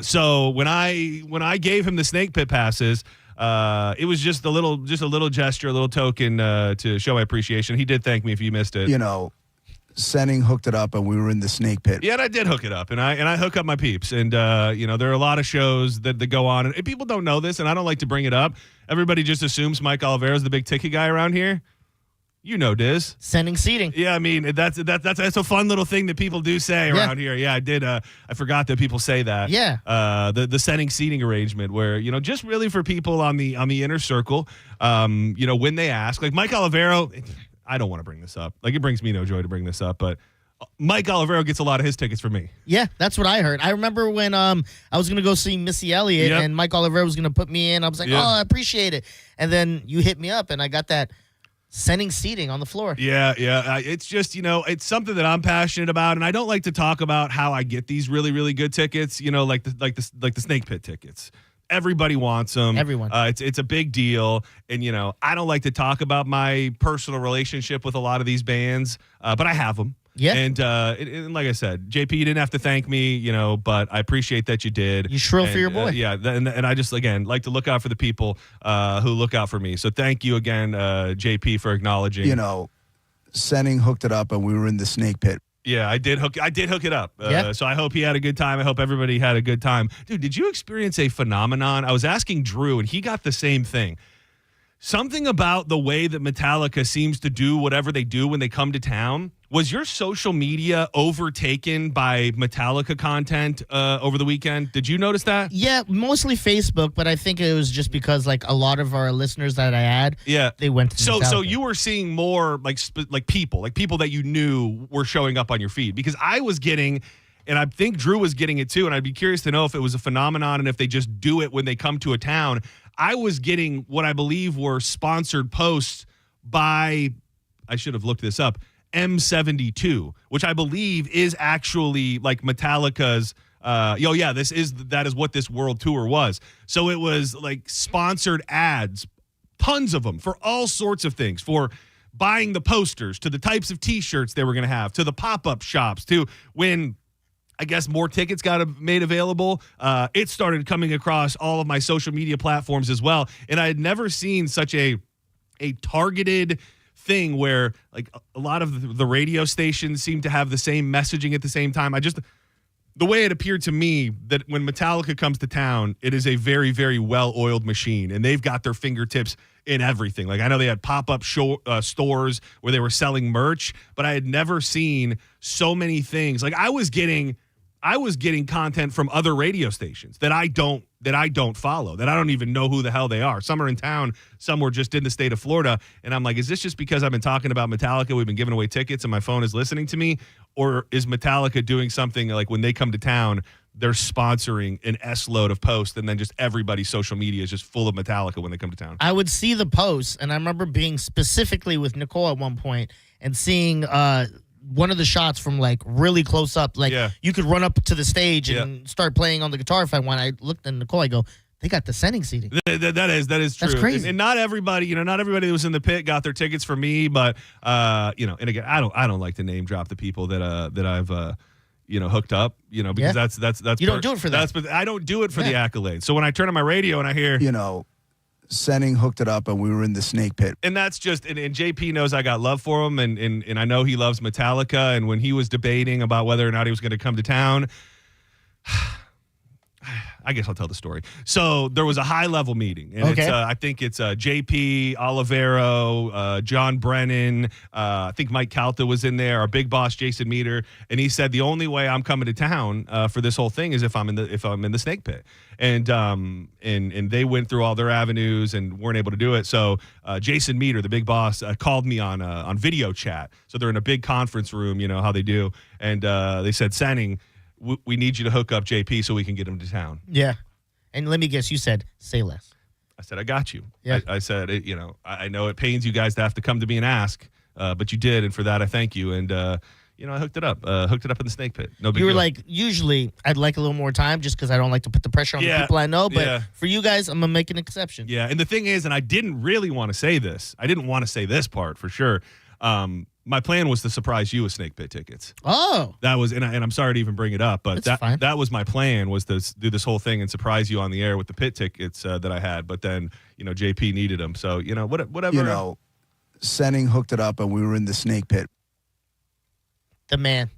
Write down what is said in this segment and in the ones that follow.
So when I gave him the snake pit passes, it was just a little gesture, a little token to show my appreciation. He did thank me if you missed it. Senning hooked it up, and we were in the snake pit. Yeah, and I did hook it up, and I hook up my peeps, and there are a lot of shows that go on, and people don't know this, and I don't like to bring it up. Everybody just assumes Mike Oliveira's the big ticket guy around here. You know, Diz. Senning seating. Yeah, I mean that's a fun little thing that people do say around here. Yeah, I did. I forgot that people say that. Yeah. The Senning seating arrangement, where just really for people on the inner circle, when they ask, like Mike Oliveira, I don't want to bring this up. Like it brings me no joy to bring this up, but Mike Oliveira gets a lot of his tickets from me. Yeah, that's what I heard. I remember when I was gonna go see Missy Elliott, and Mike Oliveira was gonna put me in. I was like, oh, I appreciate it. And then you hit me up, and I got that Senning seating on the floor. Yeah. It's just, it's something that I'm passionate about, and I don't like to talk about how I get these really, really good tickets, like the snake pit tickets. Everybody wants them. Everyone. It's a big deal, and I don't like to talk about my personal relationship with a lot of these bands, but I have them. Yeah. And like I said, JP, you didn't have to thank me, but I appreciate that you did. You shrill for your boy. And I just, again, like to look out for the people who look out for me. So thank you again, JP, for acknowledging. Senning hooked it up, and we were in the snake pit. Yeah, I did hook it up. Yeah. So I hope he had a good time. I hope everybody had a good time. Dude, did you experience a phenomenon? I was asking Drew, and he got the same thing. Something about the way that Metallica seems to do whatever they do when they come to town. Was your social media overtaken by Metallica content over the weekend? Did you notice that? Yeah, mostly Facebook, but I think it was just because like a lot of our listeners that I had, they went to Metallica. So you were seeing more like people that you knew were showing up on your feed, because I was getting, and I think Drew was getting it too, and I'd be curious to know if it was a phenomenon and if they just do it when they come to a town. I was getting what I believe were sponsored posts by, I should have looked this up, M72, which I believe is actually like Metallica's, that is what this world tour was. So it was like sponsored ads, tons of them for all sorts of things, for buying the posters, to the types of T-shirts they were going to have, to the pop-up shops, to when I guess more tickets got made available. It started coming across all of my social media platforms as well. And I had never seen such a targeted thing where like a lot of the radio stations seem to have the same messaging at the same time. The way it appeared to me that when Metallica comes to town, it is a very, very well-oiled machine, and they've got their fingertips in everything. Like I know they had pop-up stores where they were selling merch, but I had never seen so many things. Like I was getting content from other radio stations that I don't follow, that I don't even know who the hell they are. Some are in town, some were just in the state of Florida. And I'm like, is this just because I've been talking about Metallica, we've been giving away tickets and my phone is listening to me? Or is Metallica doing something like when they come to town, they're sponsoring an S-load of posts, and then just everybody's social media is just full of Metallica when they come to town? I would see the posts, and I remember being specifically with Nicole at one point and seeing one of the shots from like really close up, like you could run up to the stage and start playing on the guitar if I want. I looked at Nicole, I go, they got the Senning seating. That is true. That's crazy. And not everybody, not everybody that was in the pit got their tickets from me, but and again, I don't like to name drop the people that I've hooked up, because that's you don't do it for that. I don't do it for the accolades. So when I turn on my radio and I hear, Senning hooked it up, and we were in the snake pit. And that's just, and JP knows I got love for him, and I know he loves Metallica. And when he was debating about whether or not he was going to come to town, I guess I'll tell the story. So there was a high-level meeting, and I think it's JP, Olivero, John Brennan. I think Mike Calta was in there. Our big boss, Jason Meter, and he said the only way I'm coming to town for this whole thing is if I'm in the snake pit. And they went through all their avenues and weren't able to do it. So Jason Meter, the big boss, called me on video chat. So they're in a big conference room, how they do, and they said, Senning, we need you to hook up JP so we can get him to town. Yeah. And let me guess, you said, say less. I said, I got you. Yeah. I said, I know it pains you guys to have to come to me and ask, but you did. And for that, I thank you. And, I hooked it up in the snake pit. No big deal. You were like, usually I'd like a little more time just because I don't like to put the pressure on the people I know. But for you guys, I'm going to make an exception. Yeah. And the thing is, and I didn't really want to say this. I didn't want to say this part for sure. My plan was to surprise you with Snake Pit tickets. Oh, That was, and I'm sorry to even bring it up, but That's fine. that was my plan, was to do this whole thing and surprise you on the air with the pit tickets that I had. But then, JP needed them, so whatever. Senning hooked it up, and we were in the Snake Pit. the man.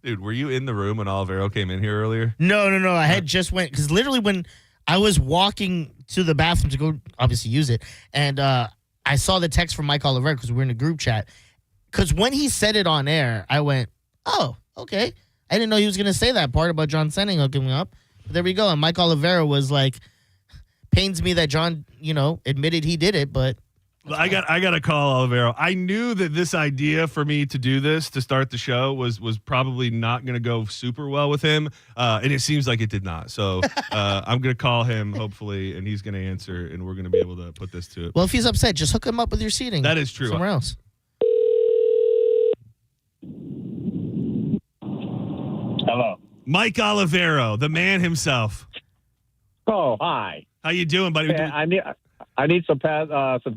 Dude, were you in the room when Olivero came in here earlier? No. I had just went because literally when I was walking to the bathroom to go, obviously use it, and I saw the text from Mike Olivero because we were in a group chat. Because when he said it on air, I went, "Oh, okay." I didn't know he was going to say that part about John Senning hooking me up. But there we go. And Mike Olivero was like, pains me that John, admitted he did it, but. I got to call Olivero. I knew that this idea for me to do this to start the show was probably not going to go super well with him, and it seems like it did not. So I'm going to call him hopefully, and he's going to answer, and we're going to be able to put this to it. Well, if he's upset, just hook him up with your seating. That is true. Somewhere else. Hello. Mike Olivero, the man himself. Oh, hi. How you doing, buddy? I need some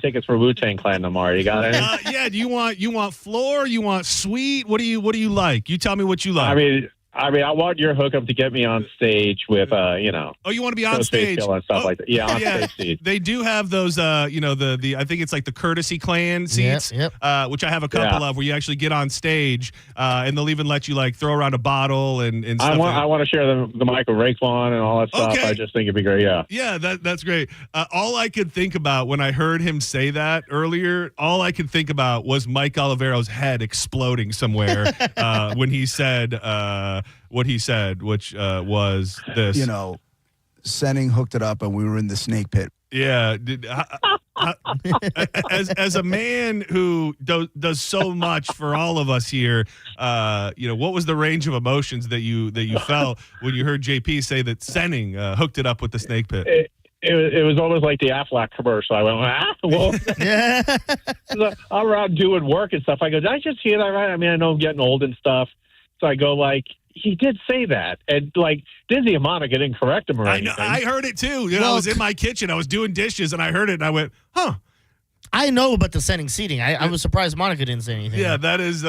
tickets for Wu-Tang Clan tomorrow. You got any? Yeah. Do you want floor? You want suite? What do you like? You tell me what you like. I want your hookup to get me on stage with, Oh, you want to be on stage and stuff like that. Yeah, on stage seat. They do have those, the I think it's like the Courtesy Clan seats, Yep. Which I have a couple of, where you actually get on stage, and they'll even let you like throw around a bottle and stuff. I want to share the mic with Raekwon and all that stuff. Okay. I just think it'd be great. Yeah. Yeah, that's great. All I could think about when I heard him say that earlier, all I could think about was Mike Olivero's head exploding somewhere when he said what he said, which was this. Senning hooked it up, and we were in the Snake Pit. Yeah. As a man who does so much for all of us here, what was the range of emotions that you felt when you heard JP say that Senning hooked it up with the Snake Pit? It was almost like the Aflac commercial. I went, well, Yeah. I'm around doing work and stuff. I go, did I just hear that right? I mean, I know I'm getting old and stuff. So I go like, he did say that. And like, Dizzy and Monica didn't correct him or anything. I heard it too. I was in my kitchen. I was doing dishes and I heard it and I went, huh. I know about the Senning seating. I was surprised Monica didn't say anything. Yeah, that was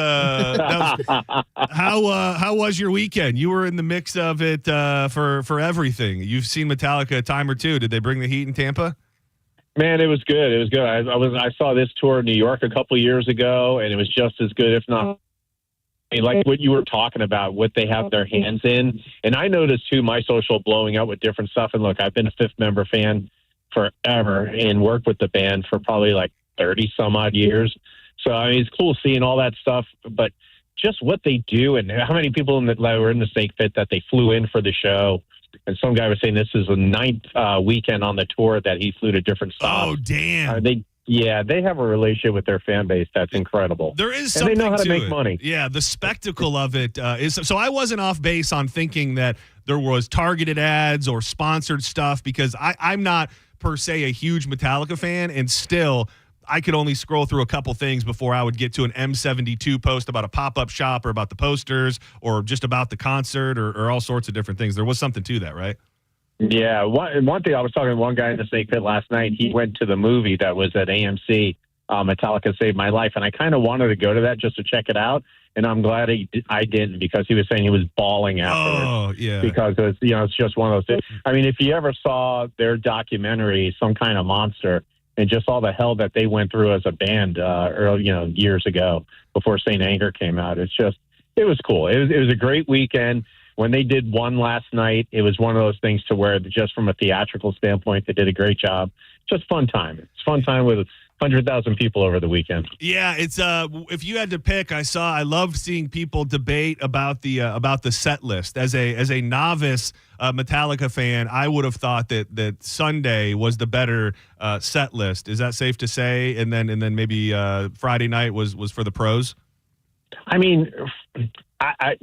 how was your weekend? You were in the mix of it for everything. You've seen Metallica a time or two. Did they bring the heat in Tampa? Man, it was good. It was good. I saw this tour in New York a couple of years ago, and it was just as good, if not. Like what you were talking about, what they have their hands in. And I noticed, too, my social blowing up with different stuff. And look, I've been a Fifth Member fan forever and worked with the band for probably like 30-some-odd years. So, I mean, it's cool seeing all that stuff. But just what they do and how many people that were in the Snake Pit that they flew in for the show. And some guy was saying this is the 9th weekend on the tour that he flew to different stops. Oh, damn. They have a relationship with their fan base that's incredible. There is and something they know how to make it. money. Yeah, the spectacle of it is. So I wasn't off base on thinking that there was targeted ads or sponsored stuff, because I'm not per se a huge Metallica fan, and still I could only scroll through a couple things before I would get to an M72 post about a pop-up shop or about the posters or just about the concert or all sorts of different things. There was something to that, right? Yeah, one thing, I was talking to one guy in the Snake Pit last night. He went to the movie that was at AMC, Metallica Saved My Life, and I kind of wanted to go to that just to check it out, and I'm glad I didn't, because he was saying he was bawling afterwards. Oh, yeah. Because it's just one of those things. I mean, if you ever saw their documentary, Some Kind of Monster, and just all the hell that they went through as a band, years ago before Saint Anger came out, it was cool. It was a great weekend. When they did one last night, it was one of those things to where, just from a theatrical standpoint, they did a great job. Just fun time. It's fun time with 100,000 people over the weekend. Yeah, it's if you had to pick, I loved seeing people debate about the set list. As a novice Metallica fan, I would have thought that Sunday was the better set list. Is that safe to say? And then maybe Friday night was for the pros. I mean,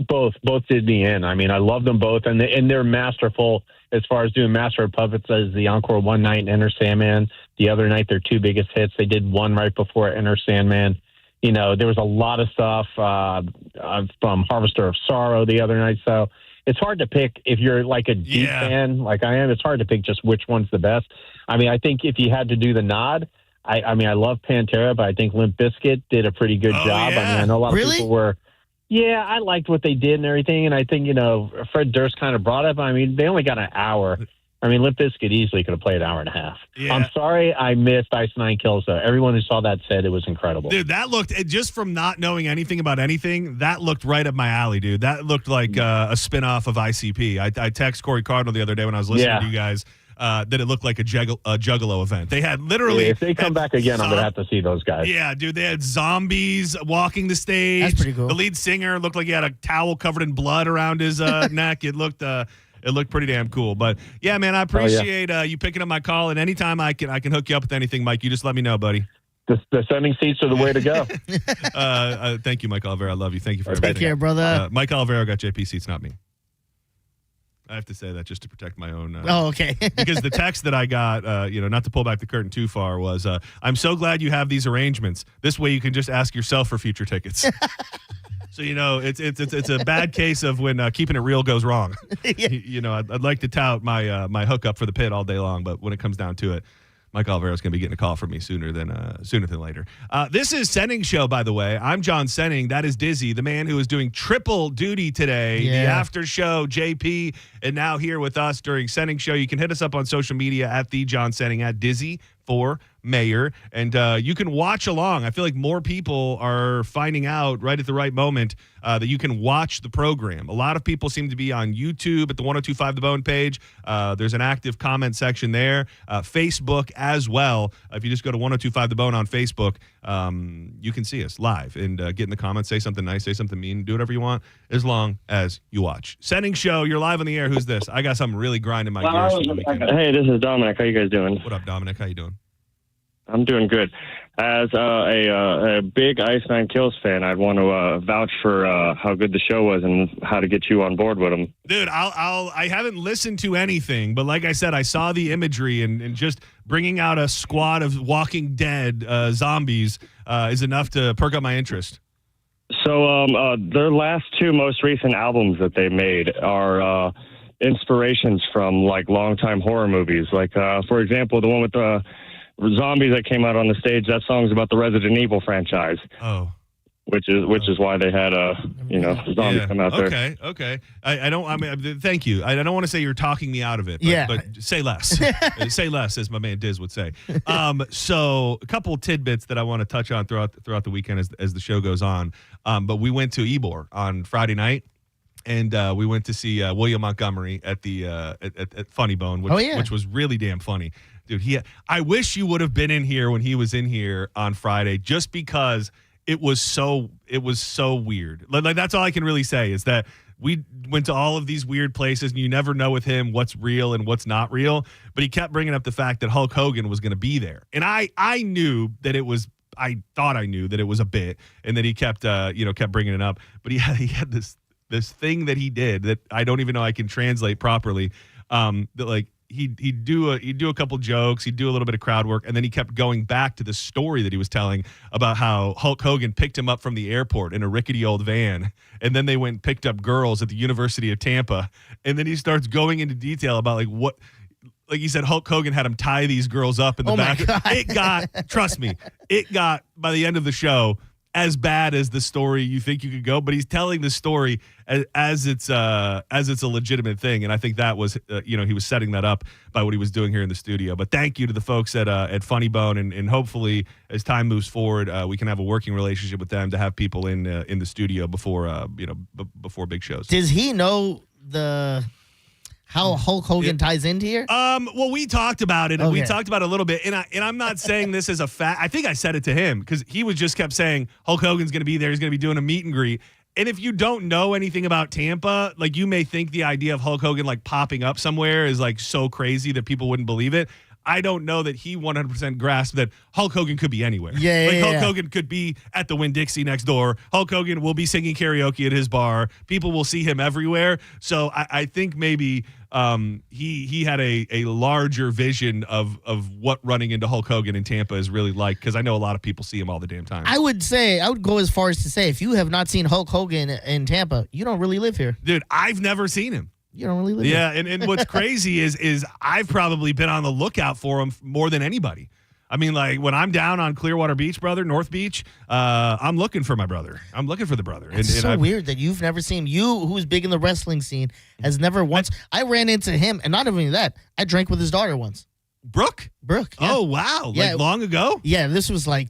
both did me in. I mean, I love them both, and they're masterful as far as doing Master of Puppets as the encore one night and Enter Sandman. The other night, their two biggest hits. They did one right before Enter Sandman. There was a lot of stuff from Harvester of Sorrow the other night. So it's hard to pick if you're like a deep fan like I am. It's hard to pick just which one's the best. I mean, I think if you had to do the nod, I mean, I love Pantera, but I think Limp Bizkit did a pretty good job. Yeah. I mean, I know a lot of Really? people were. Yeah, I liked what they did and everything, and I think Fred Durst kind of brought up. I mean, they only got an hour. I mean, Limp Bizkit easily could have played an hour and a half. Yeah. I'm sorry I missed Ice Nine Kills, though. Everyone who saw that said it was incredible. Dude, that looked, just from not knowing anything about anything, that looked right up my alley, dude. That looked like a spinoff of ICP. I texted Corey Cardinal the other day when I was listening to you guys that it looked like a Juggalo event. They had literally... Yeah, if they come back again, I'm going to have to see those guys. Yeah, dude, they had zombies walking the stage. That's pretty cool. The lead singer looked like he had a towel covered in blood around his neck. It looked pretty damn cool. But yeah, man, I appreciate you picking up my call. And anytime I can hook you up with anything, Mike, you just let me know, buddy. The sending seats are the way to go. Thank you, Mike Olivero. I love you. Thank you for everything. Take care, brother. Mike Olivero got JP seats, not me. I have to say that just to protect my own. Okay. Because the text that I got, not to pull back the curtain too far, was, "I'm so glad you have these arrangements. This way you can just ask yourself for future tickets." So it's a bad case of when keeping it real goes wrong. Yeah. I'd like to tout my hookup for the pit all day long, but when it comes down to it, Mike Olivero's going to be getting a call from me sooner than later. This is Senning Show, by the way. I'm John Senning. That is Dizzy, the man who is doing triple duty today. Yeah. The after show, JP, and now here with us during Senning Show. You can hit us up on social media at the John Senning, at Dizzy for Mayor, and you can watch along. I feel like more people are finding out right at the right moment that you can watch the program. A lot of people seem to be on YouTube at the 1025 The Bone page. There's an active comment section there. Facebook as well. If you just go to 1025 The Bone on Facebook, you can see us live and get in the comments, say something nice, say something mean, do whatever you want, as long as you watch. Senning Show, you're live on the air. Who's this? I got something really grinding my gears from the weekend. Hey, this is Dominic. How you guys doing? What up, Dominic? How you doing? I'm doing good. As a big Ice Nine Kills fan, I'd want to vouch for how good the show was and how to get you on board with them. Dude, I haven't listened to anything, but like I said, I saw the imagery and just bringing out a squad of Walking Dead zombies is enough to perk up my interest. So their last two most recent albums that they made are inspirations from like longtime horror movies. Like for example, the one with the zombies that came out on the stage, that song's about the Resident Evil franchise. Oh. Which is why they had zombies come out there. Okay. Thank you. I don't want to say you're talking me out of it, but say less. Say less, as my man Diz would say. So a couple of tidbits that I want to touch on throughout the weekend as the show goes on. But we went to Ybor on Friday night. And we went to see William Montgomery at the at Funny Bone, which was really damn funny, dude. I wish you would have been in here when he was in here on Friday, just because it was so weird. Like that's all I can really say is that we went to all of these weird places, and you never know with him what's real and what's not real. But he kept bringing up the fact that Hulk Hogan was going to be there, and I knew that it was. I thought I knew that it was a bit, and that he kept bringing it up. But he had this thing that he did that I don't even know I can translate properly. That like he'd do a couple jokes, he'd do a little bit of crowd work, and then he kept going back to the story that he was telling about how Hulk Hogan picked him up from the airport in a rickety old van, and then they went and picked up girls at the University of Tampa, and then he starts going into detail about like what. Like he said, Hulk Hogan had him tie these girls up in the back. It got, trust me, by the end of the show as bad as the story you think you could go. But he's telling the story as it's a legitimate thing, and I think that was he was setting that up by what he was doing here in the studio. But thank you to the folks at Funny Bone, and hopefully as time moves forward, we can have a working relationship with them to have people in the studio before before big shows. Does he know how Hulk Hogan ties into here? Well, we talked about it, and Okay. we talked about it a little bit, and I'm not saying this as a fact. I think I said it to him because he just kept saying Hulk Hogan's going to be there. He's going to be doing a meet and greet. And if you don't know anything about Tampa, like you may think the idea of Hulk Hogan like popping up somewhere is like so crazy that people wouldn't believe it. I don't know that he 100% grasped that Hulk Hogan could be anywhere. Hulk Hogan could be at the Winn-Dixie next door. Hulk Hogan will be singing karaoke at his bar. People will see him everywhere. So I think maybe he had a larger vision of what running into Hulk Hogan in Tampa is really like, because I know a lot of people see him all the damn time. I would go as far as to say, if you have not seen Hulk Hogan in Tampa, you don't really live here. Dude, I've never seen him. You don't really live here. here. And what's crazy is I've probably been on the lookout for him more than anybody. I mean, like when I'm down on Clearwater Beach, brother, North Beach, I'm looking for my brother. I'm looking for the brother. It's so weird that you've never seen him. You, who's big in the wrestling scene, has never once. I ran into him, and not only that, I drank with his daughter once. Brooke? Yeah. Oh, wow. Yeah. Like long ago? Yeah, this was like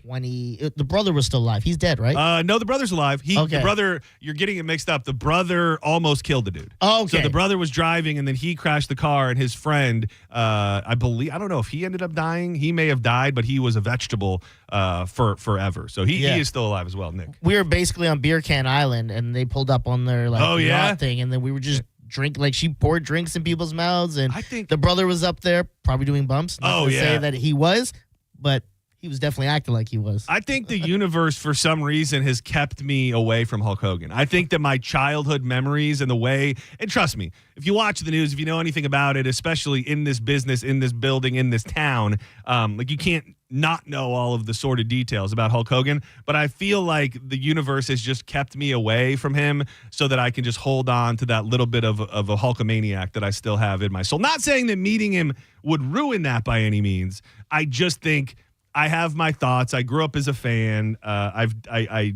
20. The brother was still alive. He's dead, right? No, the brother's alive. Okay. The brother, you're getting it mixed up. The brother almost killed the dude. Oh, okay. So the brother was driving, and then he crashed the car, and his friend, I don't know if he ended up dying. He may have died, but he was a vegetable for forever. So he is still alive as well, Nick. We were basically on Beer Can Island, and they pulled up on their yacht thing, and then we were just drink. Like she poured drinks in people's mouths, and I think the brother was up there probably doing bumps. Not to say that he was, but he was definitely acting like he was. I think the universe, for some reason, has kept me away from Hulk Hogan. I think that my childhood memories and the way, and trust me, if you watch the news, if you know anything about it, especially in this business, in this building, in this town, like you can't not know all of the sordid details about Hulk Hogan. But I feel like the universe has just kept me away from him so that I can just hold on to that little bit of a Hulkamaniac that I still have in my soul. Not saying that meeting him would ruin that by any means. I just think I have my thoughts. I grew up as a fan. I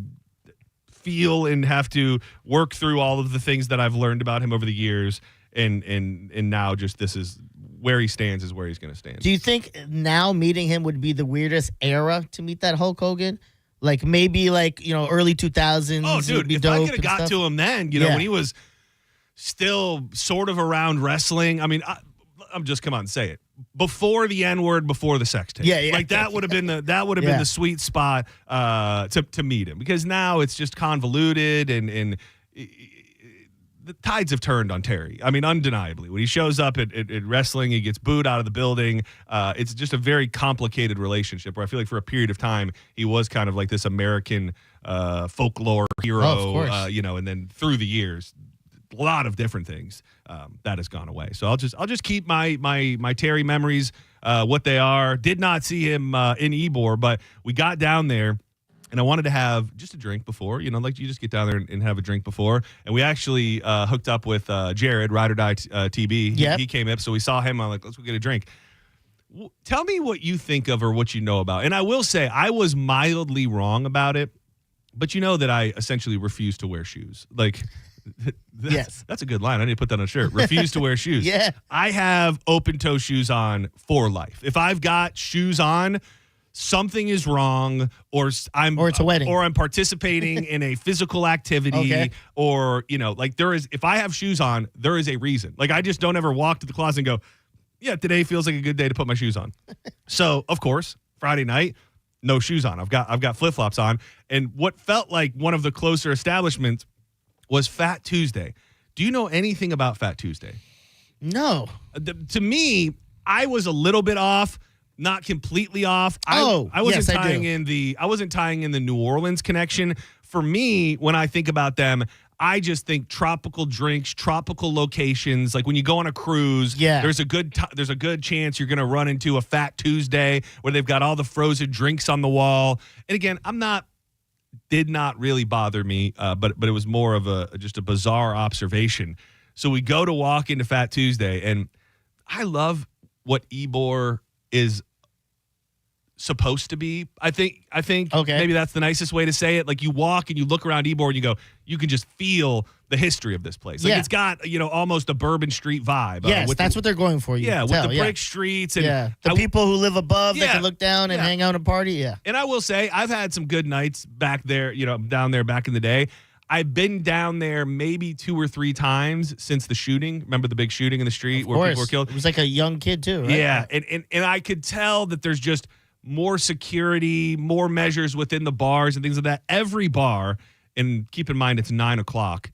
feel and have to work through all of the things that I've learned about him over the years, and now just this is where he stands is where he's going to stand. Do you think now meeting him would be the weirdest era to meet that Hulk Hogan? Like maybe early 2000s. Oh, dude, if I could have got to him then, when he was still sort of around wrestling. I mean, I'm just come on and say it. Before the N-word, before the sex tape. Yeah. Like that would have been been the sweet spot to meet him, because now it's just convoluted and the tides have turned on Terry. I mean, undeniably. When he shows up at wrestling, he gets booed out of the building. It's just a very complicated relationship where I feel like for a period of time he was kind of like this American folklore hero, of course. And then through the years, a lot of different things that has gone away. So I'll just keep my Terry memories what they are. Did not see him in Ybor, but we got down there and I wanted to have just a drink before, like you just get down there and have a drink before. And we actually hooked up with Jared, Ride or Die TB. He came up, so we saw him. I'm like, let's go get a drink. Tell me what you think of or what you know about. And I will say I was mildly wrong about it, but you know that I essentially refuse to wear shoes. Like, that's a good line. I need to put that on a shirt. Refuse to wear shoes. Yeah. I have open toe shoes on for life. If I've got shoes on, something is wrong, or it's a wedding, or I'm participating in a physical activity, or there is. If I have shoes on, there is a reason. Like I just don't ever walk to the closet and go, "Yeah, today feels like a good day to put my shoes on." So of course, Friday night, no shoes on. I've got flip flops on, and what felt like one of the closer establishments was Fat Tuesday. Do you know anything about Fat Tuesday? No. To me, I was a little bit off. Not completely off. I wasn't tying in the New Orleans connection. For me, when I think about them, I just think tropical drinks, tropical locations. Like when you go on a cruise, there's a good chance you're going to run into a Fat Tuesday where they've got all the frozen drinks on the wall. And again, did not really bother me, but it was more of just a bizarre observation. So we go to walk into Fat Tuesday, and I love what Ybor is supposed to be. I think maybe that's the nicest way to say it. Like you walk and you look around Ybor and you go, you can just feel the history of this place. Like it's got, almost a Bourbon Street vibe. Yes, that's what they're going for. With the brick streets and the people who live above that can look down and hang out and party. Yeah. And I will say I've had some good nights back there, down there back in the day. I've been down there maybe 2 or 3 times since the shooting. Remember the big shooting in the street where people were killed? It was like a young kid too, right? Yeah. And I could tell that there's just more security, more measures within the bars and things like that. Every bar, and keep in mind it's 9:00,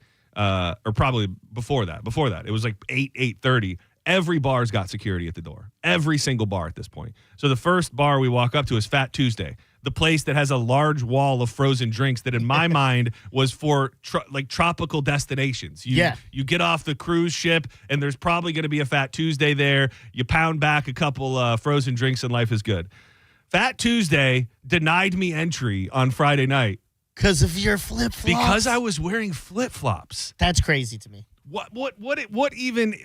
or probably before that. It was like 8:30. Every bar's got security at the door. Every single bar at this point. So the first bar we walk up to is Fat Tuesday, the place that has a large wall of frozen drinks that in my mind was for tropical destinations. You get off the cruise ship and there's probably going to be a Fat Tuesday there. You pound back a couple frozen drinks and life is good. Fat Tuesday denied me entry on Friday night. Because of your flip-flops? Because I was wearing flip-flops. That's crazy to me. What even...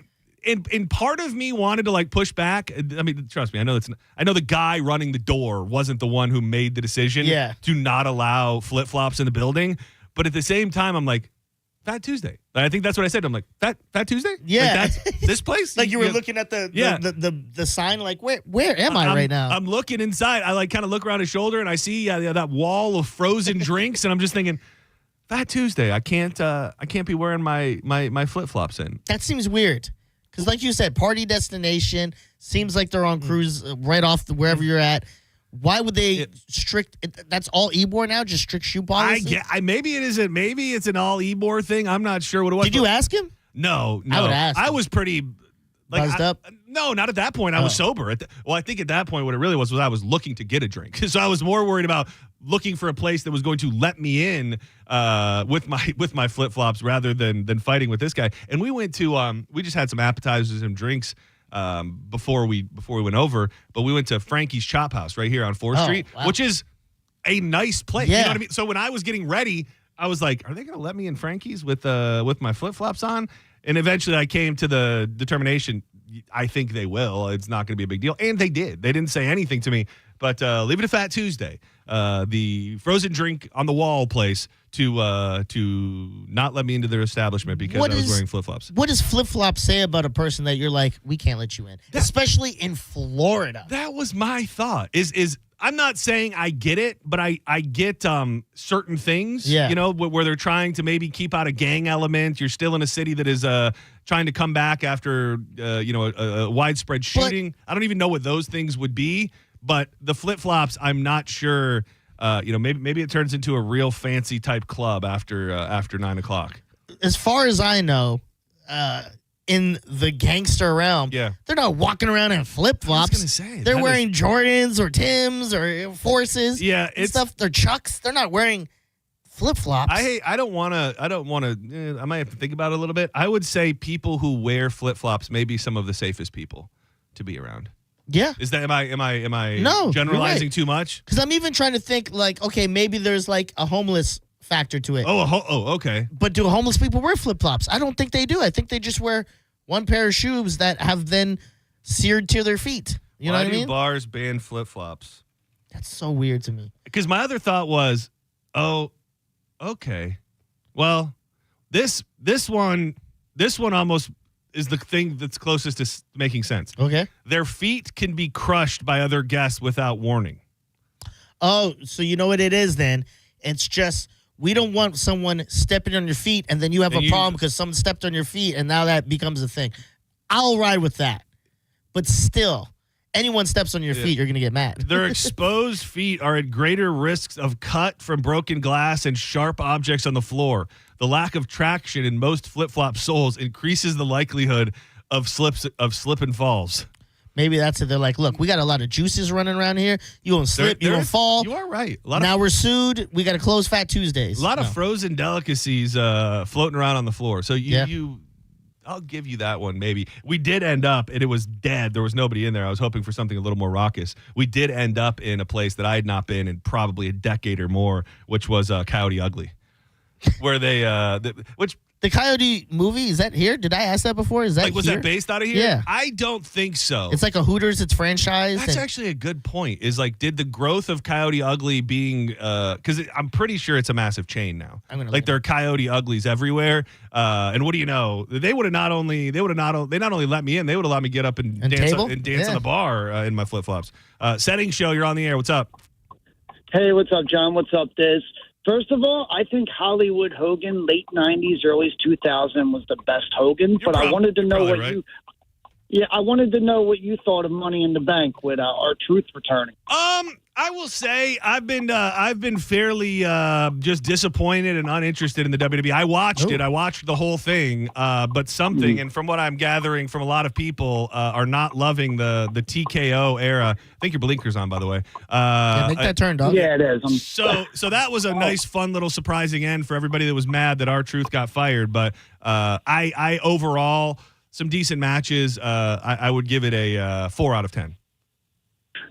and part of me wanted to like push back. I mean, trust me, I know the guy running the door wasn't the one who made the decision to not allow flip-flops in the building. But at the same time, I'm like, Fat Tuesday. I think that's what I said. I'm like, Fat Tuesday? Yeah. Like, that's this place? Like you were looking at the sign, like, where am I right now? I'm looking inside. I like kind of look around his shoulder and I see that wall of frozen drinks, and I'm just thinking, Fat Tuesday. I can't be wearing my flip-flops in. That seems weird. Because like you said, party destination, seems like they're on cruise right off wherever you're at. Why would they that's all Ybor now? Just strict shoe policy? Maybe it isn't. Maybe it's an all Ybor thing. I'm not sure what it was. Did you ask him? No. I would ask him. I was pretty buzzed up? No, not at that point. I was sober. I think at that point what it really was I was looking to get a drink. So I was more worried about looking for a place that was going to let me in with my flip-flops rather than fighting with this guy. And we went to we just had some appetizers and drinks before we went over, but we went to Frankie's Chop House right here on 4th Street, which is a nice place. Yeah. You know what I mean? So when I was getting ready, I was like, are they going to let me in Frankie's with my flip-flops on? And eventually I came to the determination, I think they will. It's not going to be a big deal. And they did. They didn't say anything to me. But leave it to Fat Tuesday, the frozen drink on the wall place, to not let me into their establishment because I was wearing flip-flops. What does flip-flops say about a person that you're like, we can't let you in? Especially in Florida. That was my thought. Is I'm not saying I get it, but I get certain things, where they're trying to maybe keep out a gang element. You're still in a city that is trying to come back after a widespread shooting. I don't even know what those things would be, but the flip-flops, I'm not sure. Maybe it turns into a real fancy type club after 9 o'clock. As far as I know, in the gangster realm, they're not walking around in flip-flops. I was gonna say, they're wearing Jordans or Tims or Forces. Yeah, it's stuff. They're Chucks. They're not wearing flip-flops. I don't want to. I might have to think about it a little bit. I would say people who wear flip-flops may be some of the safest people to be around. Yeah. Is that am I generalizing too much? Because I'm even trying to think like, okay, maybe there's like a homeless factor to it. Okay. But do homeless people wear flip-flops? I don't think they do. I think they just wear one pair of shoes that have been seared to their feet. You know what I mean? Why do bars ban flip-flops? That's so weird to me. Because my other thought was, okay. Well, this one almost is the thing that's closest to making sense. Okay. Their feet can be crushed by other guests without warning. Oh, so you know what it is then? It's just we don't want someone stepping on your feet and then you have a problem because someone stepped on your feet and now that becomes a thing. I'll ride with that. But still, anyone steps on your feet, you're going to get mad. Their exposed feet are at greater risks of cut from broken glass and sharp objects on the floor. The lack of traction in most flip-flop soles increases the likelihood of slip and falls. Maybe that's it. They're like, look, we got a lot of juices running around here. You won't slip, you won't fall. You are right. Now we're sued. We got to close Fat Tuesdays. A lot of frozen delicacies floating around on the floor. So I'll give you that one maybe. We did end up, and it was dead. There was nobody in there. I was hoping for something a little more raucous. We did end up in a place that I had not been in probably a decade or more, which was Coyote Ugly. Where the Coyote movie, is that here? Did I ask that before? Is that was here? that based out of here? Yeah. I don't think so. It's like a Hooters, it's franchised. That's actually a good point. Is like, did the growth of Coyote Ugly being because I'm pretty sure it's a massive chain now. Like there are Coyote Uglies everywhere. And what do you know? They not only let me in, they would have let me get up and dance on the bar in my flip-flops. Senning Show, you're on the air. What's up? Hey, what's up, John? What's up, Diz? First of all, I think Hollywood Hogan, late 90s, early 2000 was the best Hogan. I wanted to know what I wanted to know what you thought of Money in the Bank with R-Truth returning. I will say I've been fairly just disappointed and uninterested in the WWE. I watched it. I watched the whole thing, but something, and from what I'm gathering from a lot of people, are not loving the TKO era. I think your blinker's on, by the way. Make that turned on. Yeah, it is. So that was a nice, fun little surprising end for everybody that was mad that R-Truth got fired. But I overall, some decent matches. I would give it a 4 out of 10.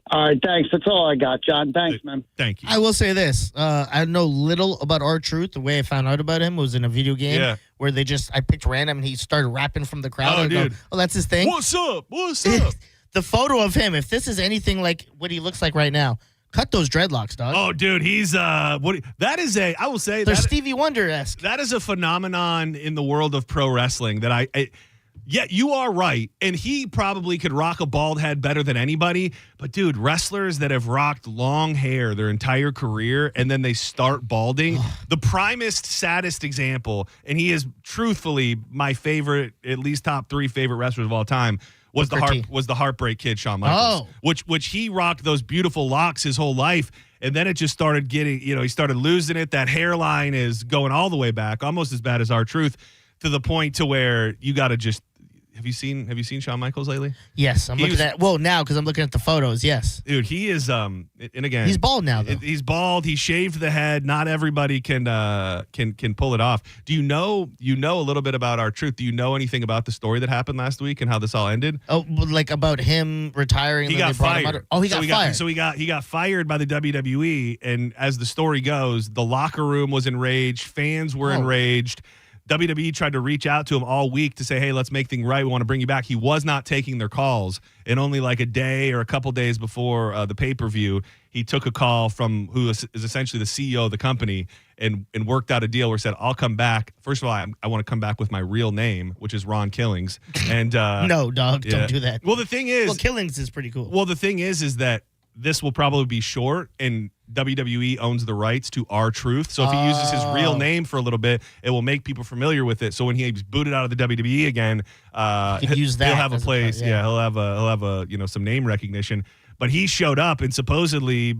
All right, thanks. That's all I got, John. Thanks, man. Thank you. I will say this. I know little about R-Truth. The way I found out about him was in a video game where I picked random and he started rapping from the crowd. Oh, dude. Oh, that's his thing? What's up? What's up? The photo of him, if this is anything like what he looks like right now, cut those dreadlocks, dog. Oh, dude, he's I will say they're Stevie Wonder-esque. That is a phenomenon in the world of pro wrestling that yeah, you are right. And he probably could rock a bald head better than anybody. But, dude, wrestlers that have rocked long hair their entire career and then they start balding, the primest, saddest example, and he is truthfully my favorite, at least top 3 favorite wrestlers of all time, was the Heartbreak Kid, Shawn Michaels. Which he rocked those beautiful locks his whole life. And then it just started getting, he started losing it. That hairline is going all the way back, almost as bad as R-Truth, to the point to where you got to just. Have you seen Shawn Michaels lately? Yes, I'm looking at now because I'm looking at the photos. Yes, dude, he is. And again, he's bald now. Though. He's bald. He shaved the head. Not everybody can pull it off. Do you know a little bit about R-Truth? Do you know anything about the story that happened last week and how this all ended? Oh, like about him retiring. He got fired. He got fired. He got fired by the WWE. And as the story goes, the locker room was enraged. Fans were enraged. WWE tried to reach out to him all week to say, hey, let's make things right. We want to bring you back. He was not taking their calls. And only like a day or a couple days before the pay-per-view, he took a call from who is essentially the CEO of the company and worked out a deal where he said, I'll come back. First of all, I want to come back with my real name, which is Ron Killings. And no, dog, don't do that. Well, the thing is... Well, Killings is pretty cool. Well, the thing is that this will probably be short, and WWE owns the rights to R-Truth. So if he uses his real name for a little bit, it will make people familiar with it. So when he's booted out of the WWE again, he'll have a place. He'll have a some name recognition. But he showed up, and supposedly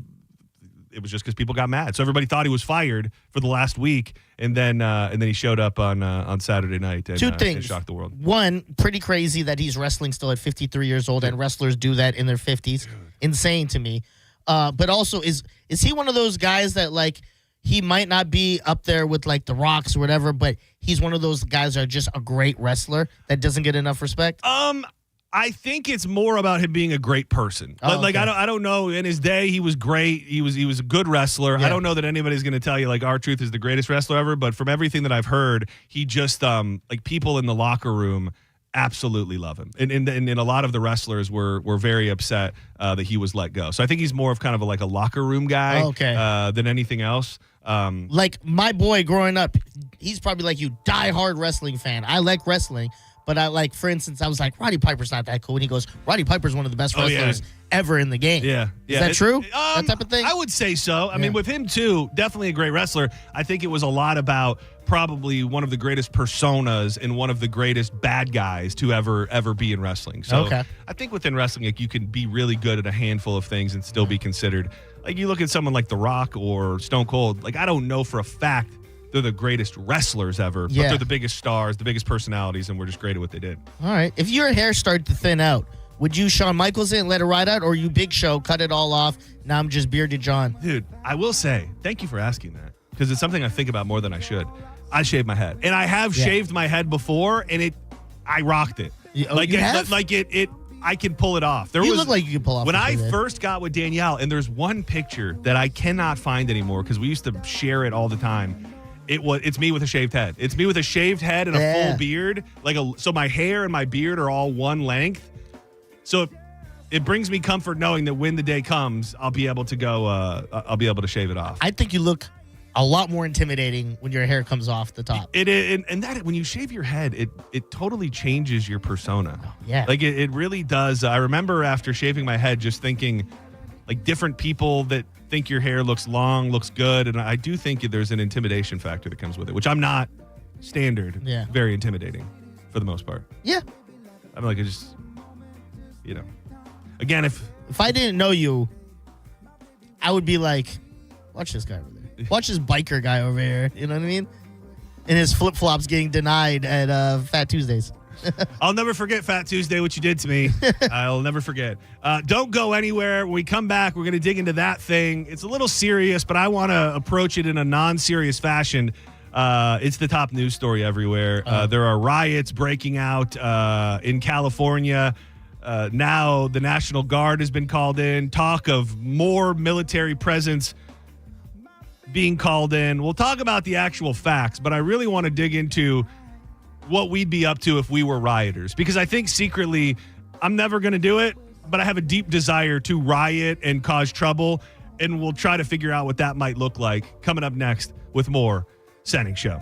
it was just because people got mad. So everybody thought he was fired for the last week, and then he showed up on Saturday night and, 2 things. And shocked the world. One, pretty crazy that he's wrestling still at 53 years old, and wrestlers do that in their 50s. Insane to me. But also, is he one of those guys that, like, he might not be up there with, like, the Rocks or whatever, but he's one of those guys that are just a great wrestler that doesn't get enough respect? I think it's more about him being a great person. Like I don't know. In his day, he was great. He was a good wrestler. Yeah. I don't know that anybody's going to tell you like R-Truth is the greatest wrestler ever. But from everything that I've heard, he just like people in the locker room absolutely love him. And a lot of the wrestlers were very upset that he was let go. So I think he's more of kind of a locker room guy than anything else. Like my boy growing up, he's probably like you, diehard wrestling fan. I like wrestling. But I like, for instance, I was like, Roddy Piper's not that cool. And he goes, Roddy Piper's one of the best wrestlers ever in the game. Yeah. Is that true? That type of thing? I would say so. I mean, with him too, definitely a great wrestler. I think it was a lot about probably one of the greatest personas and one of the greatest bad guys to ever be in wrestling. So I think within wrestling, like, you can be really good at a handful of things and still be considered. Like you look at someone like The Rock or Stone Cold, like I don't know for a fact they're the greatest wrestlers ever, but they're the biggest stars, the biggest personalities, and we're just great at what they did. All right. If your hair started to thin out, would you Shawn Michaels it and let it ride out, or you Big Show, cut it all off, now I'm just Bearded John? Dude, I will say, thank you for asking that, because it's something I think about more than I should. I shave my head. And I have shaved my head before, and I rocked it. I can pull it off. You look like you can pull off. When I first got with Danielle, and there's one picture that I cannot find anymore, because we used to share it all the time. It's me with a shaved head. It's me with a shaved head and a full beard. So my hair and my beard are all one length. So it brings me comfort knowing that when the day comes, I'll be able to go. I'll be able to shave it off. I think you look a lot more intimidating when your hair comes off the top. And that when you shave your head, it totally changes your persona. Oh, yeah, like it really does. I remember after shaving my head, just thinking, like, different people that think your hair looks long, looks good. And I do think there's an intimidation factor that comes with it, which I'm not standard. Yeah. Very intimidating for the most part. Yeah. I'm like, again, if I didn't know you, I would be like, watch this guy over there. Watch this biker guy over here. You know what I mean? And his flip-flops getting denied at Fat Tuesdays. I'll never forget Fat Tuesday, what you did to me. I'll never forget. Don't go anywhere. When we come back, we're going to dig into that thing. It's a little serious, but I want to approach it in a non-serious fashion. It's the top news story everywhere. There are riots breaking out in California. Now the National Guard has been called in. Talk of more military presence being called in. We'll talk about the actual facts, but I really want to dig into what we'd be up to if we were rioters, because I think secretly I'm never going to do it, but I have a deep desire to riot and cause trouble, and we'll try to figure out what that might look like. Coming up next with more Senning Show.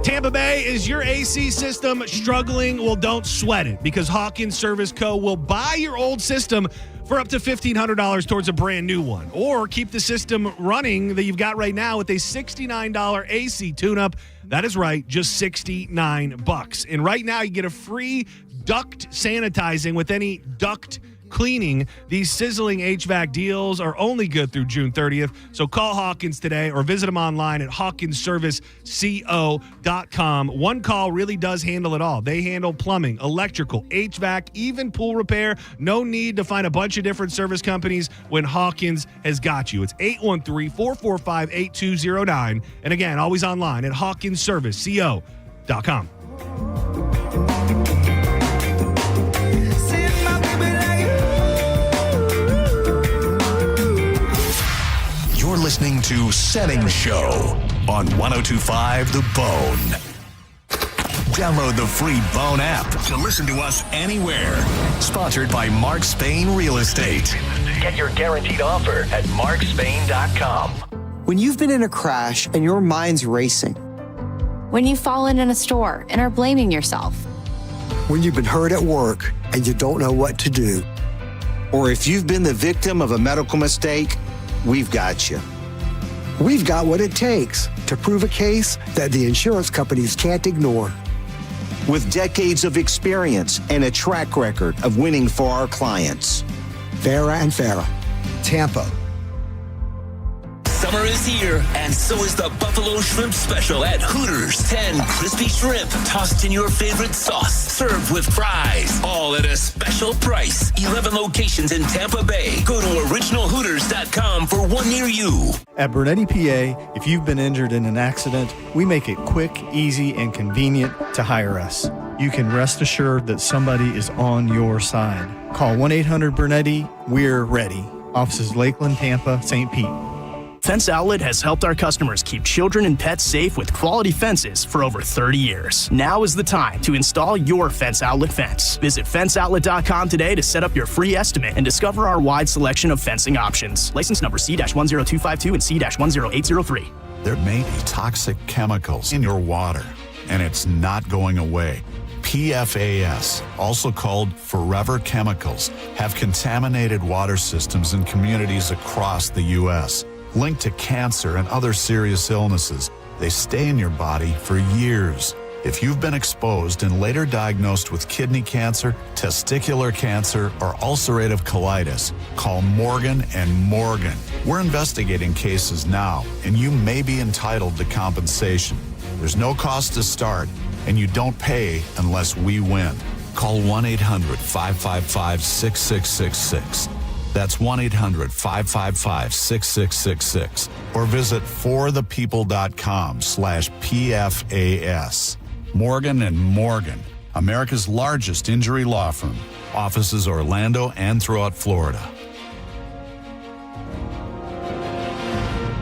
Tampa Bay, is your AC system struggling? Well, don't sweat it, because Hawkins Service Co. will buy your old system for up to $1,500 towards a brand new one. Or keep the system running that you've got right now with a $69 AC tune-up. That is right, just $69. And right now you get a free duct sanitizing with any duct cleaning. These sizzling HVAC deals are only good through June 30th. So call Hawkins today or visit them online at hawkinsserviceco.com. One call really does handle it all. They handle plumbing, electrical, HVAC, even pool repair. No need to find a bunch of different service companies when Hawkins has got you. It's 813-445-8209. And again, always online at hawkinsserviceco.com. You're listening to Senning Show on 102.5 The Bone. Download the free Bone app to listen to us anywhere. Sponsored by Mark Spain Real Estate. Get your guaranteed offer at markspain.com. When you've been in a crash and your mind's racing. When you've fallen in a store and are blaming yourself. When you've been hurt at work and you don't know what to do. Or if you've been the victim of a medical mistake, we've got you. We've got what it takes to prove a case that the insurance companies can't ignore. With decades of experience and a track record of winning for our clients. Farah and Farah, Tampa. Summer is here, and so is the Buffalo Shrimp Special at Hooters. 10 crispy shrimp tossed in your favorite sauce, served with fries, all at a special price. 11 locations in Tampa Bay. Go to originalhooters.com for one near you. At Bernetti PA, if you've been injured in an accident, we make it quick, easy, and convenient to hire us. You can rest assured that somebody is on your side. Call 1-800-BERNETTI. We're ready. Offices Lakeland, Tampa, St. Pete. Fence Outlet has helped our customers keep children and pets safe with quality fences for over 30 years. Now is the time to install your Fence Outlet fence. Visit fenceoutlet.com today to set up your free estimate and discover our wide selection of fencing options. License number C-10252 and C-10803. There may be toxic chemicals in your water, and it's not going away. PFAS, also called forever chemicals, have contaminated water systems in communities across the U.S., linked to cancer and other serious illnesses. They stay in your body for years. If you've been exposed and later diagnosed with kidney cancer, testicular cancer, or ulcerative colitis, call Morgan & Morgan. We're investigating cases now, and you may be entitled to compensation. There's no cost to start, and you don't pay unless we win. Call 1-800-555-6666. That's 1-800-555-6666. Or visit forthepeople.com/PFAS. Morgan & Morgan, America's largest injury law firm. Offices Orlando and throughout Florida.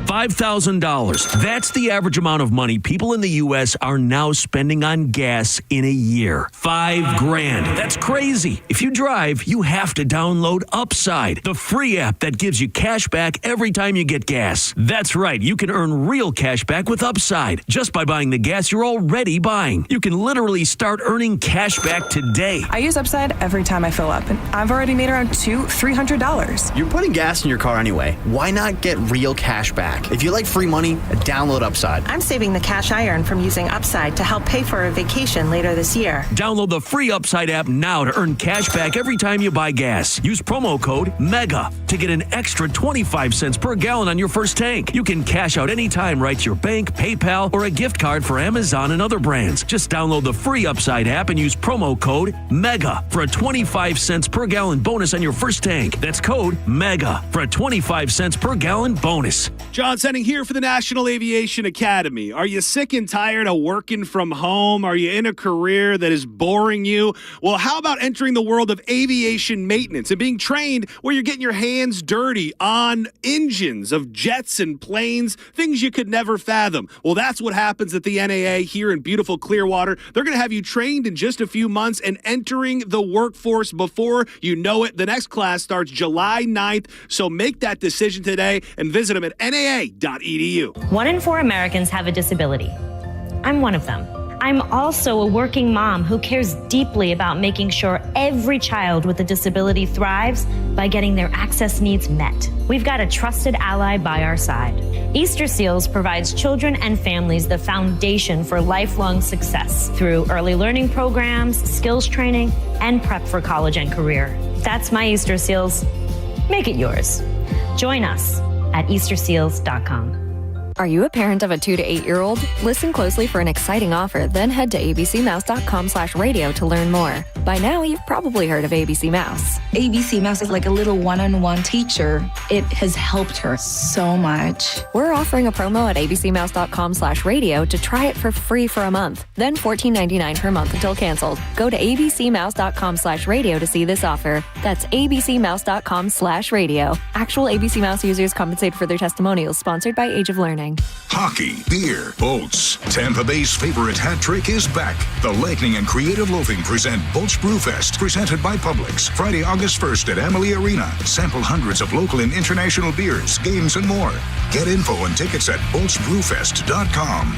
$5,000. That's the average amount of money people in the U.S. are now spending on gas in a year. $5,000. That's crazy. If you drive, you have to download Upside, the free app that gives you cash back every time you get gas. That's right. You can earn real cash back with Upside just by buying the gas you're already buying. You can literally start earning cash back today. I use Upside every time I fill up, and I've already made around $300. You're putting gas in your car anyway. Why not get real cash back? If you like free money, download Upside. I'm saving the cash I earn from using Upside to help pay for a vacation later this year. Download the free Upside app now to earn cash back every time you buy gas. Use promo code MEGA to get an extra 25 cents per gallon on your first tank. You can cash out anytime right to your bank, PayPal, or a gift card for Amazon and other brands. Just download the free Upside app and use promo code MEGA for a 25 cents per gallon bonus on your first tank. That's code MEGA for a 25 cents per gallon bonus. John John Senning here for the National Aviation Academy. Are you sick and tired of working from home? Are you in a career that is boring you? Well, how about entering the world of aviation maintenance and being trained where you're getting your hands dirty on engines of jets and planes, things you could never fathom? Well, that's what happens at the NAA here in beautiful Clearwater. They're going to have you trained in just a few months and entering the workforce before you know it. The next class starts July 9th, so make that decision today and visit them at naa.edu. 1 in 4 Americans have a disability. I'm one of them. I'm also a working mom who cares deeply about making sure every child with a disability thrives by getting their access needs met. We've got a trusted ally by our side. Easter Seals provides children and families the foundation for lifelong success through early learning programs, skills training, and prep for college and career. That's my Easter Seals. Make it yours. Join us at easterseals.com. Are you a parent of a 2 to 8-year-old? Listen closely for an exciting offer, then head to abcmouse.com/radio to learn more. By now, you've probably heard of ABC Mouse. ABC Mouse is like a little one-on-one teacher. It has helped her so much. We're offering a promo at abcmouse.com/radio to try it for free for a month, then $14.99 per month until canceled. Go to abcmouse.com/radio to see this offer. That's abcmouse.com/radio. Actual ABC Mouse users compensated for their testimonials, sponsored by Age of Learning. Hockey, beer, boats. Tampa Bay's favorite hat trick is back. The Lightning and Creative Loafing present Boats Brewfest, presented by Publix. Friday, August 1st at Amalie Arena. Sample hundreds of local and international beers, games, and more. Get info and tickets at boatsbrewfest.com.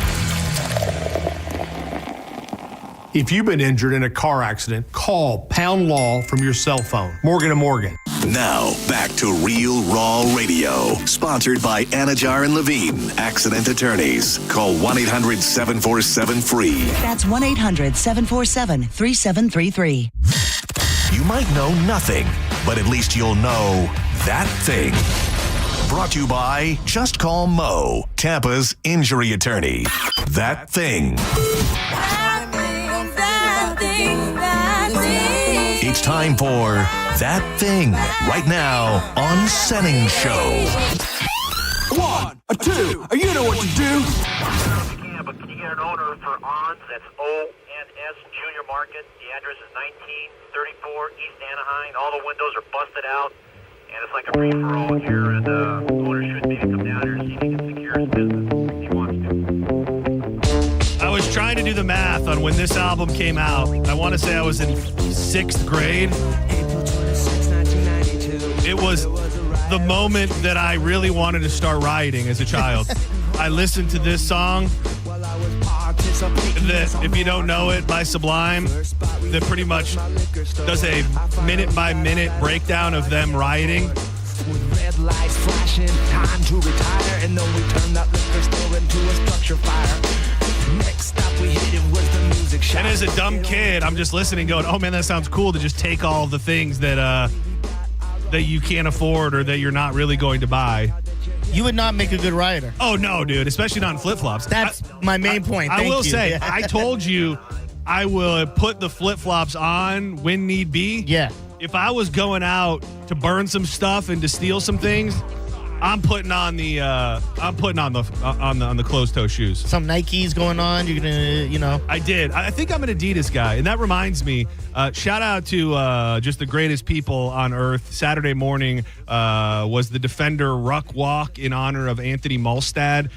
If you've been injured in a car accident, call Pound Law from your cell phone. Morgan & Morgan. Now, back to Real Raw Radio. Sponsored by Anajar and Levine, Accident Attorneys. Call 1-800-747-FREE. That's 1-800-747-3733. You might know nothing, but at least you'll know that thing. Brought to you by Just Call Mo, Tampa's injury attorney. That thing. It's time for That Thing, right now on Senning Show. 1, 2, you know what to do. But can you get an owner for ONS? That's ONS Junior Market. The address is 1934 East Anaheim. All the windows are busted out, and it's like a free-for-all here, and the owner should maybe come down here and see if he can secure his business if he wants to. I was trying to do the math on when this album came out. I want to say I was in 6th grade. It was the moment that I really wanted to start riding as a child. I listened to this song, that, if you don't know it, by Sublime, that pretty much does a minute-by-minute breakdown of them riding. Red lights flashing, time to retire, and then we turn that liquor store into a structure fire. Next stop we hit it was the music shop. And as a dumb kid, I'm just listening going, oh man, that sounds cool, to just take all the things that that you can't afford or that you're not really going to buy. You would not make a good rider. Oh no, dude, especially not in flip-flops. That's my main point. I will you. say, I told you I will put the flip-flops on when need be. Yeah. If I was going out to burn some stuff and to steal some things, I'm putting on the closed-toe shoes. Some Nikes going on. You're gonna, I did. I think I'm an Adidas guy, and that reminds me. Shout out to just the greatest people on earth. Saturday morning was the Defender Ruck Walk in honor of Anthony Malstad.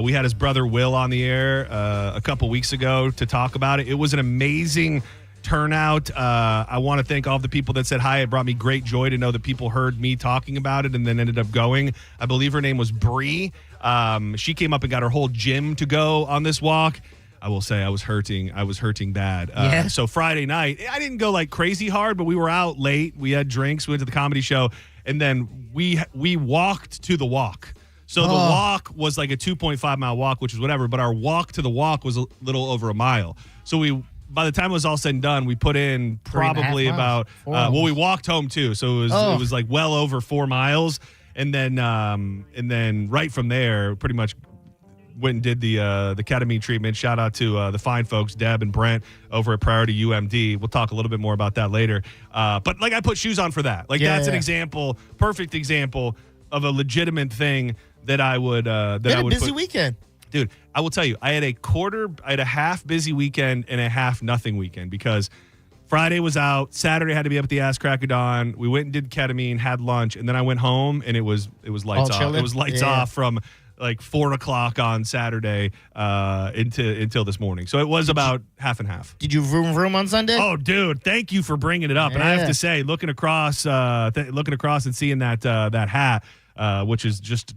We had his brother Will on the air a couple weeks ago to talk about it. It was an amazing turnout. I want to thank all the people that said hi. It brought me great joy to know that people heard me talking about it and then ended up going. I believe her name was Bree. She came up and got her whole gym to go on this walk. I will say I was hurting bad. Yeah. So Friday night, I didn't go like crazy hard, but we were out late. We had drinks. We went to the comedy show, and then we walked to the walk. So the walk was like a 2.5 mile walk, which is whatever, but our walk to the walk was a little over a mile. So by the time it was all said and done, we put in probably about, we walked home too. So it was like well over 4 miles. And then right from there, pretty much went and did the ketamine treatment. Shout out to the fine folks, Deb and Brent over at Priority UMD. We'll talk a little bit more about that later. But like I put shoes on for that. Like that's an example, perfect example of a legitimate thing that I would busy weekend. Dude, I will tell you, I had a half busy weekend and a half nothing weekend because Friday was out, Saturday had to be up at the ass crack of dawn. We went and did ketamine, had lunch, and then I went home and it was lights off. Chilling? It was lights off from like 4 o'clock on Saturday until this morning. So it was about half and half. Did you vroom on Sunday? Oh, dude, thank you for bringing it up. And I have to say, looking across and seeing that hat, which is just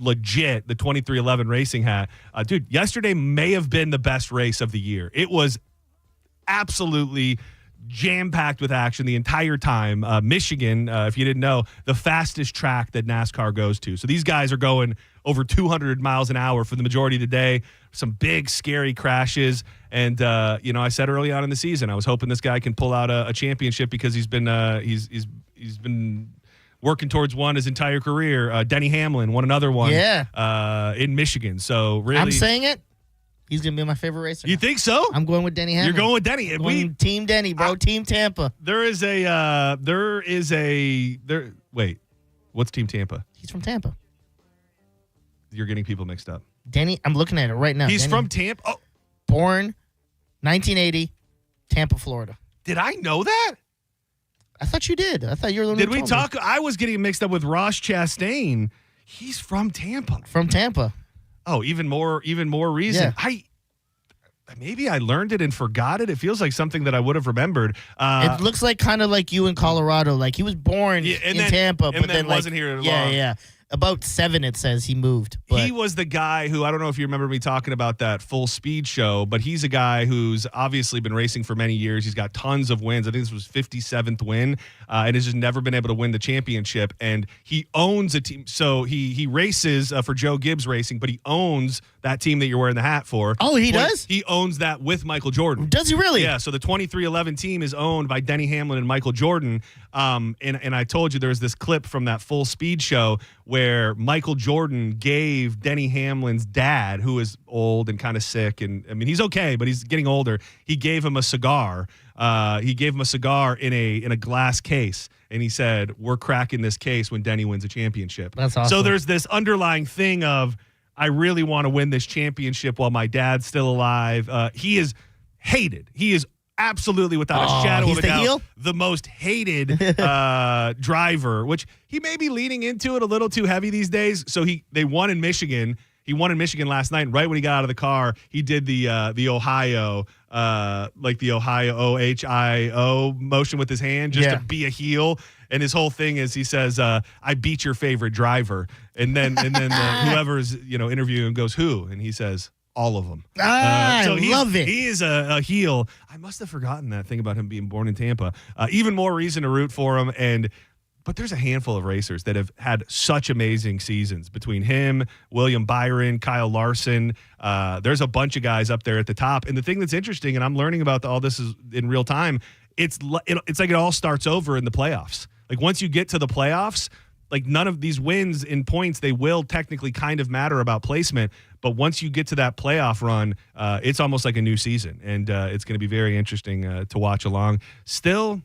legit, the 2311 racing hat. Dude, yesterday may have been the best race of the year. It was absolutely jam-packed with action the entire time. Michigan, if you didn't know, the fastest track that NASCAR goes to. So these guys are going over 200 miles an hour for the majority of the day. Some big, scary crashes. And, I said early on in the season, I was hoping this guy can pull out a championship because he's been working towards one his entire career. Denny Hamlin won another one in Michigan. So really, I'm saying it. He's going to be my favorite racer. You think so? I'm going with Denny Hamlin. You're going with Denny. Team Denny, bro. Team Tampa. Wait, what's Team Tampa? He's from Tampa. You're getting people mixed up. Denny, I'm looking at it right now. He's Denny, from Tampa? Oh. Born 1980, Tampa, Florida. Did I know that? I thought you did. I thought you were the one Did who we told talk? me. I was getting mixed up with Ross Chastain. He's from Tampa. From Tampa. Oh, even more reason. Yeah. Maybe I learned it and forgot it. It feels like something that I would have remembered. It looks like kind of like you in Colorado. Like he was born in Tampa, but then wasn't here long. Yeah. About 7, it says he moved. But he was the guy who, I don't know if you remember me talking about that Full Speed show, but he's a guy who's obviously been racing for many years. He's got tons of wins. I think this was 57th win, and has just never been able to win the championship. And he owns a team. So he races for Joe Gibbs Racing, but he owns that team that you're wearing the hat for. Oh, he does? He owns that with Michael Jordan. Does he really? Yeah, so the 2311 team is owned by Denny Hamlin and Michael Jordan. And I told you there was this clip from that Full Speed show where Michael Jordan gave Denny Hamlin's dad, who is old and kind of sick, and I mean he's okay, but he's getting older. He gave him a cigar. He gave him a cigar in a glass case, and he said, "We're cracking this case when Denny wins a championship." That's awesome. So there's this underlying thing of I really want to win this championship while my dad's still alive. He is hated. He is absolutely, without a shadow of a doubt, the most hated driver, which he may be leaning into it a little too heavy these days. So they won in Michigan. He won in Michigan last night. And right when he got out of the car, he did the Ohio, like the Ohio OHIO motion with his hand just to be a heel. And his whole thing is he says, "I beat your favorite driver," and then whoever's interviewing goes, "Who?" And he says, "All of them." So I love it. He is a heel. I must have forgotten that thing about him being born in Tampa. Even more reason to root for him. But there's a handful of racers that have had such amazing seasons between him, William Byron, Kyle Larson. There's a bunch of guys up there at the top. And the thing that's interesting, and I'm learning about all this is in real time, it's like it all starts over in the playoffs. Like once you get to the playoffs, like none of these wins in points, they will technically kind of matter about placement. But once you get to that playoff run, it's almost like a new season. And it's going to be very interesting to watch along. Still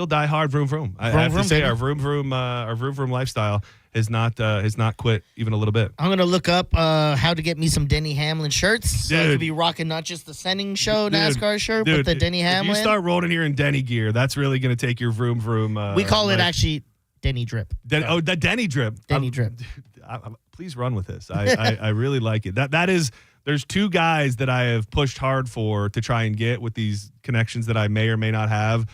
die hard vroom vroom. I have to say our vroom vroom lifestyle has not quit even a little bit. I'm gonna look up how to get me some Denny Hamlin shirts. So I Dude. could be rocking not just the Senning Show NASCAR shirt, but the Denny Hamlin. If you start rolling here in Denny gear, that's really going to take your vroom vroom. We call it actually Denny drip. The Denny drip. Denny drip. Please run with this. I really like it. That is. There's two guys that I have pushed hard for to try and get with these connections that I may or may not have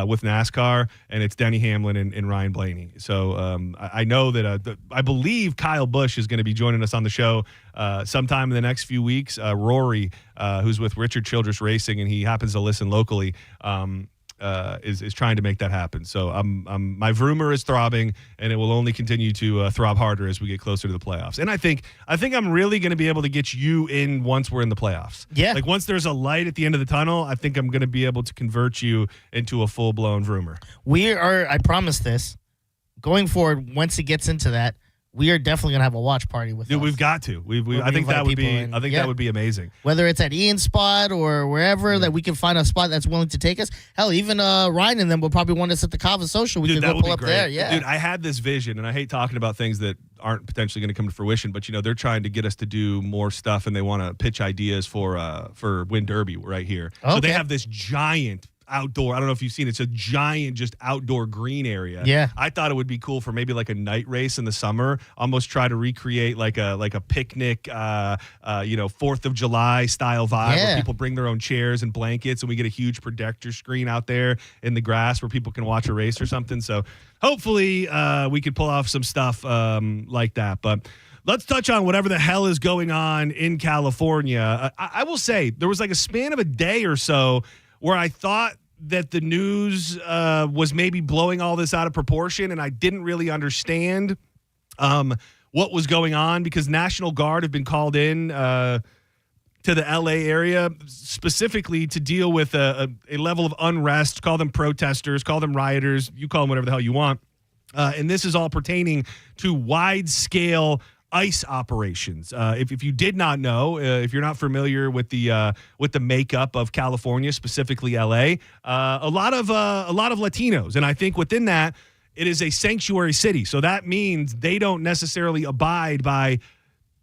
with NASCAR, and it's Denny Hamlin and Ryan Blaney. So I know that I believe Kyle Busch is going to be joining us on the show sometime in the next few weeks. Rory, who's with Richard Childress Racing, and he happens to listen locally, is trying to make that happen. So my vroomer is throbbing, and it will only continue to throb harder as we get closer to the playoffs. And I think I'm really going to be able to get you in once we're in the playoffs. Yeah. Like once there's a light at the end of the tunnel, I think I'm going to be able to convert you into a full-blown vroomer. I promise this, going forward, once it gets into that, we are definitely gonna have a watch party with Dude, us. we've got to. I think invite that would people be. in. I think Yeah. that would be amazing. Whether it's at Ian's spot or wherever that we can find a spot that's willing to take us. Hell, even Ryan and them will probably want us at the Kava Social. We Dude, can that go would pull be up great. there. Yeah, Dude, I had this vision, and I hate talking about things that aren't potentially going to come to fruition. But they're trying to get us to do more stuff, and they want to pitch ideas for Wind Derby right here. So they Okay. have this giant outdoor. I don't know if you've seen it. It's a giant, just outdoor green area. Yeah. I thought it would be cool for maybe like a night race in the summer. Almost try to recreate like a picnic, 4th of July style vibe where Yeah. people bring their own chairs and blankets, and we get a huge projector screen out there in the grass where people can watch a race or something. So hopefully we could pull off some stuff like that. But let's touch on whatever the hell is going on in California. I will say there was like a span of a day or so where I thought that the news was maybe blowing all this out of proportion, and I didn't really understand what was going on because National Guard have been called in to the L.A. area specifically to deal with a level of unrest. Call them protesters, call them rioters, you call them whatever the hell you want. And this is all pertaining to wide-scale ICE operations. If you did not know, if you're not familiar with the makeup of California, specifically LA, a lot of Latinos, and I think within that, it is a sanctuary city. So that means they don't necessarily abide by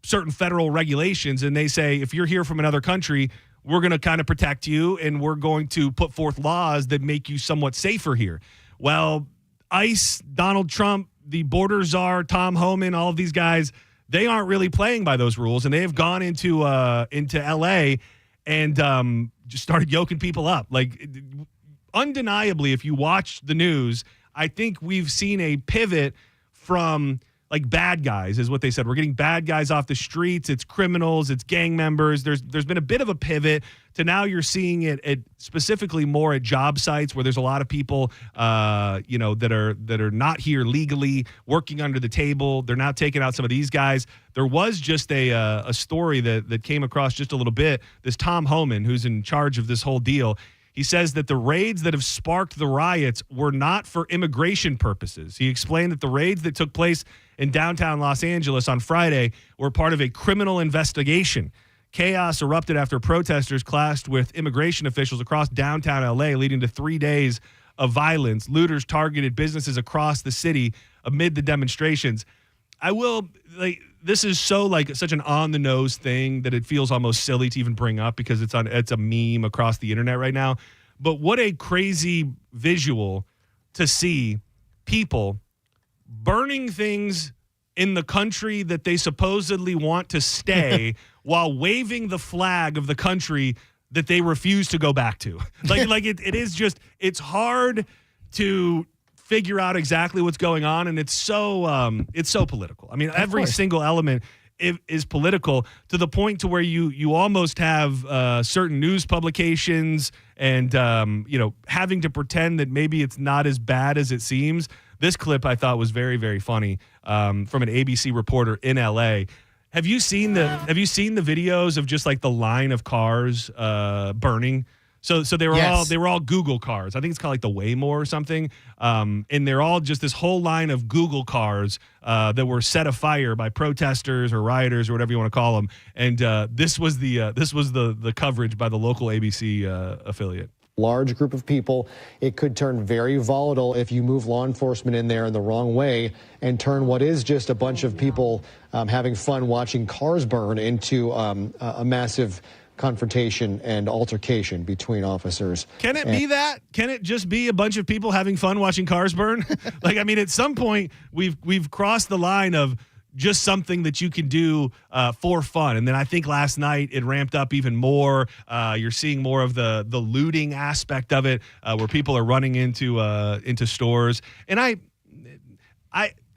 certain federal regulations, and they say if you're here from another country, we're going to kind of protect you, and we're going to put forth laws that make you somewhat safer here. Well, ICE, Donald Trump, the border czar, Tom Homan, all of these guys, they aren't really playing by those rules, and they have gone into LA and just started yoking people up. Like, undeniably, if you watch the news, I think we've seen a pivot from like bad guys, is what they said. We're getting bad guys off the streets. It's criminals. It's gang members. There's been a bit of a pivot to now you're seeing it at specifically more at job sites where there's a lot of people, that are not here legally, working under the table. They're now taking out some of these guys. There was just a story that came across just a little bit. This Tom Homan, who's in charge of this whole deal, he says that the raids that have sparked the riots were not for immigration purposes. He explained that the raids that took place in downtown Los Angeles on Friday were part of a criminal investigation. Chaos erupted after protesters clashed with immigration officials across downtown LA, leading to 3 days of violence. Looters targeted businesses across the city amid the demonstrations. This is such an on-the-nose thing that it feels almost silly to even bring up because it's a meme across the internet right now. But what a crazy visual to see people burning things in the country that they supposedly want to stay while waving the flag of the country that they refuse to go back to. It's hard to figure out exactly what's going on, and it's so political. I mean, every single element is political to the point to where you almost have certain news publications and having to pretend that maybe it's not as bad as it seems. This clip I thought was very, very funny from an ABC reporter in LA. Have you seen the videos of just like the line of cars burning? So they were all Google cars. I think it's called like the Waymo or something. And they're all just this whole line of Google cars that were set afire by protesters or rioters or whatever you want to call them. And this was the coverage by the local ABC affiliate. Large group of people. It could turn very volatile if you move law enforcement in there in the wrong way and turn what is just a bunch of people having fun watching cars burn into a massive confrontation and altercation between officers. Can it be that? Can it just be a bunch of people having fun watching cars burn? At some point we've crossed the line of just something that you can do for fun. And then I think last night it ramped up even more. You're seeing more of the looting aspect of it, where people are running into stores. And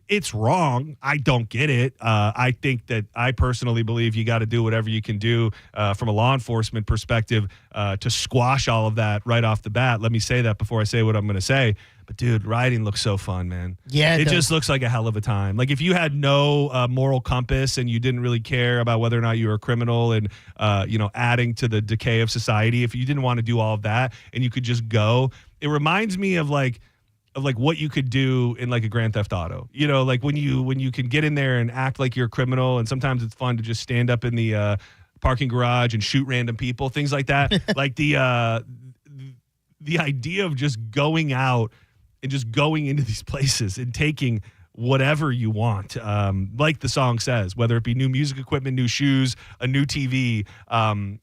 it's wrong. I don't get it. I think that I personally believe you got to do whatever you can do from a law enforcement perspective to squash all of that right off the bat. Let me say that before I say what I'm going to say. But, dude, riding looks so fun, man. Yeah, it just looks like a hell of a time. Like if you had no moral compass and you didn't really care about whether or not you were a criminal and, adding to the decay of society, if you didn't want to do all of that and you could just go, it reminds me of like of like what you could do in like a Grand Theft Auto. You know, like when you can get in there and act like you're a criminal, and sometimes it's fun to just stand up in the parking garage and shoot random people, things like that. Like the idea of just going out and just going into these places and taking whatever you want, like the song says, whether it be new music equipment, new shoes, a new TV.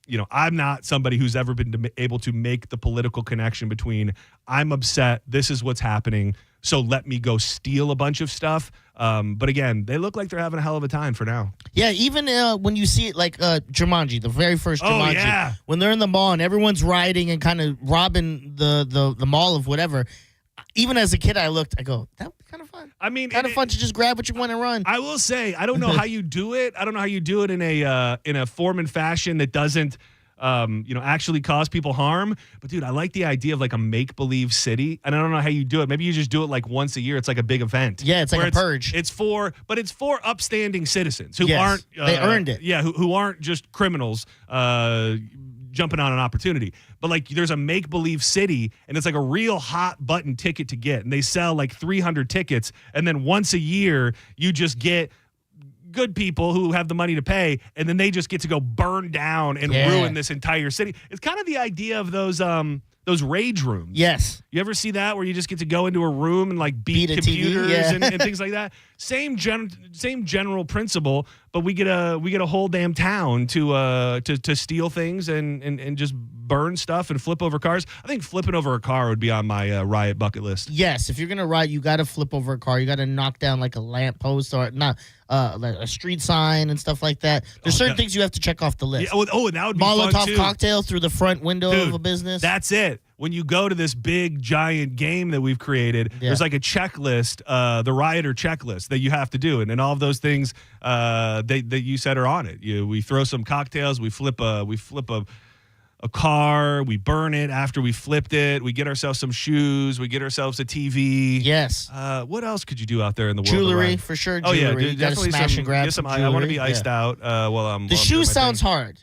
You know, I'm not somebody who's ever been able to make the political connection between I'm upset, this is what's happening, so let me go steal a bunch of stuff. But again, they look like they're having a hell of a time for now. Yeah, even when you see it like Jumanji, the very first Jumanji, yeah. when they're in the mall and everyone's rioting and kind of robbing the mall of whatever. Even as a kid, I go, that would be kind of fun. I mean, kind of fun to just grab what you want and run. I will say, I don't know how you do it. I don't know how you do it in a form and fashion that doesn't, actually cause people harm. But dude, I like the idea of like a make-believe city, and I don't know how you do it. Maybe you just do it like once a year. It's like a big event. Yeah, it's like a purge. It's for upstanding citizens who Yes, aren't. they earned it. Yeah, who aren't just criminals. Jumping on an opportunity, but like there's a make-believe city, and it's like a real hot button ticket to get, and they sell like 300 tickets, and then once a year you just get good people who have the money to pay, and then they just get to go burn down and ruin this entire city. It's kind of the idea of those rage rooms. Yes. You ever see that where you just get to go into a room and like beat computers TV, and things like that? Same general principle, but we get a whole damn town to steal things and just burn stuff and flip over cars. I think flipping over a car would be on my riot bucket list. Yes, if you're gonna riot, you got to flip over a car. You got to knock down like a lamppost or not like a street sign and stuff like that. There's certain things you have to check off the list. Yeah, and that would be fun too. Molotov cocktail through the front window of a business. That's it. When you go to this big giant game that we've created, there's like a checklist, the rioter checklist that you have to do, and all of those things that you said are on it. We throw some cocktails, we flip a car, we burn it after we flipped it, we get ourselves some shoes, we get ourselves a TV. Yes. What else could you do out there in the world? Jewelry, for sure. Oh jewelry. yeah, You gotta definitely smash and grab some I want to be jewelry. iced out. The shoes sounds hard.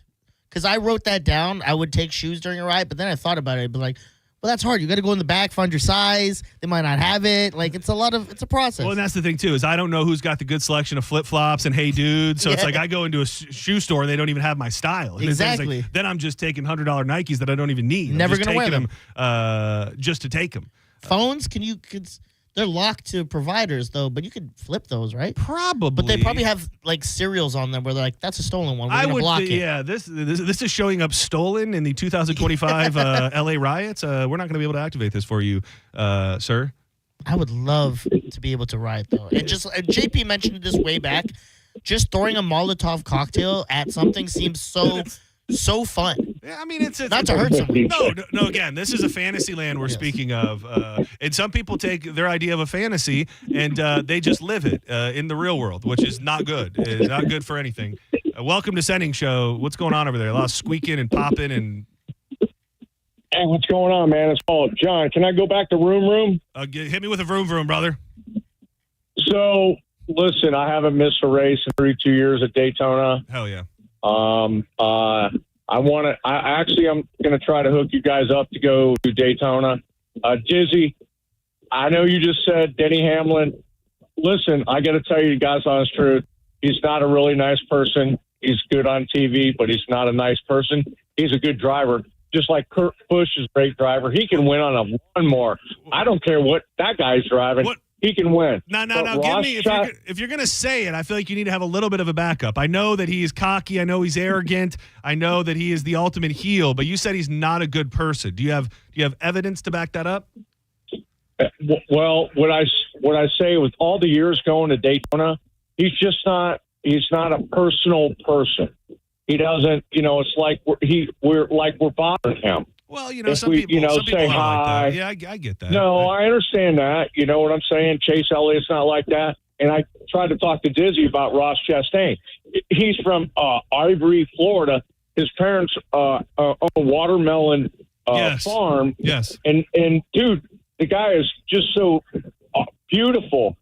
Because I wrote that down. I would take shoes during a riot, but then I thought about it. But like, well, that's hard. You got to go in the back, find your size. They might not have it. Like, it's a process. Well, and that's the thing too, is I don't know who's got the good selection of flip flops and Hey Dude. So it's like I go into a shoe store and they don't even have my style. And Exactly. Then I'm just taking $100 Nikes that I don't even need. Never I'm just gonna wear taking them just to take them. Phones, they're locked to providers though, but you could flip those, right? Probably. But they probably have like serials on them where they're like, that's a stolen one. We're I gonna would, block it. yeah. This is showing up stolen in the 2025 LA riots. We're not going to be able to activate this for you, sir. I would love to be able to riot though. And just JP mentioned this way back. Just throwing a Molotov cocktail at something seems so fun. Yeah, I mean, it's not to hurt someone. No. Again, this is a fantasy land we're speaking of, and some people take their idea of a fantasy and they just live it in the real world, which is not good. Not good for anything. Welcome to Senning Show. What's going on over there? A lot of squeaking and popping and. Hey, what's going on, man? It's Paul. John, can I go back to room? Hit me with a vroom, brother. So, listen, I haven't missed a race in 32 years at Daytona. Hell yeah. I'm going to try to hook you guys up to go to Daytona. Dizzy, I know you just said Denny Hamlin. Listen, I got to tell you guys honest truth. He's not a really nice person. He's good on TV, but he's not a nice person. He's a good driver. Just like Kurt Busch is a great driver. He can win on a one more. I don't care what that guy's driving. He can win. No. Give me if you're going to say it, I feel like you need to have a little bit of a backup. I know that he is cocky. I know he's arrogant. I know that he is the ultimate heel. But you said he's not a good person. Do you have evidence to back that up? Well, what I say with all the years going to Daytona, he's just not. He's not a personal person. He doesn't. It's like we're bothering him. Well, some people say hi. Like yeah, I get that. No, I understand that. You know what I'm saying? Chase Elliott's not like that. And I tried to talk to Dizzy about Ross Chastain. He's from Ivory, Florida. His parents own a watermelon farm. Yes. And dude, the guy is just so beautiful.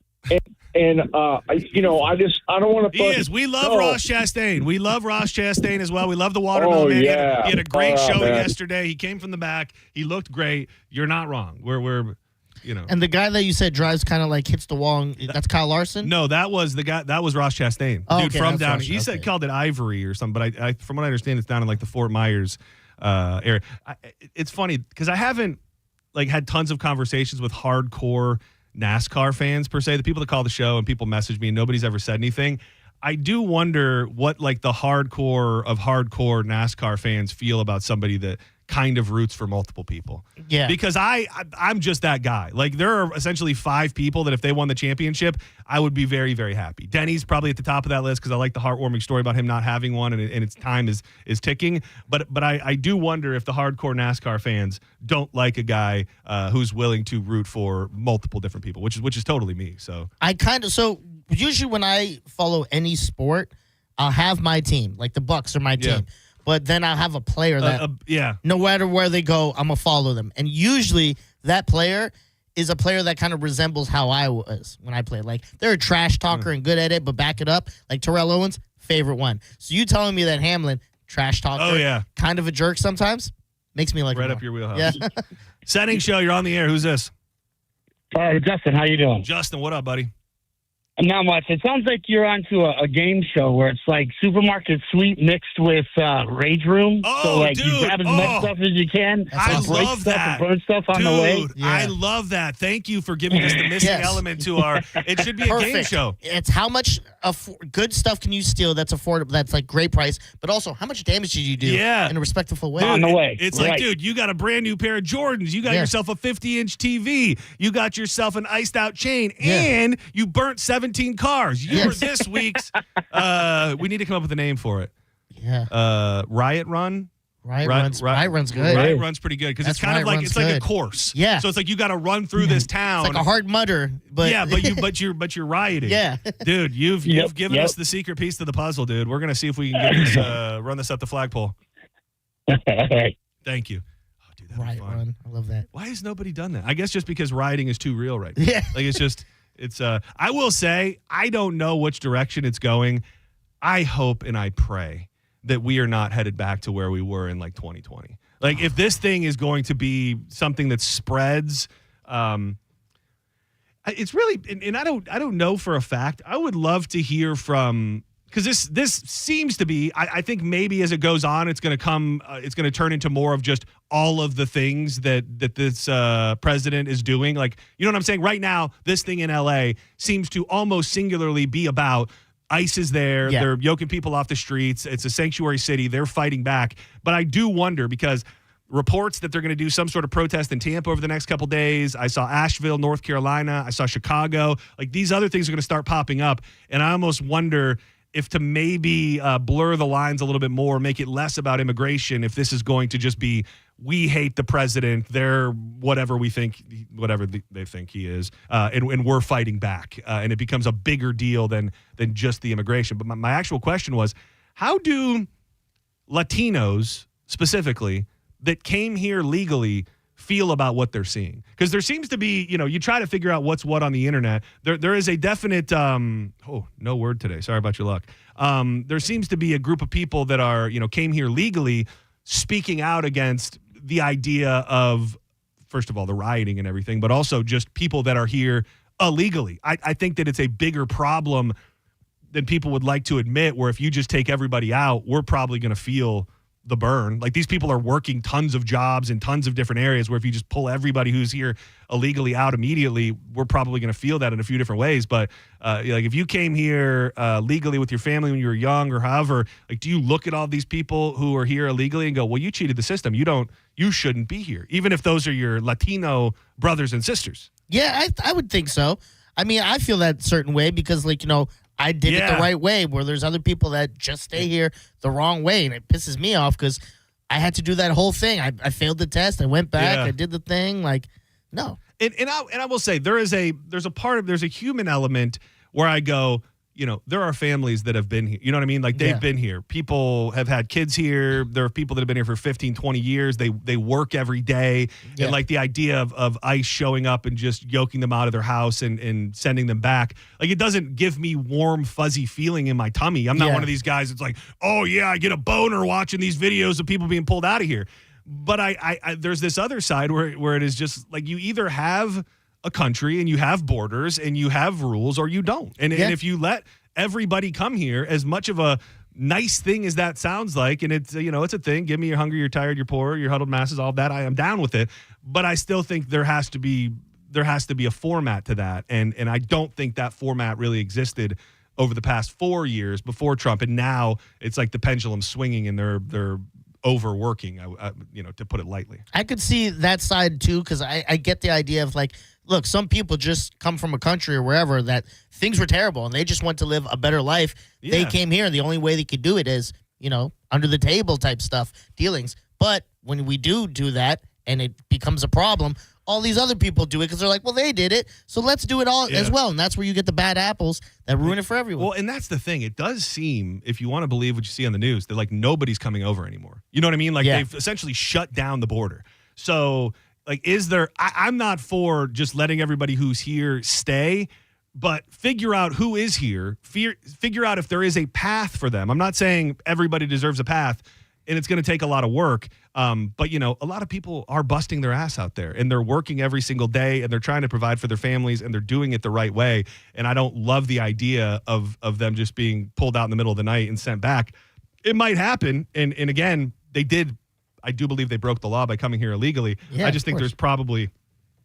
And I don't want to. He is. We love Ross Chastain. We love Ross Chastain as well. We love the watermelon man. Yeah. He had a great show yesterday. He came from the back. He looked great. You're not wrong. We're And the guy that you said drives kind of like hits the wall, that's Kyle Larson? No, that was the guy. That was Ross Chastain. Oh, Dude okay, from that's down. Ross, He said called it Ivory or something, but I from what I understand, it's down in like the Fort Myers area. It's funny because I haven't like had tons of conversations with hardcore NASCAR fans per se. The people that call the show and people message me and nobody's ever said anything. I do wonder what like the hardcore of hardcore NASCAR fans feel about somebody that kind of roots for multiple people. Yeah. Because I'm just that guy. Like there are essentially 5 people that if they won the championship, I would be very, very happy. Denny's probably at the top of that list because I like the heartwarming story about him not having one and its time is ticking. But I do wonder if the hardcore NASCAR fans don't like a guy who's willing to root for multiple different people, which is totally me. So Usually when I follow any sport, I'll have my team. Like the Bucks are my team. But then I'll have a player that no matter where they go, I'm going to follow them. And usually that player is a player that kind of resembles how I was when I played. Like they're a trash talker and good at it, but back it up. Like Terrell Owens, favorite one. So you telling me that Hamlin, trash talker, kind of a jerk sometimes, makes me like right him up your wheelhouse. Yeah. Senning Show, you're on the air. Who's this? Justin, how you doing? Justin, what up, buddy? Not much. It sounds like you're onto a game show where it's like supermarket sweep mixed with Rage Room. So like you grab as much stuff as you can. I love that. And burn stuff on the way. I love that. Thank you for giving us the missing element to our. It should be a game show. It's how much good stuff can you steal that's affordable, that's like great price, but also how much damage did you do in a respectful way? Dude, on the way. It's like, dude, you got a brand new pair of Jordans. You got yourself a 50-inch TV. You got yourself an iced out chain, and you burnt 17 cars. You were this week's. We need to come up with a name for it. Yeah. Riot Run. Riot Run's good. Riot Run's pretty good because it's kind of like it's like a course. Yeah. So it's like you got to run through this town. It's like a hard mutter, but but you're rioting. Yeah. Dude, you've given us the secret piece to the puzzle, dude. We're gonna see if we can get this run this up the flagpole. Thank you. Oh, dude, that'd be fun. Run. I love that. Why has nobody done that? I guess just because rioting is too real right now. Yeah. Like it's I will say I don't know which direction it's going. I hope and I pray that we are not headed back to where we were in like 2020. Like if this thing is going to be something that spreads, it's really, and I don't know for a fact. I would love to hear from, because this seems to be, I think maybe as it goes on, it's going to turn into more of just all of the things that this president is doing. Like, you know what I'm saying? Right now, this thing in LA seems to almost singularly be about ICE is there. Yeah. They're yoking people off the streets. It's a sanctuary city. They're fighting back. But I do wonder because reports that they're going to do some sort of protest in Tampa over the next couple days. I saw Asheville, North Carolina. I saw Chicago. Like these other things are going to start popping up. And I almost wonder if to maybe blur the lines a little bit more, make it less about immigration, if this is going to just be, we hate the president, they're whatever we think, whatever they think he is, and we're fighting back. And it becomes a bigger deal than just the immigration. But my actual question was, how do Latinos specifically that came here legally feel about what they're seeing? Because there seems to be, you try to figure out what's what on the internet. There is a definite, no word today. Sorry about your luck. There seems to be a group of people that are, came here legally speaking out against the idea of, first of all, the rioting and everything, but also just people that are here illegally. I think that it's a bigger problem than people would like to admit, where if you just take everybody out, we're probably going to feel the burn. Like these people are working tons of jobs in tons of different areas, where if you just pull everybody who's here illegally out immediately, we're probably going to feel that in a few different ways. But like if you came here legally with your family when you were young or however, like, do you look at all these people who are here illegally and go, well, you cheated the system. You shouldn't be here, even if those are your Latino brothers and sisters? Yeah, I would think so. I mean, I feel that certain way because I did it the right way, where there's other people that just stay here the wrong way, and it pisses me off because I had to do that whole thing. I failed the test. I went back. I did the thing. No. And I will say there's a human element where I go, there are families that have been here. You know what I mean? Like they've been here. People have had kids here. There are people that have been here for 15, 20 years. They work every day. Yeah. And like the idea of ICE showing up and just yoking them out of their house and sending them back. Like it doesn't give me warm, fuzzy feeling in my tummy. I'm not one of these guys that's like, oh yeah, I get a boner watching these videos of people being pulled out of here. But I there's this other side where it is just like you either have a country and you have borders and you have rules, or you don't. And if you let everybody come here, as much of a nice thing as that sounds like, and it's it's a thing. Give me you're hungry, you're tired, you're poor, you're huddled masses, all of that. I am down with it, but I still think there has to be a format to that, and I don't think that format really existed over the past 4 years before Trump, and now it's like the pendulum swinging and they're overworking, to put it lightly. I could see that side too, because I get the idea of like, look, some people just come from a country or wherever that things were terrible and they just want to live a better life. Yeah. They came here and the only way they could do it is, under the table type stuff, dealings. But when we do that and it becomes a problem, all these other people do it because they're like, well, they did it, so let's do it all as well. And that's where you get the bad apples that ruin it for everyone. Well, and that's the thing. It does seem, if you want to believe what you see on the news, that like nobody's coming over anymore. You know what I mean? Like they've essentially shut down the border. So like, I'm not for just letting everybody who's here stay, but figure out who is here. Figure out if there is a path for them. I'm not saying everybody deserves a path, and it's going to take a lot of work. But, a lot of people are busting their ass out there, and they're working every single day, and they're trying to provide for their families, and they're doing it the right way. And I don't love the idea of them just being pulled out in the middle of the night and sent back. It might happen. And again, they did. I do believe they broke the law by coming here illegally. Yeah, I just think there's probably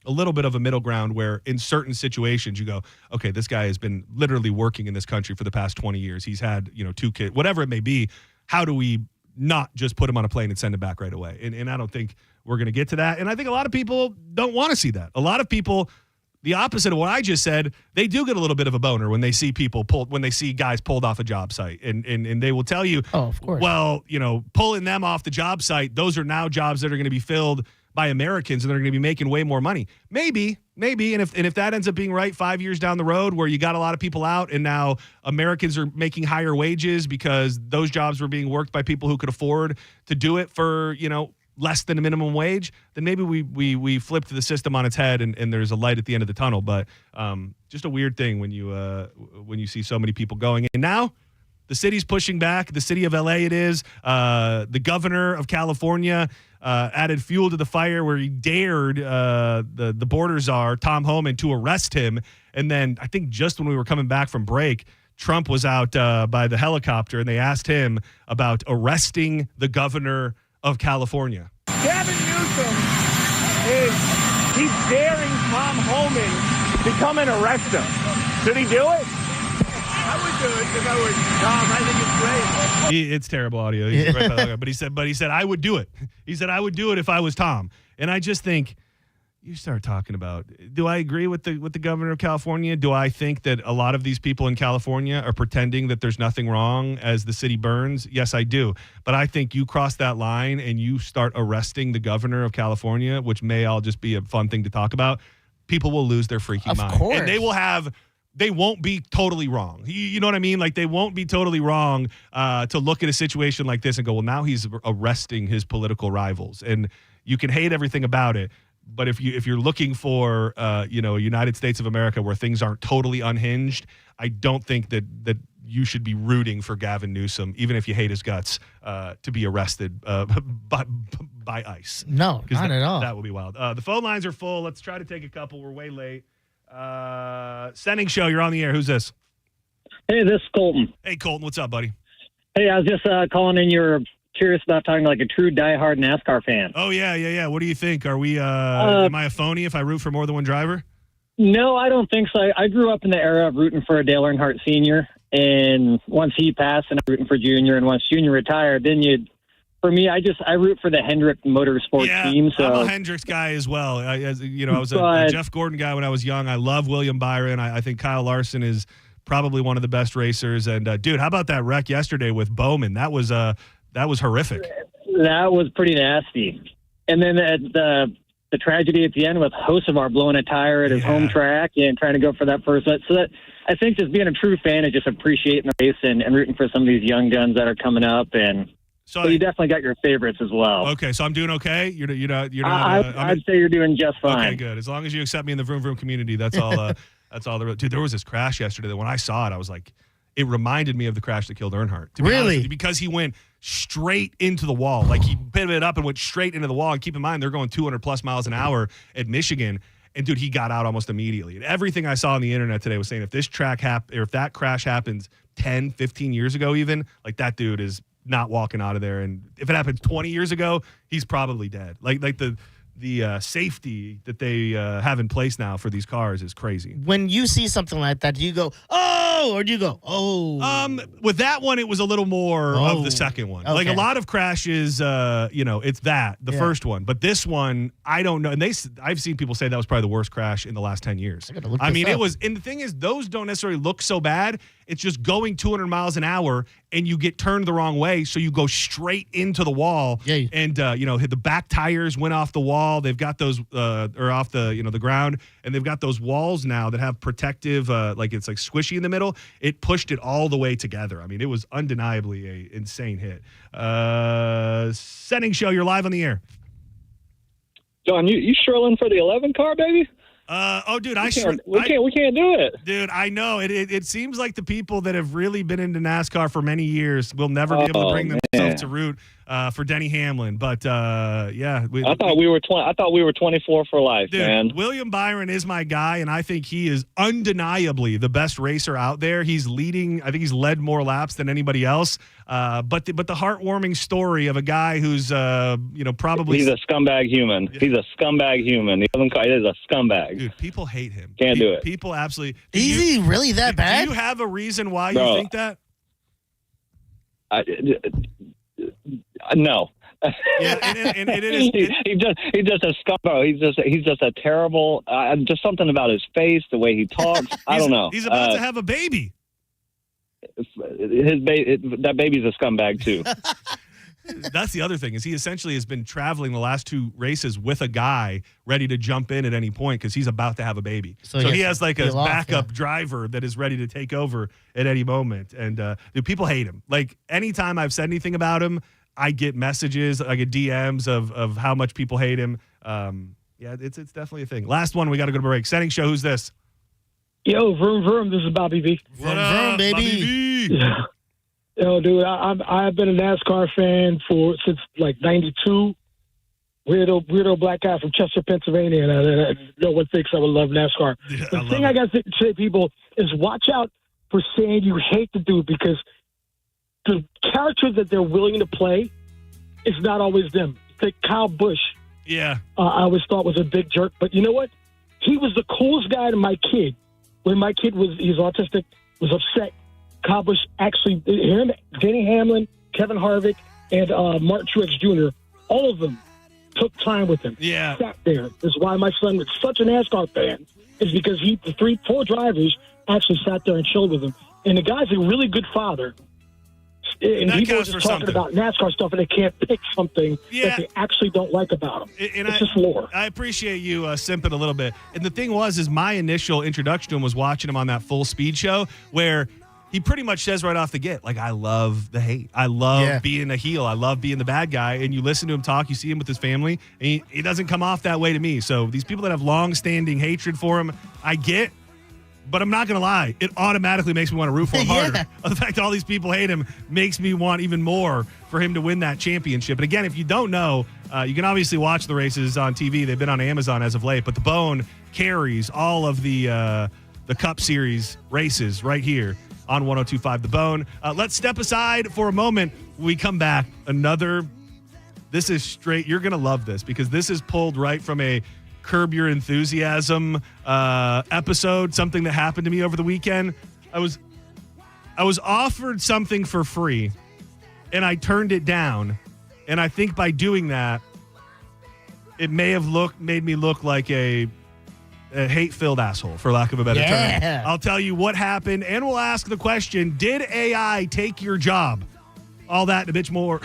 a little bit of a middle ground where in certain situations you go, okay, this guy has been literally working in this country for the past 20 years. He's had, 2 kids, whatever it may be. How do we not just put him on a plane and send him back right away? And I don't think we're going to get to that. And I think a lot of people don't want to see that. A lot of people, the opposite of what I just said, they do get a little bit of a boner when they see when they see guys pulled off a job site. And they will tell you, oh, of course. Well, pulling them off the job site, those are now jobs that are going to be filled by Americans and they're going to be making way more money. Maybe. And if that ends up being right 5 years down the road where you got a lot of people out and now Americans are making higher wages because those jobs were being worked by people who could afford to do it for, less than a minimum wage, then maybe we flipped the system on its head and there's a light at the end of the tunnel. But just a weird thing when you see so many people going. And now the city's pushing back. The city of LA it is. The governor of California added fuel to the fire where he dared the border czar, Tom Homan, to arrest him. And then I think just when we were coming back from break, Trump was out by the helicopter and they asked him about arresting the governor of California. Gavin Newsom he's daring Tom Homan to come and arrest him. Should he do it? I would do it if I were Tom. I think it's great. It's terrible audio. He's right by the but he said I would do it. He said I would do it if I was Tom. And I just think you start talking about, do I agree with the governor of California? Do I think that a lot of these people in California are pretending that there's nothing wrong as the city burns? Yes, I do. But I think you cross that line and you start arresting the governor of California, which may all just be a fun thing to talk about, people will lose their freaking mind. Course. And they won't be totally wrong. You know what I mean? Like they won't be totally wrong to look at a situation like this and go, well, now he's arresting his political rivals. And you can hate everything about it. But if you're looking for a United States of America where things aren't totally unhinged, I don't think that you should be rooting for Gavin Newsom, even if you hate his guts, to be arrested by ICE. No, not at all. That would be wild. The phone lines are full. Let's try to take a couple. We're way late. Senning Show, you're on the air. Who's this? Hey, this is Colton. Hey, Colton. What's up, buddy? Hey, I was just calling in. You're curious about talking like a true diehard NASCAR fan. Oh, yeah. What do you think? Are we, am I a phony if I root for more than one driver? No, I don't think so. I grew up in the era of rooting for Dale Earnhardt Sr., and once he passed, and I'm rooting for Junior, and once Junior retired, then for me, I root for the Hendrick Motorsports team. So I'm a Hendricks guy as well. I was a Jeff Gordon guy when I was young. I love William Byron. I think Kyle Larson is probably one of the best racers. And dude, how about that wreck yesterday with Bowman? That was horrific. That was pretty nasty. And then the tragedy at the end with Hocevar blowing a tire at his home track and trying to go for that first. So that I think just being a true fan is just appreciating the race and rooting for some of these young guns that are coming up. And so you definitely got your favorites as well. Okay, so I'm doing okay. You're not. I'd say you're doing just fine. Okay, good. As long as you accept me in the Vroom Vroom community, that's all. That's all. Dude, there was this crash yesterday that when I saw it, I was like, it reminded me of the crash that killed Earnhardt. To be honest with you, because he went straight into the wall. Like he pivoted up and went straight into the wall. And keep in mind, they're going 200 plus miles an hour at Michigan. And dude, he got out almost immediately. And everything I saw on the internet today was saying if that crash happens 10, 15 years ago even, like that dude is not walking out of there. And if it happened 20 years ago, he's probably dead. Like the safety that they have in place now for these cars is crazy. When you see something like that, do you go, oh, or do you go, oh? With that one, it was a little more of the second one. Okay. Like a lot of crashes, it's the first one. But this one, I don't know. And I've seen people say that was probably the worst crash in the last 10 years. I mean, it was, and the thing is, those don't necessarily look so bad. It's just going 200 miles an hour and you get turned the wrong way. So you go straight into the wall. Yeah. And, hit the back tires went off the wall. They've got those, or off the ground. And they've got those walls now that have protective, it's like squishy in the middle. It pushed it all the way together. I mean, it was undeniably a insane hit. Senning Show, you're live on the air. John, you shrilling for the 11 car, baby? Dude, we can't do it. Dude, I know. It seems like the people that have really been into NASCAR for many years will never be able to bring themselves to root for Denny Hamlin. But I thought we were 24 for life, dude, man. William Byron is my guy, and I think he is undeniably the best racer out there. He's leading. I think he's led more laps than anybody else. But the heartwarming story of a guy who's probably he's a scumbag human. Yeah. He's a scumbag human. He is a scumbag. Dude, people hate him. Can't do it. People absolutely. Is he really that bad? Do you have a reason why you think that? No. Yeah, and it is. He's just a scumbag. He's just a terrible. Just something about his face, the way he talks. I don't know. He's about to have a baby. That baby's a scumbag too. That's the other thing is he essentially has been traveling the last two races with a guy ready to jump in at any point because he's about to have a baby. So he has like a backup driver that is ready to take over at any moment. And dude, people hate him. Like anytime I've said anything about him, I get messages, I get DMs of how much people hate him. It's definitely a thing. Last one, we got to go to break. Senning Show, who's this? Yo, vroom, vroom. This is Bobby V. Vroom, vroom, baby. Bobby V. Yeah. Yo, dude, I've been a NASCAR fan since like '92. Weirdo black guy from Chester, Pennsylvania, and no one thinks I would love NASCAR. Yeah, the thing I got to say, people, is watch out for saying you hate the dude because the character that they're willing to play is not always them. Like Kyle Busch. Yeah. I always thought was a big jerk, but you know what? He was the coolest guy to my kid. When my kid he's autistic, was upset. Kyle Busch actually, him, Denny Hamlin, Kevin Harvick, and Martin Truex Jr., all of them took time with him. Yeah. Sat there. This is why my son was such a NASCAR fan, is because the 4 drivers actually sat there and chilled with him. And the guy's a really good father. And people are just talking about NASCAR stuff, and they can't pick something that they actually don't like about him. It's just lore. I appreciate you simping a little bit. And the thing is my initial introduction to him was watching him on that Full Speed show where he pretty much says right off the get, like, I love the hate. I love being a heel. I love being the bad guy. And you listen to him talk, you see him with his family, and he doesn't come off that way to me. So these people that have long-standing hatred for him, I get. But I'm not going to lie. It automatically makes me want to root for him harder. The fact that all these people hate him makes me want even more for him to win that championship. And again, if you don't know, you can obviously watch the races on TV. They've been on Amazon as of late. But The Bone carries all of the Cup Series races right here on 102.5 The Bone. Let's step aside for a moment. When we come back, this is straight. You're going to love this because this is pulled right from a Curb Your Enthusiasm episode, something that happened to me over the weekend. I was offered something for free and I turned it down, and I think by doing that it may have made me look like a hate-filled asshole, for lack of a better term. I'll tell you what happened, and we'll ask the question, did AI take your job? All that and a bit more.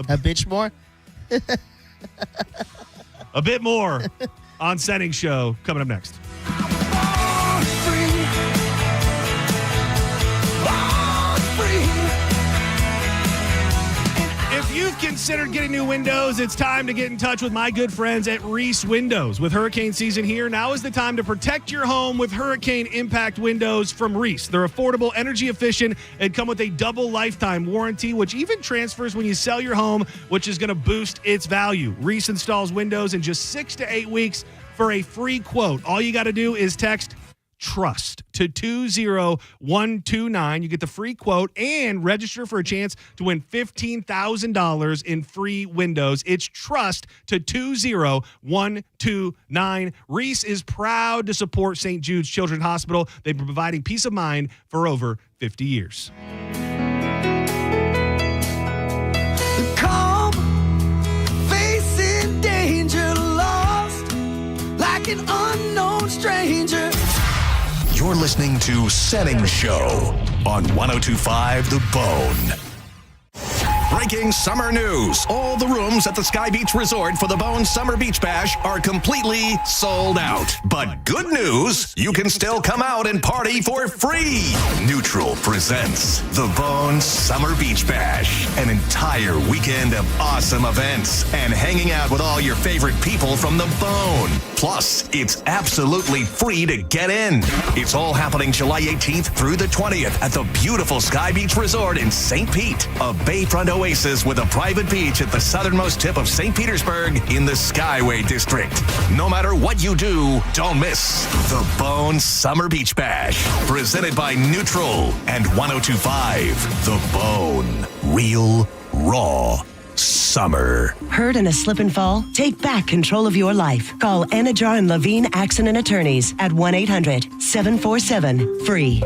A bit more? A bit more on Senning Show coming up next. If you've considered getting new windows, it's time to get in touch with my good friends at Reese Windows. With hurricane season here, now is the time to protect your home with hurricane impact windows from Reese. They're affordable, energy efficient, and come with a double lifetime warranty, which even transfers when you sell your home, which is going to boost its value. Reese installs windows in just 6 to 8 weeks for a free quote. All you got to do is text TRUST to 20129. You get the free quote and register for a chance to win $15,000 in free windows. It's TRUST to 20129. Reese is proud to support St. Jude's Children's Hospital. They've been providing peace of mind for over 50 years. Calm, facing danger, lost like an unknown stranger. You're listening to Senning Show on 102.5 The Bone. Breaking summer news. All the rooms at the Sky Beach Resort for the Bone Summer Beach Bash are completely sold out. But good news, you can still come out and party for free. Neutral presents the Bone Summer Beach Bash. An entire weekend of awesome events and hanging out with all your favorite people from the Bone. Plus, it's absolutely free to get in. It's all happening July 18th through the 20th at the beautiful Sky Beach Resort in St. Pete, a bayfront oasis with a private beach at the southernmost tip of St. Petersburg in the Skyway District. No matter what you do, don't miss the Bone Summer Beach Bash, presented by Neutral and 102.5 The Bone. Real, raw summer. Hurt in a slip and fall? Take back control of your life. Call Anajar and Levine Accident Attorneys at 1-800-747-FREE.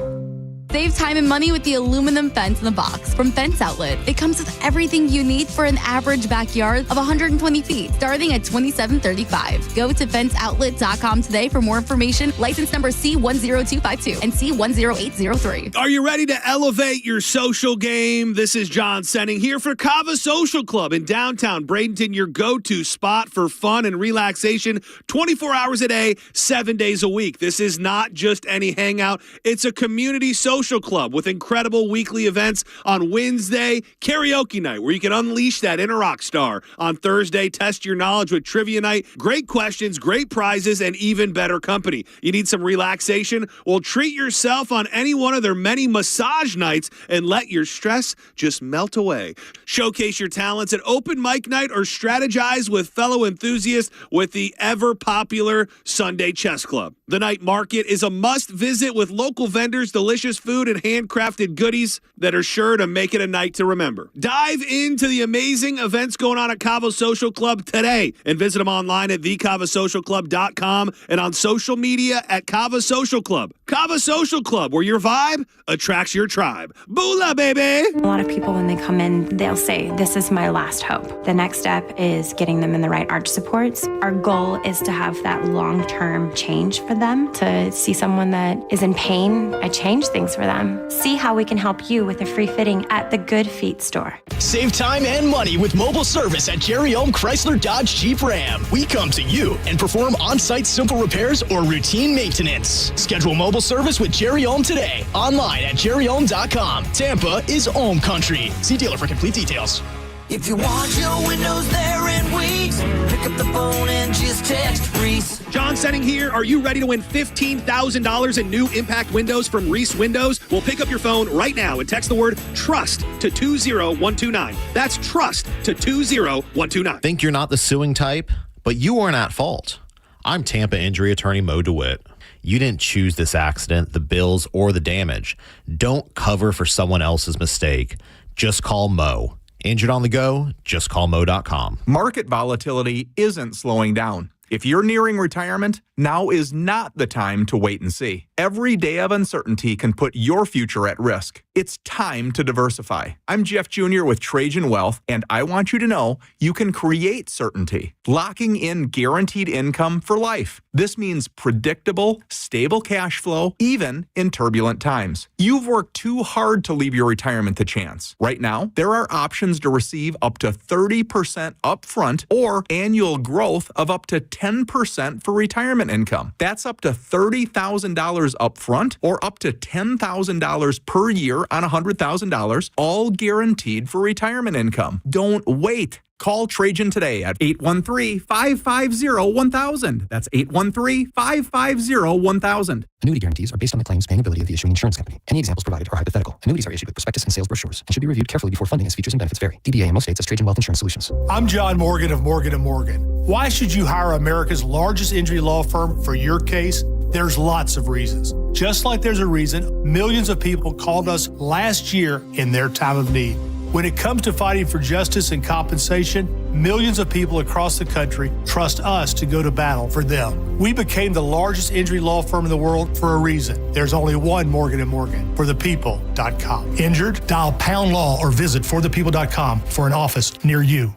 Save time and money with the aluminum fence in the box from Fence Outlet. It comes with everything you need for an average backyard of 120 feet, starting at $27.35. Go to fenceoutlet.com today for more information. License number C10252 and C10803. Are you ready to elevate your social game? This is John Senning here for Kava Social Club in downtown Bradenton, your go-to spot for fun and relaxation 24 hours a day, 7 days a week. This is not just any hangout. It's a community social club with incredible weekly events. On Wednesday, karaoke night, where you can unleash that inner rock star. On Thursday, test your knowledge with trivia night. Great questions, great prizes, and even better company. You need some relaxation? Well, treat yourself on any one of their many massage nights and let your stress just melt away. Showcase your talents at open mic night or strategize with fellow enthusiasts with the ever-popular Sunday Chess Club. The night market is a must-visit with local vendors, delicious food, and handcrafted goodies that are sure to make it a night to remember. Dive into the amazing events going on at Cavo Social Club today and visit them online at thecavasocialclub.com and on social media at Cava Social Club. Cava Social Club, where your vibe attracts your tribe. Boola, baby! A lot of people, when they come in, they'll say, this is my last hope. The next step is getting them in the right arch supports. Our goal is to have that long-term change for them, to see someone that is in pain. I change things for them. See how we can help you with a free fitting at the Good Feet store. Save time and money with mobile service at Jerry Ohm Chrysler Dodge Jeep Ram. We come to you and perform on-site simple repairs or routine maintenance. Schedule mobile service with Jerry Ohm today. Online at jerryohm.com. Tampa is Ohm Country. See dealer for complete details. If you want your windows there in weeks, pick up the phone and just text Reese. John Senning here. Are you ready to win $15,000 in new impact windows from Reese Windows? Well, pick up your phone right now and text the word TRUST to 20129. That's TRUST to 20129. Think you're not the suing type, but you weren't at fault. I'm Tampa injury attorney Mo DeWitt. You didn't choose this accident, the bills, or the damage. Don't cover for someone else's mistake. Just call Mo. Injured on the go? Just call Mo.com. Market volatility isn't slowing down. If you're nearing retirement, now is not the time to wait and see. Every day of uncertainty can put your future at risk. It's time to diversify. I'm Jeff Jr. with Trajan Wealth, and I want you to know you can create certainty, locking in guaranteed income for life. This means predictable, stable cash flow, even in turbulent times. You've worked too hard to leave your retirement to chance. Right now, there are options to receive up to 30% upfront or annual growth of up to 10% for retirement income. That's up to $30,000 upfront or up to $10,000 per year on $100,000, all guaranteed for retirement income. Don't wait. Call Trajan today at 813-550-1000. That's 813-550-1000. Annuity guarantees are based on the claims paying ability of the issuing insurance company. Any examples provided are hypothetical. Annuities are issued with prospectus and sales brochures and should be reviewed carefully before funding as features and benefits vary. DBA in most states as Trajan Wealth Insurance Solutions. I'm John Morgan of Morgan & Morgan. Why should you hire America's largest injury law firm for your case? There's lots of reasons. Just like there's a reason millions of people called us last year in their time of need. When it comes to fighting for justice and compensation, millions of people across the country trust us to go to battle for them. We became the largest injury law firm in the world for a reason. There's only one Morgan & Morgan, forthepeople.com. Injured? Dial pound law or visit forthepeople.com for an office near you.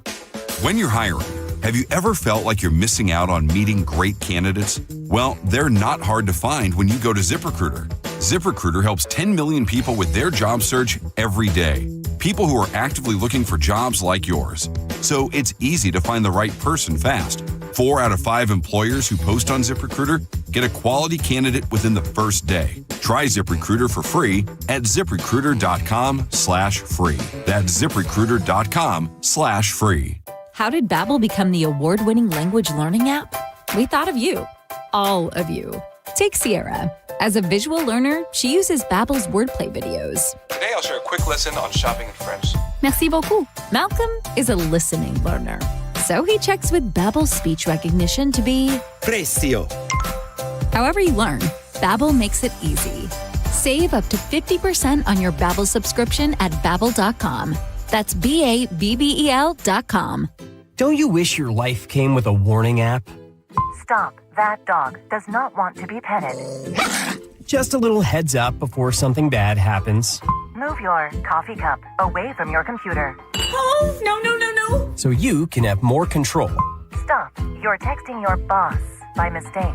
When you're hiring, have you ever felt like you're missing out on meeting great candidates? Well, they're not hard to find when you go to ZipRecruiter. ZipRecruiter helps 10 million people with their job search every day. People who are actively looking for jobs like yours. So it's easy to find the right person fast. 4 out of 5 employers who post on ZipRecruiter get a quality candidate within the first day. Try ZipRecruiter for free at ZipRecruiter.com/free. That's ZipRecruiter.com/free. How did Babbel become the award-winning language learning app? We thought of you. All of you. Take Sierra. As a visual learner, she uses Babbel's wordplay videos. Today I'll share a quick lesson on shopping in French. Merci beaucoup. Malcolm is a listening learner. So he checks with Babbel's speech recognition to be Precio. However you learn, Babbel makes it easy. Save up to 50% on your Babbel subscription at Babbel.com. That's BABBEL.com. Don't you wish your life came with a warning app? Stop. That dog does not want to be petted. Just a little heads up before something bad happens. Move your coffee cup away from your computer. Oh, no. So you can have more control. Stop. You're texting your boss by mistake.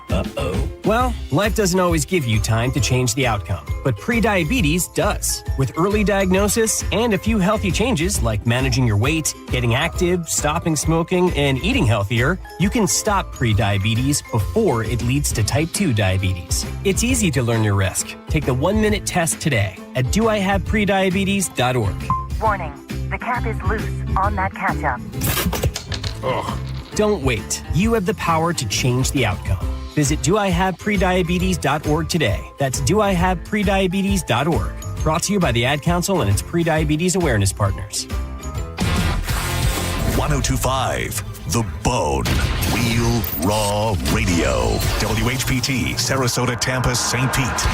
Uh-oh. Well, life doesn't always give you time to change the outcome, but prediabetes does. With early diagnosis and a few healthy changes like managing your weight, getting active, stopping smoking, and eating healthier, you can stop prediabetes before it leads to type 2 diabetes. It's easy to learn your risk. Take the 1-minute test today at doihaveprediabetes.org. Warning. The cap is loose on that ketchup. Ugh. Don't wait. You have the power to change the outcome. Visit doihaveprediabetes.org today. That's doihaveprediabetes.org. Brought to you by the Ad Council and its prediabetes awareness partners. 1025 The Bone. Real Raw Radio. WHPT, Sarasota, Tampa, St. Pete.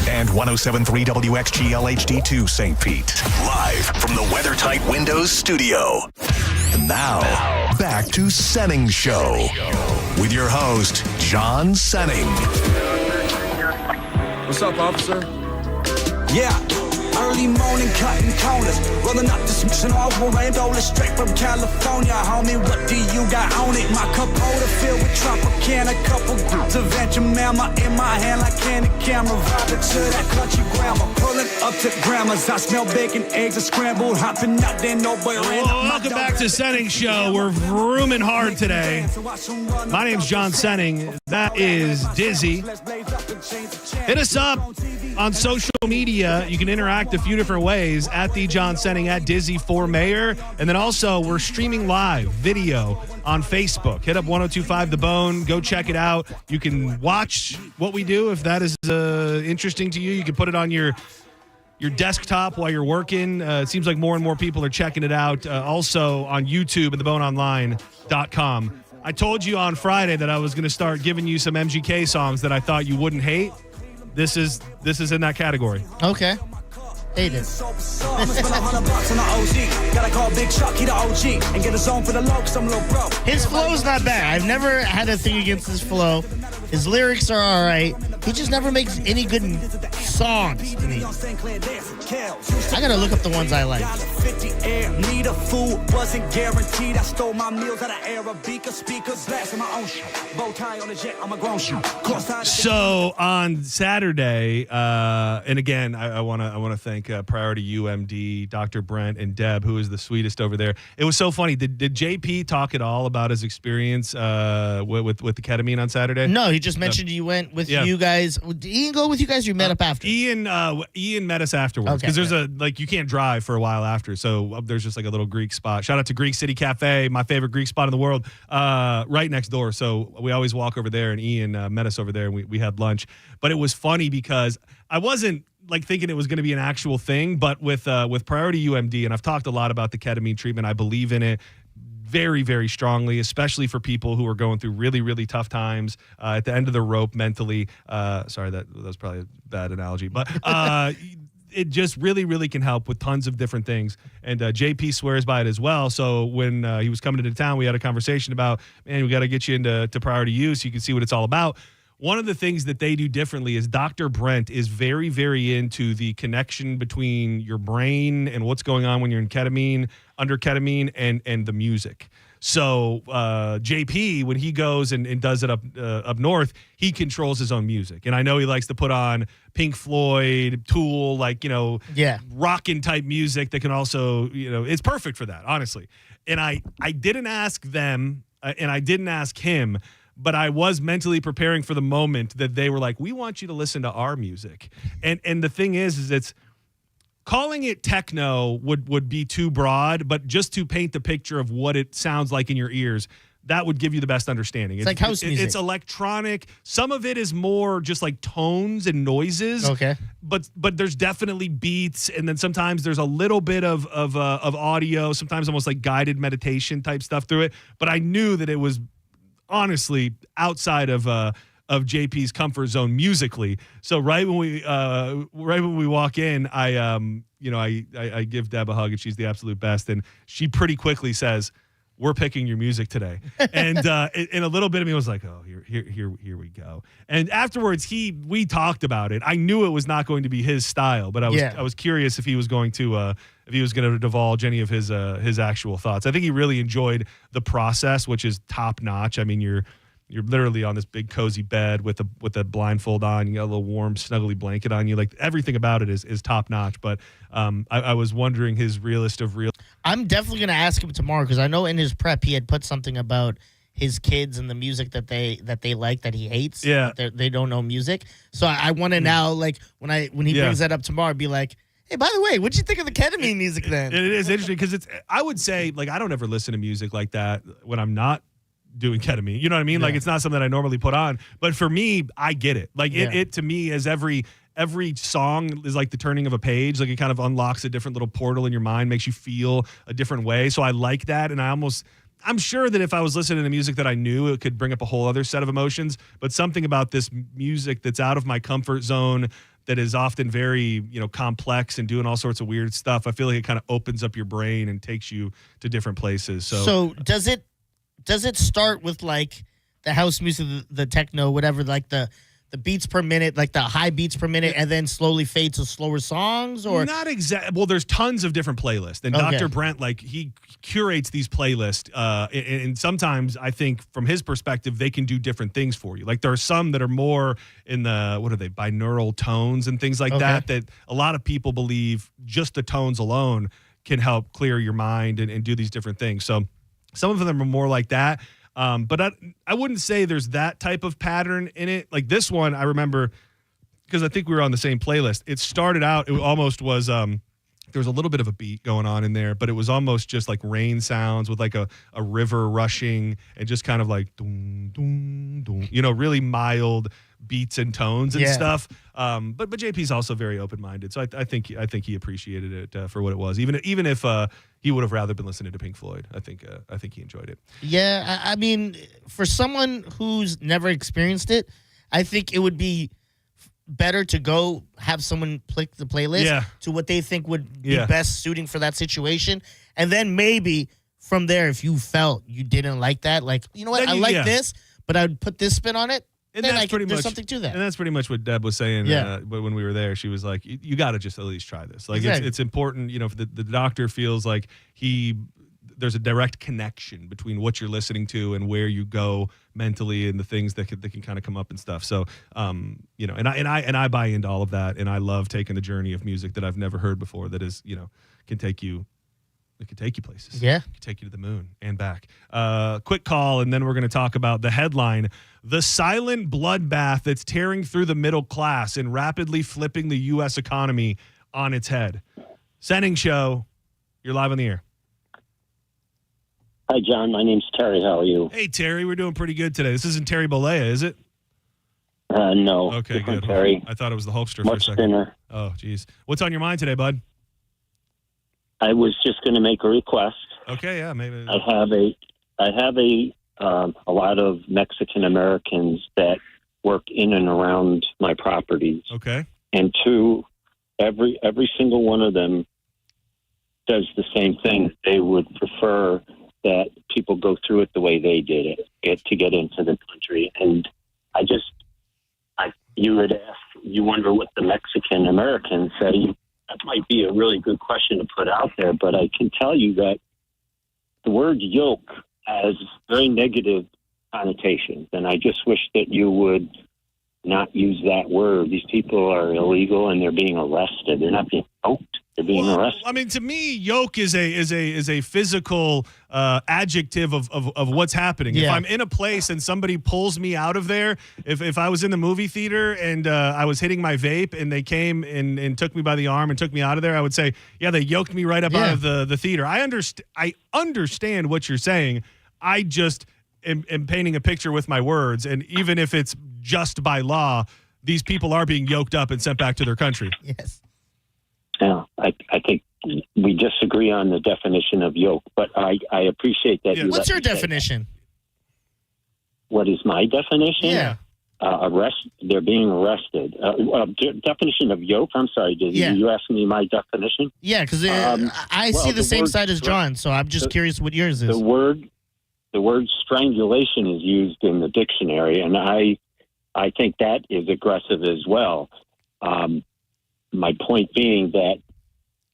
And 107.3 WXGL HD2 St. Pete. Live from the WeatherTight Windows studio. And now, back to Senning Show with your host, John Senning. What's up, officer? Yeah. Early morning cutting corners, rolling up the smooch and all Orlando, straight from California, homie. What do you got on it? My cup holder filled with Tropicana, couple groups of Venture-Mama in my hand like candy camera, vibing to that country grammar, pulling up to grandma's. I smell bacon, eggs are scrambled, hopping out there, nowhere. Welcome back to Senning Show. We're rooming hard today. My name's John Senning. That is Dizzy. Hit us up on social media. You can interact a few different ways at the John Senning, at Dizzy for Mayor. And then also we're streaming live video on Facebook. Hit up 1025 The Bone. Go check it out. You can watch what we do if that is interesting to you. You can put it on your desktop while you're working. It seems like more and more people are checking it out. Also on YouTube at theboneonline.com. I told you on Friday that I was going to start giving you some MGK songs that I thought you wouldn't hate. This is in that category. Okay. Hate it. His flow's not bad. I've never had a thing against his flow. His lyrics are all right. He just never makes any good songs to me. I gotta look up the ones I like. So on Saturday, and again, I want to thank Priority UMD, Dr. Brent, and Deb, who is the sweetest over there. It was so funny. Did JP talk at all about his experience with the ketamine on Saturday? No, he just mentioned you went with Yeah. you guys. Did Ian go with you guys? Or you met up after? Ian met us afterwards because there's you can't drive for a while after, so there's just like a little Greek spot. Shout out to Greek City Cafe, my favorite Greek spot in the world, right next door. So we always walk over there, and Ian met us over there, and we had lunch. But it was funny because I wasn't like thinking it was going to be an actual thing, but with Priority UMD, and I've talked a lot about the ketamine treatment. I believe in it very, very strongly, especially for people who are going through really, really tough times at the end of the rope mentally. Sorry, that was probably a bad analogy, but it just really, really can help with tons of different things. And JP swears by it as well. So when he was coming into town, we had a conversation about, man, we got to get you into Priority U so you can see what it's all about. One of the things that they do differently is Dr. Brent is very, very into the connection between your brain and what's going on when you're in ketamine, under ketamine, and the music. So JP, when he goes and does it up north, he controls his own music. And I know he likes to put on Pink Floyd, Tool, rockin' type music that can also, it's perfect for that, honestly. And I didn't ask them, and I didn't ask him, but I was mentally preparing for the moment that they were like, we want you to listen to our music. And the thing is it's calling it techno would be too broad, but just to paint the picture of what it sounds like in your ears, that would give you the best understanding. It's like house music. It's electronic. Some of it is more just like tones and noises. Okay. But there's definitely beats, and then sometimes there's a little bit of audio, sometimes almost like guided meditation type stuff through it. But I knew that it was honestly outside of JP's comfort zone musically. So right when we walk in, I give Deb a hug, and she's the absolute best. And she pretty quickly says, "We're picking your music today." And in a little bit of me was like, "Oh, here we go." And afterwards, we talked about it. I knew it was not going to be his style, but I was curious if he was going to divulge any of his actual thoughts. I think he really enjoyed the process, which is top notch. I mean, you're literally on this big cozy bed with a blindfold on. You got a little warm, snuggly blanket on you. Like everything about it is top notch. But I was wondering his realist of real. I'm definitely going to ask him tomorrow because I know in his prep he had put something about his kids and the music that they like that he hates. Yeah, they don't know music. So I want to now, like when he brings that up tomorrow, be like, hey, by the way, what'd you think of the ketamine music then? It is interesting because I would say, like, I don't ever listen to music like that when I'm not doing ketamine. You know what I mean? Yeah. Like, it's not something I normally put on. But for me, I get it. Like, it to me is every song is like the turning of a page. Like, it kind of unlocks a different little portal in your mind, makes you feel a different way. So I like that. And I'm sure that if I was listening to music that I knew, it could bring up a whole other set of emotions. But something about this music that's out of my comfort zone, that is often very, complex and doing all sorts of weird stuff, I feel like it kind of opens up your brain and takes you to different places. So does it start with like the house music, the techno, whatever, like the beats per minute, like the high beats per minute, and then slowly fade to slower songs? Or not exactly. Well, there's tons of different playlists, and Dr. Brent, like, he curates these playlists, and sometimes I think from his perspective they can do different things for you. Like, there are some that are more in the binaural tones and things like that a lot of people believe just the tones alone can help clear your mind and do these different things. So some of them are more like that. But I wouldn't say there's that type of pattern in it. Like this one, I remember because I think we were on the same playlist. It started out, it almost was, there was a little bit of a beat going on in there, but it was almost just like rain sounds with like a river rushing and just kind of like, doom, doom, doom, really mild beats and tones and stuff. But JP's also very open-minded. So I think he appreciated it for what it was. Even if he would have rather been listening to Pink Floyd. I think he enjoyed it. Yeah, I mean, for someone who's never experienced it, I think it would be better to go have someone pick the playlist to what they think would be best suiting for that situation. And then maybe from there, if you felt you didn't like that, like, you know what, I like this, but I would put this spin on it. And then that's pretty there's much something to that. And that's pretty much what Deb was saying when we were there. She was like, you got to just at least try this. Like, exactly. It's important, if the doctor feels like there's a direct connection between what you're listening to and where you go mentally and the things that can kind of come up and stuff. So, and I buy into all of that. And I love taking the journey of music that I've never heard before that is, can take you It could take you places. Yeah. It could take you to the moon and back. Quick call, and then we're going to talk about the headline, the silent bloodbath that's tearing through the middle class and rapidly flipping the U.S. economy on its head. Senning Show, you're live on the air. Hi, John. My name's Terry. How are you? Hey, Terry. We're doing pretty good today. This isn't Terry Bollea, is it? No. Okay, good. Terry. I thought it was the Hulkster Much for a second. thinner. Oh, geez. What's on your mind today, bud? I was just going to make a request. Okay, yeah, maybe. I have a lot of Mexican Americans that work in and around my properties. Okay. And every single one of them does the same thing. They would prefer that people go through it the way they did it to get into the country. And you wonder what the Mexican Americans say. That might be a really good question to put out there, but I can tell you that the word yoke has very negative connotations, and I just wish that you would not use that word. These people are illegal and they're being arrested. They're not being yoked. They're being arrested. I mean, to me, yoke is a physical adjective of what's happening. Yeah. If I'm in a place and somebody pulls me out of there, if I was in the movie theater and I was hitting my vape and they came and took me by the arm and took me out of there, I would say, yeah, they yoked me right up out of the theater. I understand what you're saying. I just am painting a picture with my words, and even if it's just by law, these people are being yoked up and sent back to their country. Yes. Yeah, I think we disagree on the definition of yoke, but I appreciate that. Yeah. You What's let your me say definition? that. What is my definition? Yeah. They're being arrested. Definition of yoke? I'm sorry, you asking me my definition? Yeah, because I see the same side as John, so I'm just curious what yours is. The word strangulation is used in the dictionary, and I think that is aggressive as well. My point being that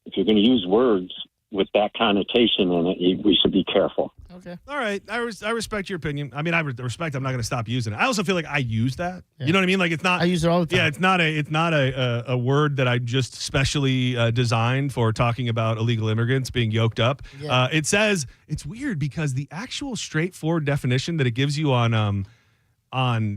if you're going to use words with that connotation in it, we should be careful. Okay. All right. I respect your opinion. I mean, I respect. I'm not going to stop using it. I also feel like I use that. Yeah. You know what I mean? Like it's not. I use it all the time. Yeah, it's not a word that I just specially designed for talking about illegal immigrants being yoked up. Yeah. It says it's weird because the actual straightforward definition that it gives you on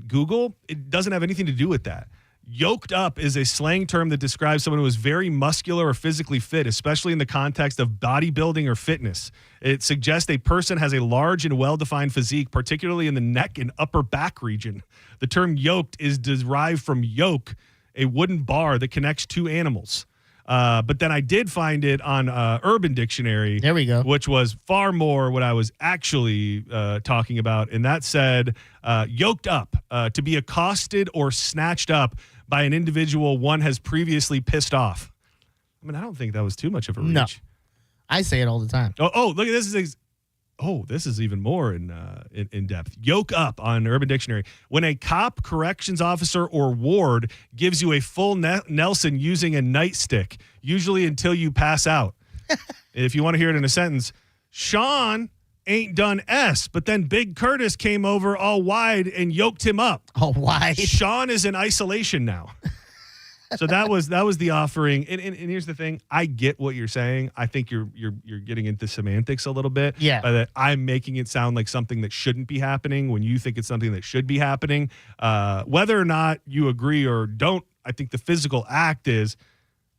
Google, it doesn't have anything to do with that. Yoked up is a slang term that describes someone who is very muscular or physically fit, especially in the context of bodybuilding or fitness. It suggests a person has a large and well-defined physique, particularly in the neck and upper back region. The term yoked is derived from yoke, a wooden bar that connects two animals. But then I did find it on Urban Dictionary. There we go. Which was far more what I was actually talking about. And that said, yoked up, to be accosted or snatched up by an individual one has previously pissed off. I mean, I don't think that was too much of a reach. No. I say it all the time. Oh, look at this. This is even more in depth. Yoke up on Urban Dictionary. When a cop, corrections officer, or ward gives you a full Nelson using a nightstick, usually until you pass out. If you want to hear it in a sentence, Sean ain't done S, but then Big Curtis came over all wide and yoked him up. All wide? Sean is in isolation now. So that was the offering. And here's the thing. I get what you're saying. I think you're getting into semantics a little bit. Yeah. By that I'm making it sound like something that shouldn't be happening when you think it's something that should be happening. Whether or not you agree or don't, I think the physical act is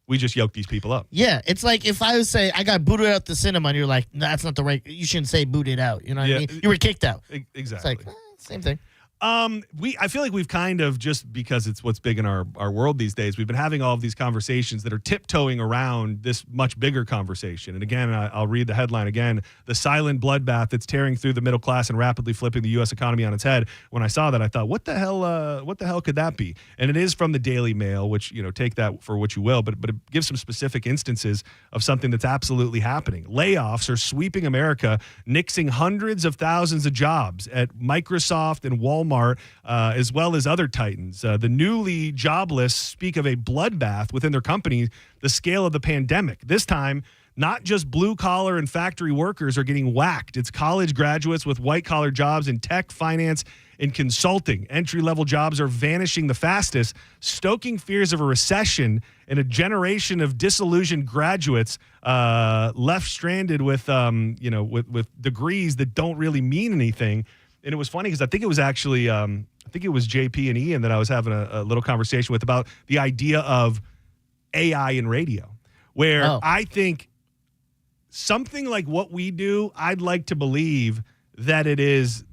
we just yoke these people up. Yeah. It's like if I would say I got booted out the cinema and you're like, no, that's not the right, you shouldn't say booted out. You know what I mean? You were kicked out. Exactly. It's like, same thing. I feel like we've kind of, just because it's what's big in our world these days, we've been having all of these conversations that are tiptoeing around this much bigger conversation. And again, I'll read the headline again: the silent bloodbath that's tearing through the middle class and rapidly flipping the U.S. economy on its head. When I saw that, I thought, what the hell could that be? And it is from the Daily Mail, which, take that for what you will, but it gives some specific instances of something that's absolutely happening. Layoffs are sweeping America, nixing hundreds of thousands of jobs at Microsoft and Walmart, as well as other titans. The newly jobless speak of a bloodbath within their company, the scale of the pandemic. This time, not just blue collar and factory workers are getting whacked. It's college graduates with white collar jobs in tech, finance, and consulting. Entry-level jobs are vanishing the fastest, stoking fears of a recession and a generation of disillusioned graduates left stranded with degrees that don't really mean anything. And it was funny because I think it was actually I think it was JP and Ian that I was having a little conversation with about the idea of AI in radio, where I think something like what we do, I'd like to believe that it is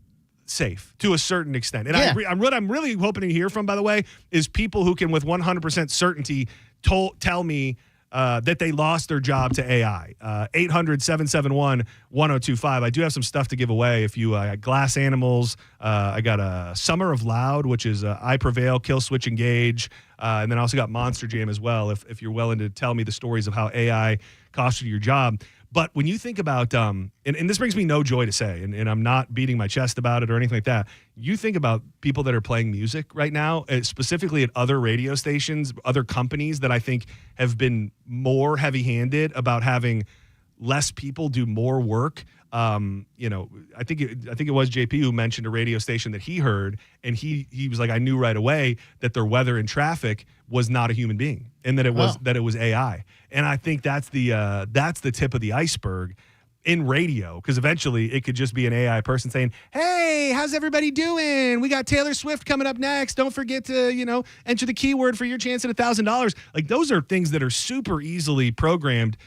safe to a certain extent. And what I'm really hoping to hear from, by the way, is people who can with 100% certainty tell me that they lost their job to AI. 800-771-1025. I do have some stuff to give away. If you got Glass Animals, I got a Summer of Loud, which is I Prevail, Kill Switch Engage, and then I also got Monster Jam as well, if you're willing to tell me the stories of how AI cost you your job. But when you think about, and this brings me no joy to say, and I'm not beating my chest about it or anything like that, you think about people that are playing music right now, specifically at other radio stations, other companies that I think have been more heavy-handed about having less people do more work. I think it was JP who mentioned a radio station that he heard, and he was like, I knew right away that their weather and traffic was not a human being, and that it was AI. And I think that's the tip of the iceberg in radio, because eventually it could just be an AI person saying, hey, how's everybody doing? We got Taylor Swift coming up next. Don't forget to, enter the keyword for your chance at $1,000. Like, those are things that are super easily programmed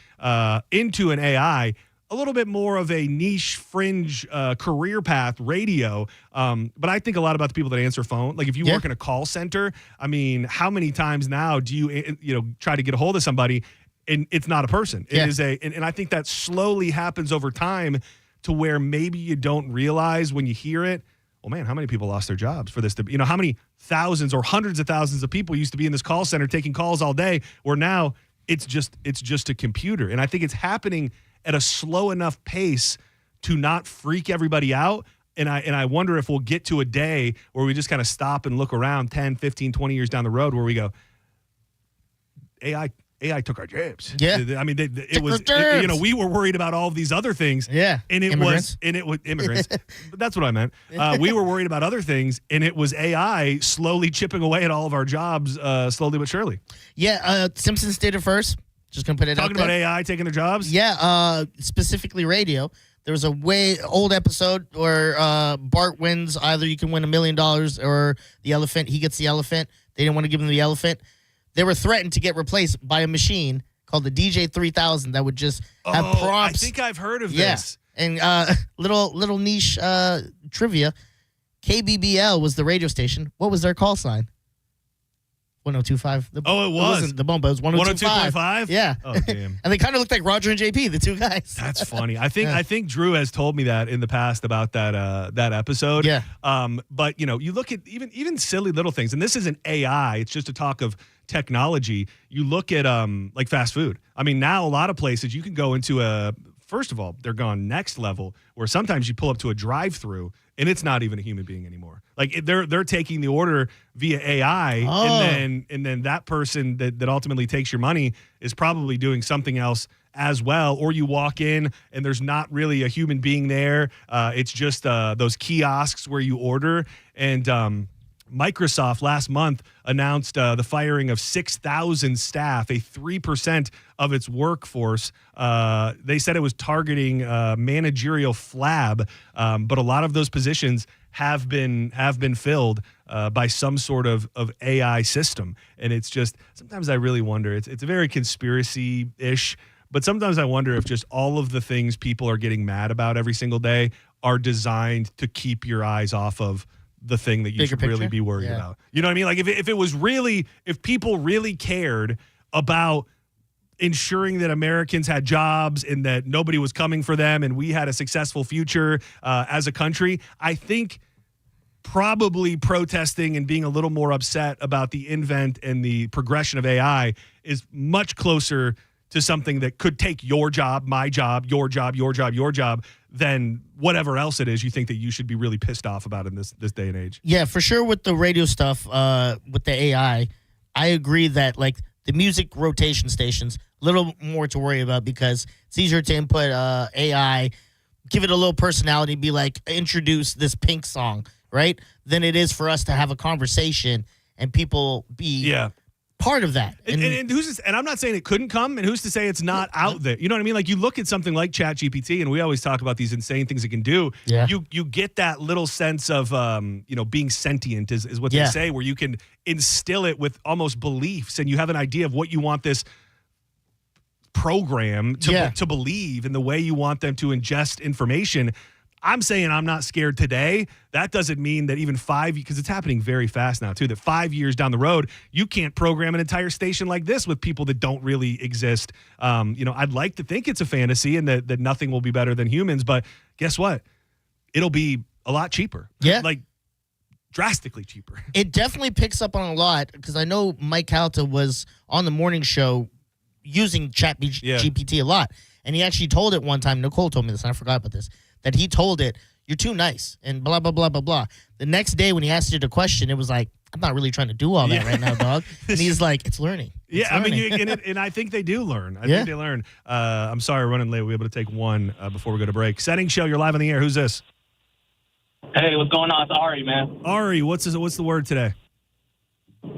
into an AI. A little bit more of a niche fringe career path, radio. But I think a lot about the people that answer phone. Like, if you work in a call center, I mean, how many times now do you try to get a hold of somebody and it's not a person? It is and I think that slowly happens over time to where maybe you don't realize when you hear it, well, man, how many people lost their jobs for this? How many thousands or hundreds of thousands of people used to be in this call center taking calls all day, where now it's just a computer. And I think it's happening at a slow enough pace to not freak everybody out. And I wonder if we'll get to a day where we just kind of stop and look around 10, 15, 20 years down the road where we go, AI took our jobs. Yeah. I mean, we were worried about all of these other things. Yeah. And it was immigrants. But that's what I meant. We were worried about other things, and it was AI slowly chipping away at all of our jobs, slowly but surely. Yeah. Simpsons did it first. Just going to put it Talking out there. about AI taking their jobs? Yeah. Specifically radio. There was a way old episode where Bart wins. Either you can win $1 million or the elephant. He gets the elephant. They didn't want to give him the elephant. They were threatened to get replaced by a machine called the DJ 3000 that would just have prompts. I think I've heard of this. And little niche trivia. KBBL was the radio station. What was their call sign? 1025. It was. It wasn't the Bomba. It was 102.5. 102.5? Yeah. Oh, damn. And they kind of looked like Roger and JP, the two guys. That's funny. I think Drew has told me that in the past about that episode. Yeah. But you look at even silly little things, and this isn't AI. It's just a talk of technology. You look at like fast food. I mean, now a lot of places you can go into first of all, they're gone next level, where sometimes you pull up to a drive-through and it's not even a human being anymore. Like, they're taking the order via AI, and then that person that ultimately takes your money is probably doing something else as well. Or you walk in and there's not really a human being there. It's just those kiosks where you order. And Microsoft last month announced the firing of 6,000 staff, a 3% of its workforce. They said it was targeting managerial flab, but a lot of those positions have been filled by some sort of AI system. And it's just, sometimes I really wonder, it's a very conspiracy-ish, but sometimes I wonder if just all of the things people are getting mad about every single day are designed to keep your eyes off of the thing that you should really be worried about. You know what I mean? Like, if people really cared about ensuring that Americans had jobs and that nobody was coming for them and we had a successful future as a country, I think probably protesting and being a little more upset about the invent and the progression of AI is much closer to something that could take your job, my job, your job, your job, your job, than whatever else it is you think that you should be really pissed off about in this day and age. Yeah, for sure with the radio stuff, with the AI, I agree that, like, The music rotation stations, a little more to worry about because it's easier to input AI, give it a little personality, be like, introduce this Pink song, right? Than it is for us to have a conversation and people be part of that. And who's to, and I'm not saying it couldn't come, and who's to say it's not out there? You know what I mean? Like, you look at something like ChatGPT, and we always talk about these insane things it can do. Yeah. You get that little sense of being sentient is what they say, where you can instill it with almost beliefs, and you have an idea of what you want this program to believe and the way you want them to ingest information. I'm saying I'm not scared today. That doesn't mean that even because it's happening very fast now too, that 5 years down the road, you can't program an entire station like this with people that don't really exist. I'd like to think it's a fantasy and that nothing will be better than humans, but guess what? It'll be a lot cheaper. Yeah. Like drastically cheaper. It definitely picks up on a lot because I know Mike Calta was on the morning show using ChatGPT a lot. And he actually told it one time, Nicole told me this, and I forgot about this, that he told it, you're too nice, and blah, blah, blah, blah, blah. The next day when he asked it a question, it was like, I'm not really trying to do all that right now, dog. And he's like, it's learning. It's learning. And I think they do learn. I think they learn. I'm sorry, we're running late. We'll be able to take one before we go to break. Senning Show, you're live on the air. Who's this? Hey, what's going on? It's Ari, man. Ari, what's the word today?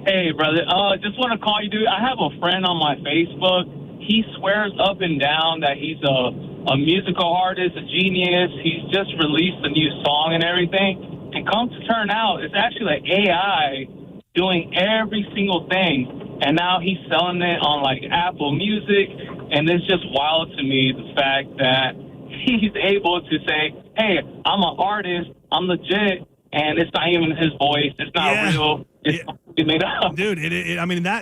Hey, brother. Just want to call you, dude. I have a friend on my Facebook. He swears up and down that he's a musical artist, a genius. He's just released a new song and everything. And come to turn out, it's actually like AI doing every single thing. And now he's selling it on like Apple Music. And it's just wild to me, the fact that he's able to say, hey, I'm an artist, I'm legit, and it's not even his voice. It's not real. It's made up. Dude,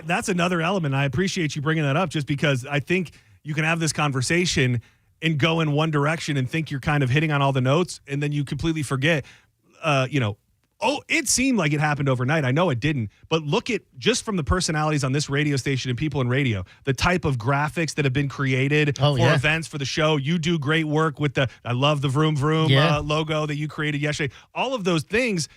that's another element. I appreciate you bringing that up just because I think you can have this conversation and go in one direction and think you're kind of hitting on all the notes, and then you completely forget, it seemed like it happened overnight. I know it didn't, but look at just from the personalities on this radio station and people in radio, the type of graphics that have been created for events, for the show. You do great work with I love the Vroom Vroom logo that you created yesterday. All of those things.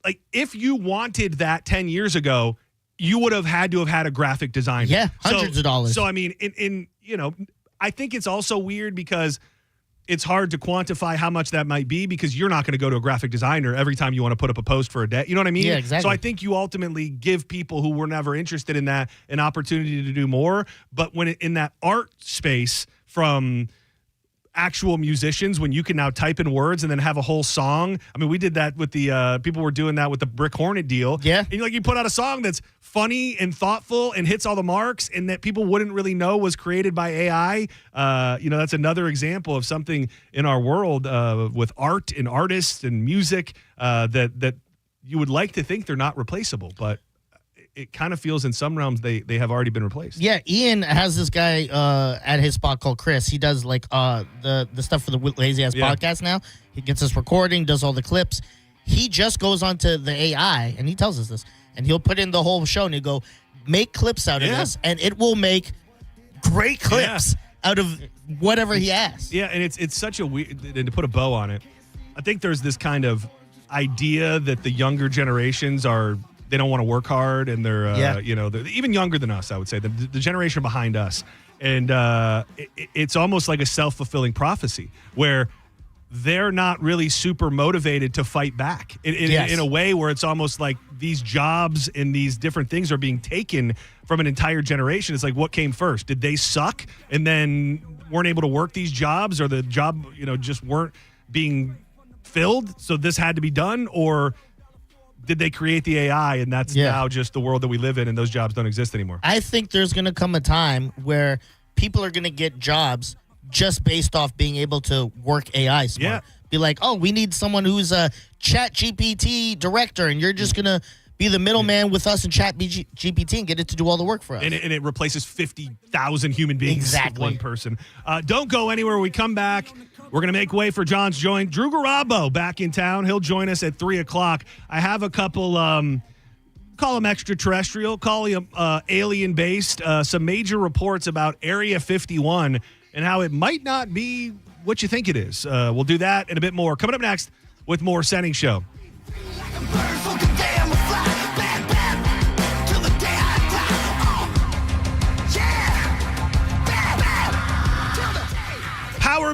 Like, if you wanted that 10 years ago, you would have had to have had a graphic designer. Yeah, hundreds of dollars. So, I mean, I think it's also weird because it's hard to quantify how much that might be because you're not going to go to a graphic designer every time you want to put up a post for a day. You know what I mean? Yeah, exactly. So I think you ultimately give people who were never interested in that an opportunity to do more. But when in that art space from actual musicians, when you can now type in words and then have a whole song. I mean, we did that with the people were doing that with the Brick Hornet deal. Yeah. And you put out a song that's funny and thoughtful and hits all the marks and that people wouldn't really know was created by AI. That's another example of something in our world with art and artists and music that you would like to think they're not replaceable, but it kind of feels in some realms they have already been replaced. Yeah, Ian has this guy at his spot called Chris. He does like the stuff for the Lazy Ass podcast now. He gets us recording, does all the clips. He just goes onto the AI, and he tells us this, and he'll put in the whole show, and he'll go, make clips out of this, and it will make great clips out of whatever he asks. Yeah, and it's such a weird, and to put a bow on it, I think there's this kind of idea that the younger generations they don't want to work hard, and they're even younger than us, I would say, the generation behind us. And it's almost like a self-fulfilling prophecy where they're not really super motivated to fight back in a way where it's almost like these jobs and these different things are being taken from an entire generation. It's like, what came first? Did they suck and then weren't able to work these jobs, or the job, just weren't being filled, so this had to be done? Or did they create the AI and that's now just the world that we live in and those jobs don't exist anymore? I think there's going to come a time where people are going to get jobs just based off being able to work AI smart. Yeah. Be like, oh, we need someone who's a ChatGPT director, and you're just going to be the middleman with us in ChatGPT and get it to do all the work for us. And it replaces 50,000 human beings with one person. Don't go anywhere. When we come back, we're going to make way for John's join. Drew Garabo back in town. He'll join us at 3 o'clock. I have a couple, call them extraterrestrial, call them alien-based, some major reports about Area 51 and how it might not be what you think it is. We'll do that and a bit more. Coming up next with more Senning Show.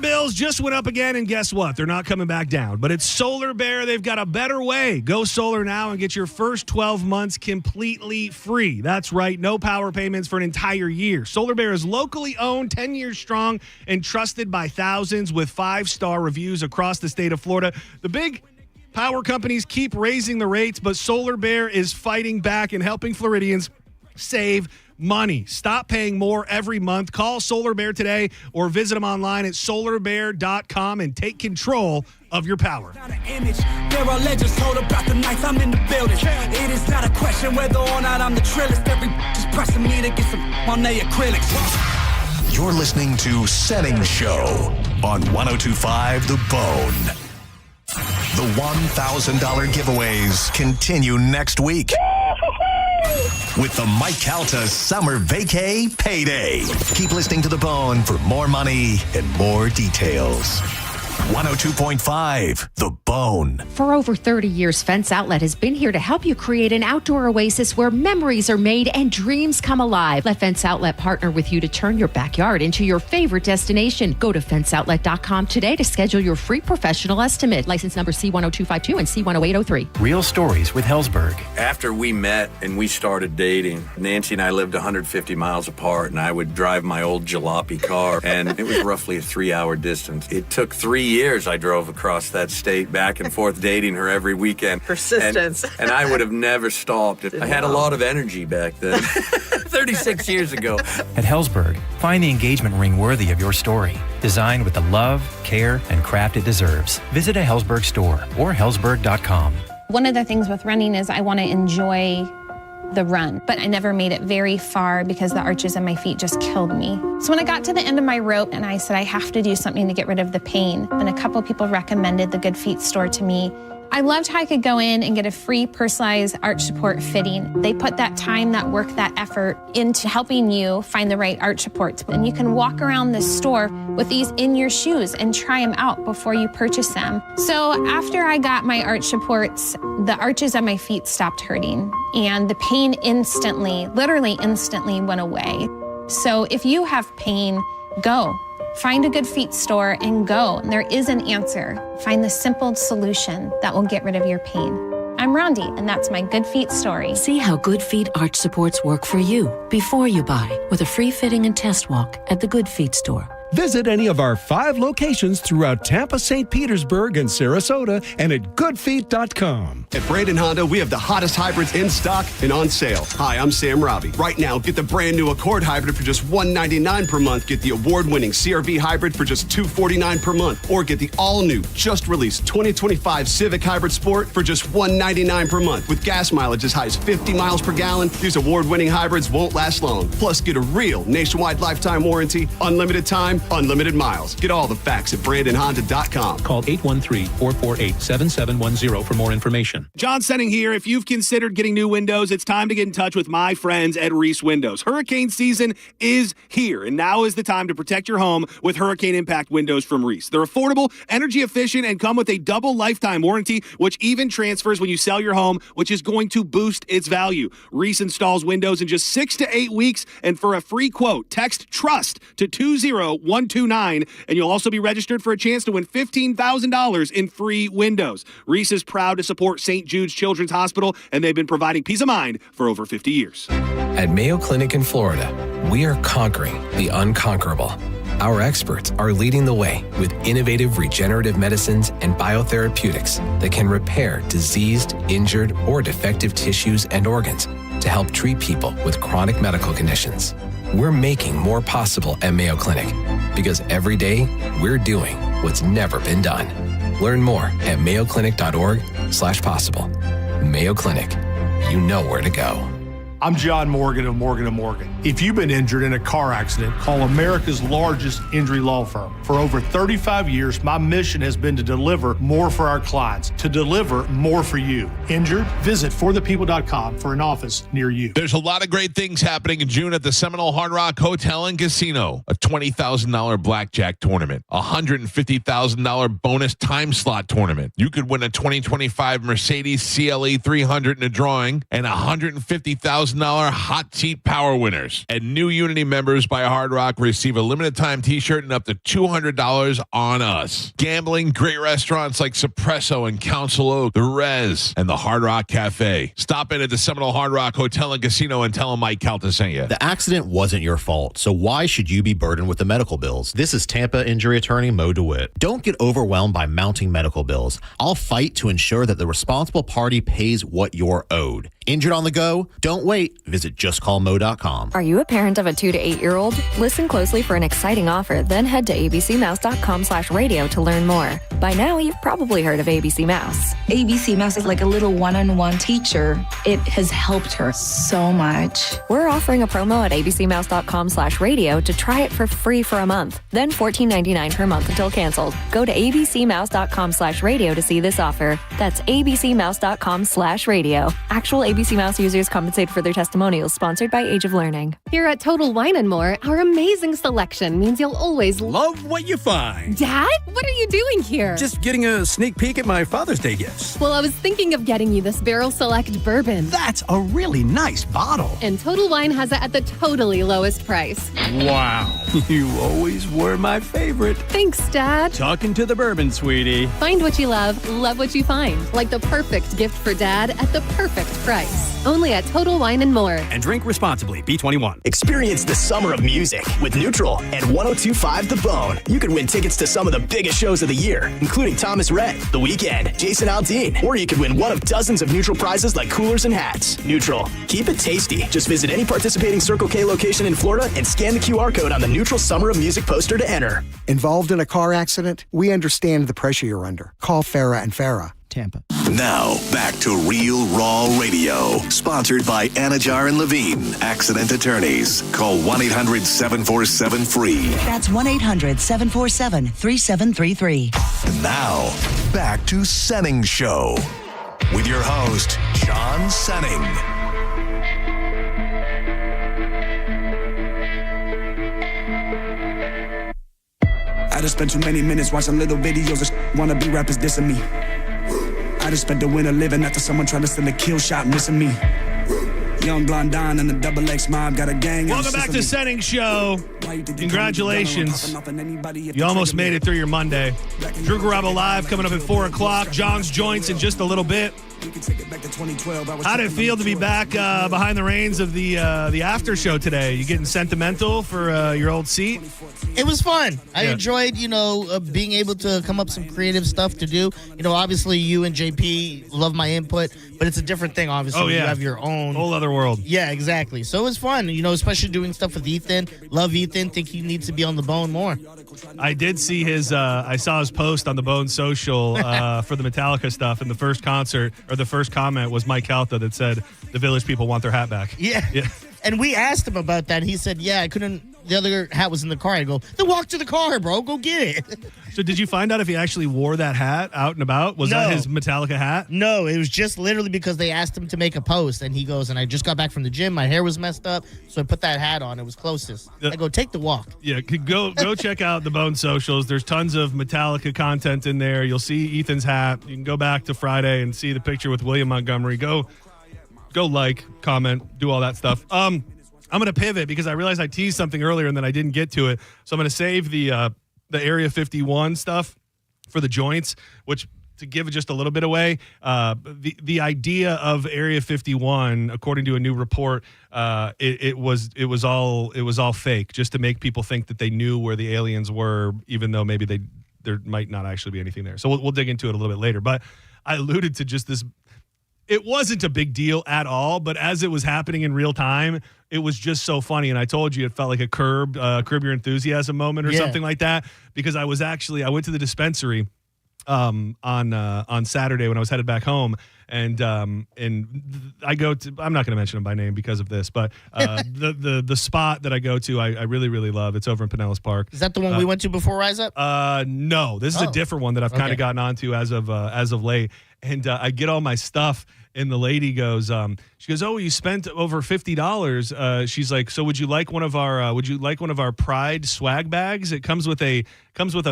bills just went up again, and guess what? They're not coming back down. But it's Solar Bear. They've got a better way. Go solar now and get your first 12 months completely free. That's right, no power payments for an entire year. Solar Bear is locally owned, 10 years strong, and trusted by thousands with 5-star reviews across the state of Florida. The big power companies keep raising the rates, but Solar Bear is fighting back and helping Floridians save money. Stop paying more every month. Call Solar Bear today or visit them online at solarbear.com and take control of your power. There are legends told about the nights I'm in the building. It is not a question whether or not I'm the trillest. Every just pressing me to get some on their acrylics. You're listening to Senning Show on 102.5 The Bone. The $1,000 giveaways continue next week with the Mike Calta Summer Vacay Payday. Keep listening to The Bone for more money and more details. 102.5 The Bone. For over 30 years, Fence Outlet has been here to help you create an outdoor oasis where memories are made and dreams come alive. Let Fence Outlet partner with you to turn your backyard into your favorite destination. Go to fenceoutlet.com today to schedule your free professional estimate. License number C10252 and C10803. Real stories with Hellsberg. After we met and we started dating, Nancy and I lived 150 miles apart, and I would drive my old jalopy car, and it was roughly a 3-hour distance. It took 3 years I drove across that state back and forth dating her every weekend. Persistence. And I would have never stopped. I had a lot of energy back then. 36 years ago. At Hellsberg, find the engagement ring worthy of your story. Designed with the love, care, and craft it deserves. Visit a Hellsberg store or hellsberg.com. One of the things with running is I want to enjoy the run, but I never made it very far because the arches in my feet just killed me. So when I got to the end of my rope and I said I have to do something to get rid of the pain, and a couple people recommended the Good Feet store to me. I loved how I could go in and get a free personalized arch support fitting. They put that time, that work, that effort into helping you find the right arch supports. And you can walk around the store with these in your shoes and try them out before you purchase them. So after I got my arch supports, the arches on my feet stopped hurting and the pain instantly, literally instantly went away. So if you have pain, go. Find a Good Feet store and go. There is an answer. Find the simple solution that will get rid of your pain. I'm Rondi, and that's my Good Feet story. See how Good Feet arch supports work for you before you buy with a free fitting and test walk at the Good Feet store. Visit any of our 5 locations throughout Tampa, St. Petersburg, and Sarasota, and at goodfeet.com. At Brandon Honda, we have the hottest hybrids in stock and on sale. Hi, I'm Sam Robbie. Right now, get the brand new Accord hybrid for just $199 per month. Get the award-winning CR-V hybrid for just $249 per month. Or get the all-new, just released 2025 Civic Hybrid Sport for just $199 per month. With gas mileage as high as 50 miles per gallon, these award-winning hybrids won't last long. Plus, get a real nationwide lifetime warranty, unlimited time, unlimited miles. Get all the facts at BrandonHonda.com. Call 813-448-7710 for more information. John Senning here. If you've considered getting new windows, it's time to get in touch with my friends at Reese Windows. Hurricane season is here, and now is the time to protect your home with Hurricane Impact windows from Reese. They're affordable, energy efficient, and come with a double lifetime warranty, which even transfers when you sell your home, which is going to boost its value. Reese installs windows in just 6 to 8 weeks, and for a free quote, text TRUST to 20129, and you'll also be registered for a chance to win $15,000 in free windows. Reese is proud to support St. Jude's Children's Hospital, and they've been providing peace of mind for over 50 years. At Mayo Clinic in Florida, we are conquering the unconquerable. Our experts are leading the way with innovative regenerative medicines and biotherapeutics that can repair diseased, injured, or defective tissues and organs to help treat people with chronic medical conditions. We're making more possible at Mayo Clinic because every day we're doing what's never been done. Learn more at mayoclinic.org/possible. Mayo Clinic, you know where to go. I'm John Morgan of Morgan & Morgan. If you've been injured in a car accident, call America's largest injury law firm. For over 35 years, my mission has been to deliver more for our clients, to deliver more for you. Injured? Visit forthepeople.com for an office near you. There's a lot of great things happening in June at the Seminole Hard Rock Hotel and Casino. A $20,000 blackjack tournament, a $150,000 bonus time slot tournament. You could win a 2025 Mercedes CLE 300 in a drawing and $150,000 $1,000 hot seat power winners. And new Unity members by Hard Rock receive a limited time t-shirt and up to $200 on us. Gambling, great restaurants like Suppresso and Council Oak, The Rez, and the Hard Rock Cafe. Stop in at the Seminole Hard Rock Hotel and Casino and tell them Mike Calta sent you. The accident wasn't your fault, so why should you be burdened with the medical bills? This is Tampa injury attorney Mo DeWitt. Don't get overwhelmed by mounting medical bills. I'll fight to ensure that the responsible party pays what you're owed. Injured on the go? Don't wait. Visit justcallmo.com. Are you a parent of a 2 to 8 year old? Listen closely for an exciting offer, then head to abcmouse.com/radio to learn more. By now, you've probably heard of ABC Mouse. ABC Mouse is like a little one-on-one teacher. It has helped her so much. We're offering a promo at abcmouse.com/radio to try it for free for a month, then $14.99 per month until canceled. Go to abcmouse.com/radio to see this offer. That's abcmouse.com/radio. Actual ABC Mouse users compensated for their testimonials, sponsored by Age of Learning. Here at Total Wine & More, our amazing selection means you'll always love what you find. Dad, what are you doing here? Just getting a sneak peek at my Father's Day gifts. Well, I was thinking of getting you this Barrel Select bourbon. That's a really nice bottle. And Total Wine has it at the totally lowest price. Wow. You always were my favorite. Thanks, Dad. Talking to the bourbon, sweetie. Find what you love what you find. Like the perfect gift for Dad at the perfect price. Only at Total Wine & More. And drink responsibly. B21. Experience the summer of music with Neutral and 102.5 The Bone. You can win tickets to some of the biggest shows of the year, including Thomas Rhett, The Weeknd, Jason Aldean, or you could win one of dozens of Neutral prizes like coolers and hats. Neutral. Keep it tasty. Just visit any participating Circle K location in Florida and scan the QR code on the Neutral Summer of Music poster to enter. Involved in a car accident? We understand the pressure you're under. Call Farah and Farah. Tampa. Now, back to Real Raw Radio, sponsored by Anajar and Levine, accident attorneys. Call 1-800-747-FREE. That's 1-800-747-3733. Now, back to Senning Show with your host, John Senning. I just spent too many minutes watching little videos of wannabe rappers dissing me. I just spent the winter living after someone trying to send a kill shot missing me. Young Blondine and the Double X mob got a gang. Welcome back to Senning Show. Congratulations. You almost made it through your Monday. Drew Garabo Live coming up at 4 o'clock. John's Joints in just a little bit. How did it feel to be back behind the reins of the after show today? You getting sentimental for your old seat? It was fun. I enjoyed, being able to come up with some creative stuff to do. Obviously you and JP love my input, but it's a different thing, obviously. Oh, yeah. You have your own. Whole other world. Yeah, exactly. So it was fun, especially doing stuff with Ethan. Love Ethan. Think he needs to be on the Bone more. I did see I saw his post on the Bone social for the Metallica stuff, and the first concert, or the first comment was Mike Calta that said, the Village people want their hat back. Yeah. And we asked him about that. He said, I couldn't. The other hat was in the car. I go, then walk to the car, bro. Go get it. So did you find out if he actually wore that hat out and about? Was that his Metallica hat? No, it was just literally because they asked him to make a post. And he goes, and I just got back from the gym. My hair was messed up. So I put that hat on. It was closest. I go, take the walk. Yeah, go check out the Bone socials. There's tons of Metallica content in there. You'll see Ethan's hat. You can go back to Friday and see the picture with William Montgomery. Go like, comment, do all that stuff. I'm going to pivot because I realized I teased something earlier and then I didn't get to it. So I'm going to save the Area 51 stuff for the joints, which, to give just a little bit away, the idea of Area 51, according to a new report, it was all fake, just to make people think that they knew where the aliens were, even though maybe there might not actually be anything there. So we'll dig into it a little bit later. But I alluded to just this. It wasn't a big deal at all, but as it was happening in real time, it was just so funny. And I told you it felt like a Curb Your Enthusiasm moment or something like that, because I went to the dispensary on Saturday when I was headed back home, and I go to, I'm not going to mention them by name because of this, but the spot that I go to, I really, really love. It's over in Pinellas Park. Is that the one we went to before Rise Up? No, this is a different one that I've kind of gotten onto as of late. And I get all my stuff, and the lady goes, "Oh, you spent over $50." She's like, "So would you like one of our Pride swag bags? It comes with a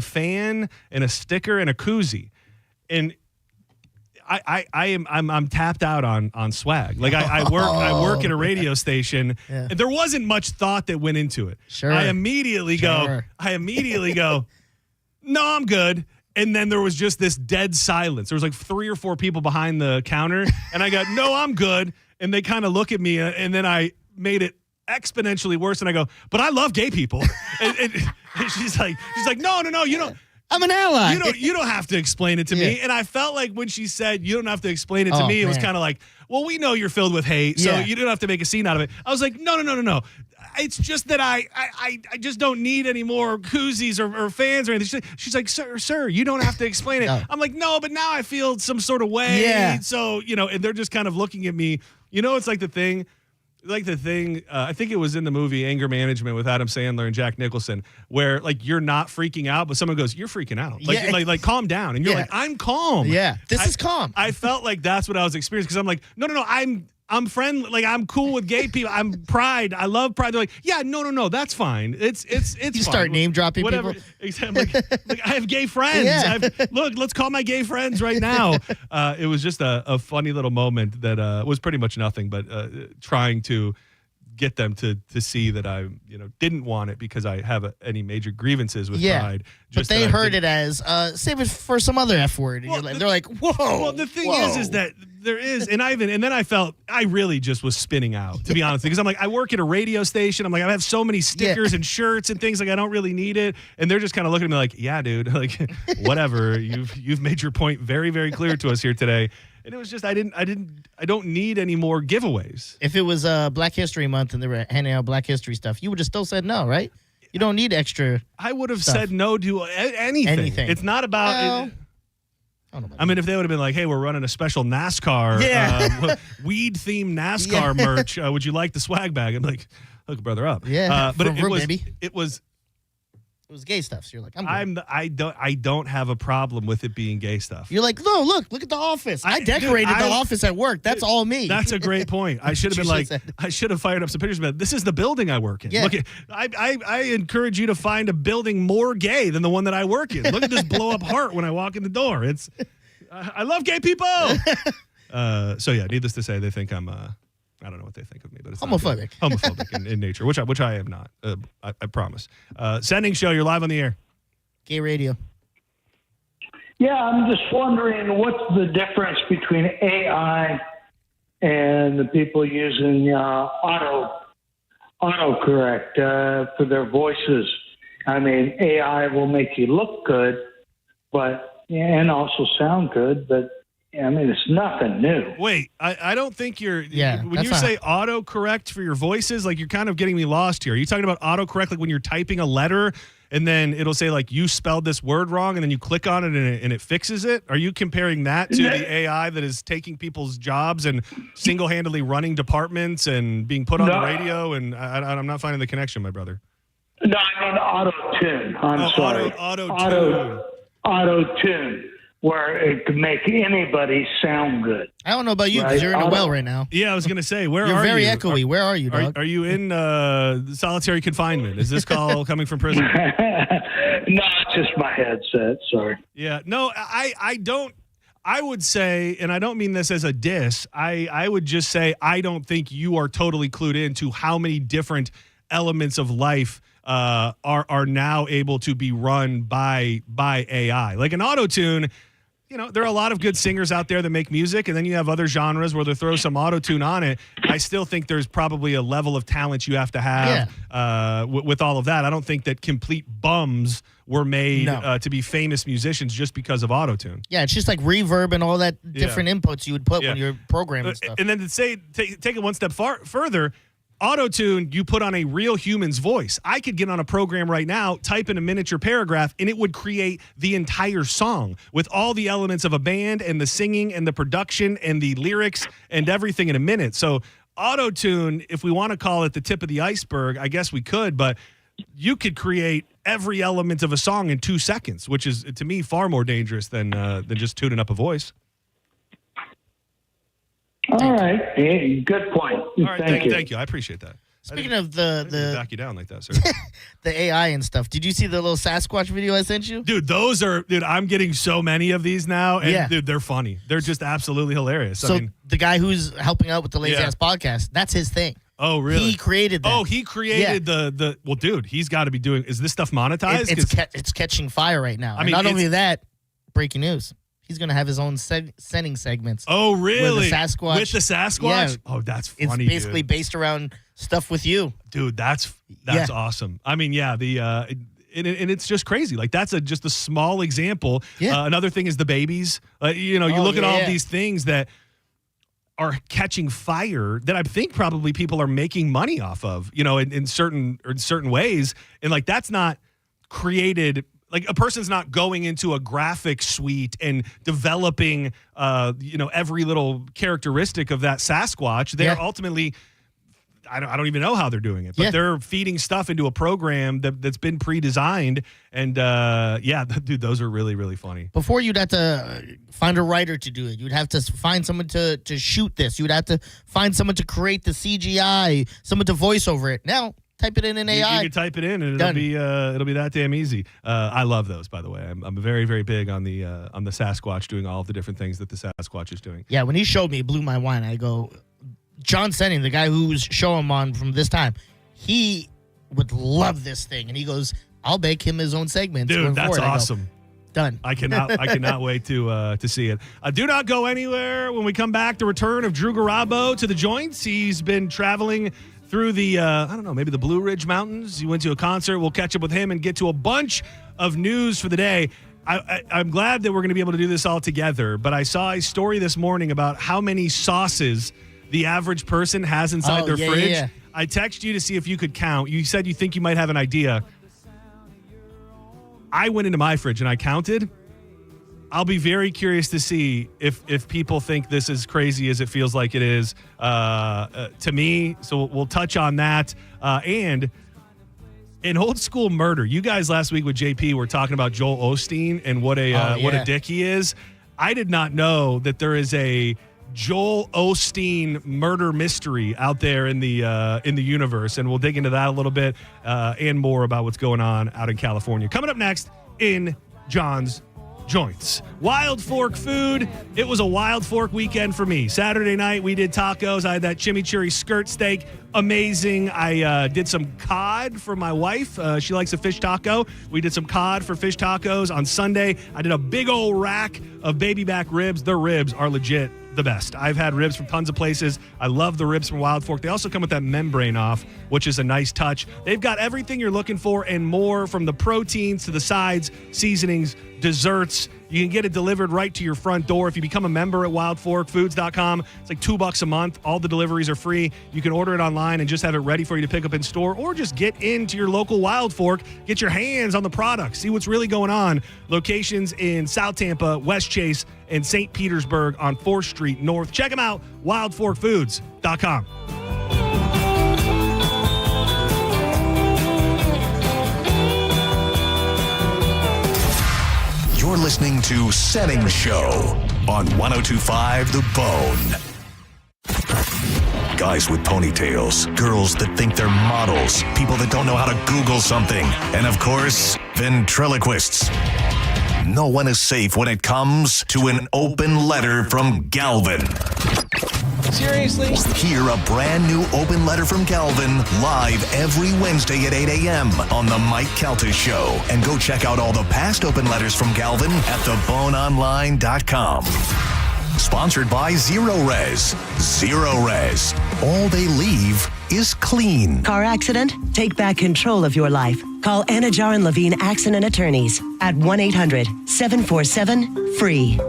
fan and a sticker and a koozie." And I'm tapped out on swag. Like I work at a radio station, and there wasn't much thought that went into it. Sure. I immediately go, no, I'm good. And then there was just this dead silence. There was like 3 or 4 people behind the counter, and I got, no, I'm good. And they kind of look at me, and then I made it exponentially worse. And I go, but I love gay people. and she's like, no, you don't. I'm an ally. You don't have to explain it to me. And I felt like when she said you don't have to explain it to me, it was kind of like, well, we know you're filled with hate, so you don't have to make a scene out of it. I was like, no. It's just that I just don't need any more koozies or fans or anything. She's like, sir, you don't have to explain it. No. I'm like, no, but now I feel some sort of way. Yeah. So, and they're just kind of looking at me. It's like the thing. I think it was in the movie Anger Management with Adam Sandler and Jack Nicholson, where like you're not freaking out, but someone goes, "You're freaking out." Like calm down, and you're like, "I'm calm." Yeah, this is calm. I felt like that's what I was experiencing because I'm like, no, I'm friendly. Like I'm cool with gay people. I'm Pride. I love Pride. They're like, yeah, no, that's fine. It's you fine. Start name dropping whatever. people. Exactly. Like I have gay friends. Yeah. Look, let's call my gay friends right now. It was just a funny little moment that was pretty much nothing, but trying to get them to see that I didn't want it because I have any major grievances with Pride. But they heard it as save it for some other F word. And they're like, whoa. Well, the thing is that there is, and then I felt I really just was spinning out, to be honest, because I'm like, I work at a radio station. I'm like, I have so many stickers and shirts and things, like I don't really need it. And they're just kind of looking at me like, yeah, dude, like whatever. You've made your point very, very clear to us here today. And it was just I don't need any more giveaways. If it was Black History Month and they were handing out Black History stuff, you would have still said no, right? You don't need extra. I would have said no to anything. It's not about. I mean, if they would have been like, "Hey, we're running a special NASCAR, weed-themed NASCAR merch. Would you like the swag bag?" I'm like, "Hook a brother up." Yeah, but it was gay stuff. So you're like, I don't have a problem with it being gay stuff. You're like, no, look at the office. I decorated the office at work. That's all me. That's a great point. I should have been like, I should have fired up some pictures, but this is the building I work in. Yeah. Look, I encourage you to find a building more gay than the one that I work in. Look at this blow up heart when I walk in the door. I love gay people. So yeah, needless to say, they think I'm I don't know what they think of me, but it's homophobic. Homophobic in nature, which I am not. I promise. Senning Show, you're live on the air. Gay radio. Yeah, I'm just wondering what's the difference between AI and the people using autocorrect for their voices. I mean, AI will make you look good, and also sound good, but I mean, it's nothing new. Wait, I don't think you're. Yeah, when you say autocorrect for your voices, like you're kind of getting me lost here. Are you talking about autocorrect, like when you're typing a letter and then it'll say like you spelled this word wrong, and then you click on it and it fixes it? Are you comparing that to the AI that is taking people's jobs and single-handedly running departments and being put on the radio? And I'm not finding the connection, my brother. No, I mean auto-tune. I'm sorry. Auto-tune. Where it could make anybody sound good. I don't know about you because you're in a well right now. Yeah, I was going to say, where are you? You're very echoey. Where are you, dog? Are you in solitary confinement? Is this call coming from prison? No, it's just my headset. Sorry. Yeah, no, I don't. I would say, and I don't mean this as a diss, I would just say I don't think you are totally clued into how many different elements of life are now able to be run by AI. Like an auto-tune, there are a lot of good singers out there that make music, and then you have other genres where they throw some auto-tune on it. I still think there's probably a level of talent you have to have with all of that. I don't think that complete bums were made to be famous musicians just because of auto-tune. Yeah, it's just like reverb and all that different inputs you would put when you're programming stuff. And then to take it one step further, auto-tune, you put on a real human's voice. I could get on a program right now, type in a miniature paragraph, and it would create the entire song with all the elements of a band and the singing and the production and the lyrics and everything in a minute. So auto-tune, if we want to call it the tip of the iceberg, I guess we could, but you could create every element of a song in 2 seconds, which is, to me, far more dangerous than just tuning up a voice. All right. Hey, good point. All right, thank you. I appreciate that. Speaking of back you down like that, sir. the AI and stuff, did you see the little Sasquatch video I sent you? Dude, I'm getting so many of these now, and dude, they're funny. They're just absolutely hilarious. So the guy who's helping out with the Lazy Ass podcast, that's his thing. Oh, really? He created that. Oh, he created the. Well, dude, he's got to be doing. Is this stuff monetized? It's catching fire right now. I mean, not only that, breaking news. He's going to have his own Senning segments. Oh, really? With the Sasquatch. With the Sasquatch? Yeah. Oh, that's funny. It's basically based around stuff with you. Dude, that's awesome. I mean, and it's just crazy. Like, that's just a small example. Yeah. Another thing is the babies. You look at all of these things that are catching fire that I think probably people are making money off of, in certain ways. And, like, that's not created. Like, a person's not going into a graphic suite and developing, every little characteristic of that Sasquatch. They're ultimately, I don't even know how they're doing it, but they're feeding stuff into a program that's been pre-designed. And, dude, those are really, really funny. Before, you'd have to find a writer to do it. You'd have to find someone to shoot this. You'd have to find someone to create the CGI, someone to voice over it. Now, type it in AI. You can type it in, and it'll be that damn easy. I love those, by the way. I'm very, very big on the Sasquatch doing all of the different things that the Sasquatch is doing. Yeah, when he showed me, it blew my mind. I go, John Senning, the guy who's showing him on from this time, he would love this thing, and he goes, I'll make him his own segment. Dude, that's awesome. Done. I cannot wait to see it. Do not go anywhere. When we come back, the return of Drew Garabo to the joints. He's been traveling through the, maybe the Blue Ridge Mountains. He went to a concert. We'll catch up with him and get to a bunch of news for the day. I'm glad that we're going to be able to do this all together, but I saw a story this morning about how many sauces the average person has inside their fridge. Yeah. I texted you to see if you could count. You said you think you might have an idea. I went into my fridge and I counted. I'll be very curious to see if people think this is crazy as it feels like it is to me. So we'll touch on that. And in Old School Murder, you guys last week with JP were talking about Joel Osteen and what a dick he is. I did not know that there is a Joel Osteen murder mystery out there in the universe, and we'll dig into that a little bit and more about what's going on out in California. Coming up next in John's Joints. Wild Fork food. It was a Wild Fork weekend for me. Saturday night, we did tacos. I had that chimichurri skirt steak. Amazing. I did some cod for my wife. She likes a fish taco. We did some cod for fish tacos. On Sunday, I did a big old rack of baby back ribs. Their ribs are legit the best. I've had ribs from tons of places. I love the ribs from Wild Fork. They also come with that membrane off, which is a nice touch. They've got everything you're looking for and more, from the proteins to the sides, seasonings, desserts. You can get it delivered right to your front door. If you become a member at wildforkfoods.com, it's like $2 a month. All the deliveries are free. You can order it online and just have it ready for you to pick up in store, or just get into your local Wild Fork, get your hands on the products, see what's really going on. Locations in South Tampa, West Chase, and St. Petersburg on 4th Street North. Check them out, wildforkfoods.com. You're listening to Senning Show on 102.5 The Bone. Guys with ponytails, girls that think they're models, people that don't know how to Google something, and of course, ventriloquists. No one is safe when it comes to an open letter from Galvin. Seriously? Hear a brand new open letter from Galvin live every Wednesday at 8 a.m. on The Mike Calta Show. And go check out all the past open letters from Galvin at theboneonline.com. Sponsored by Zero Res. Zero Res. All they leave is clean. Car accident? Take back control of your life. Call Anajar and Levine Accident Attorneys at 1-800-747-FREE.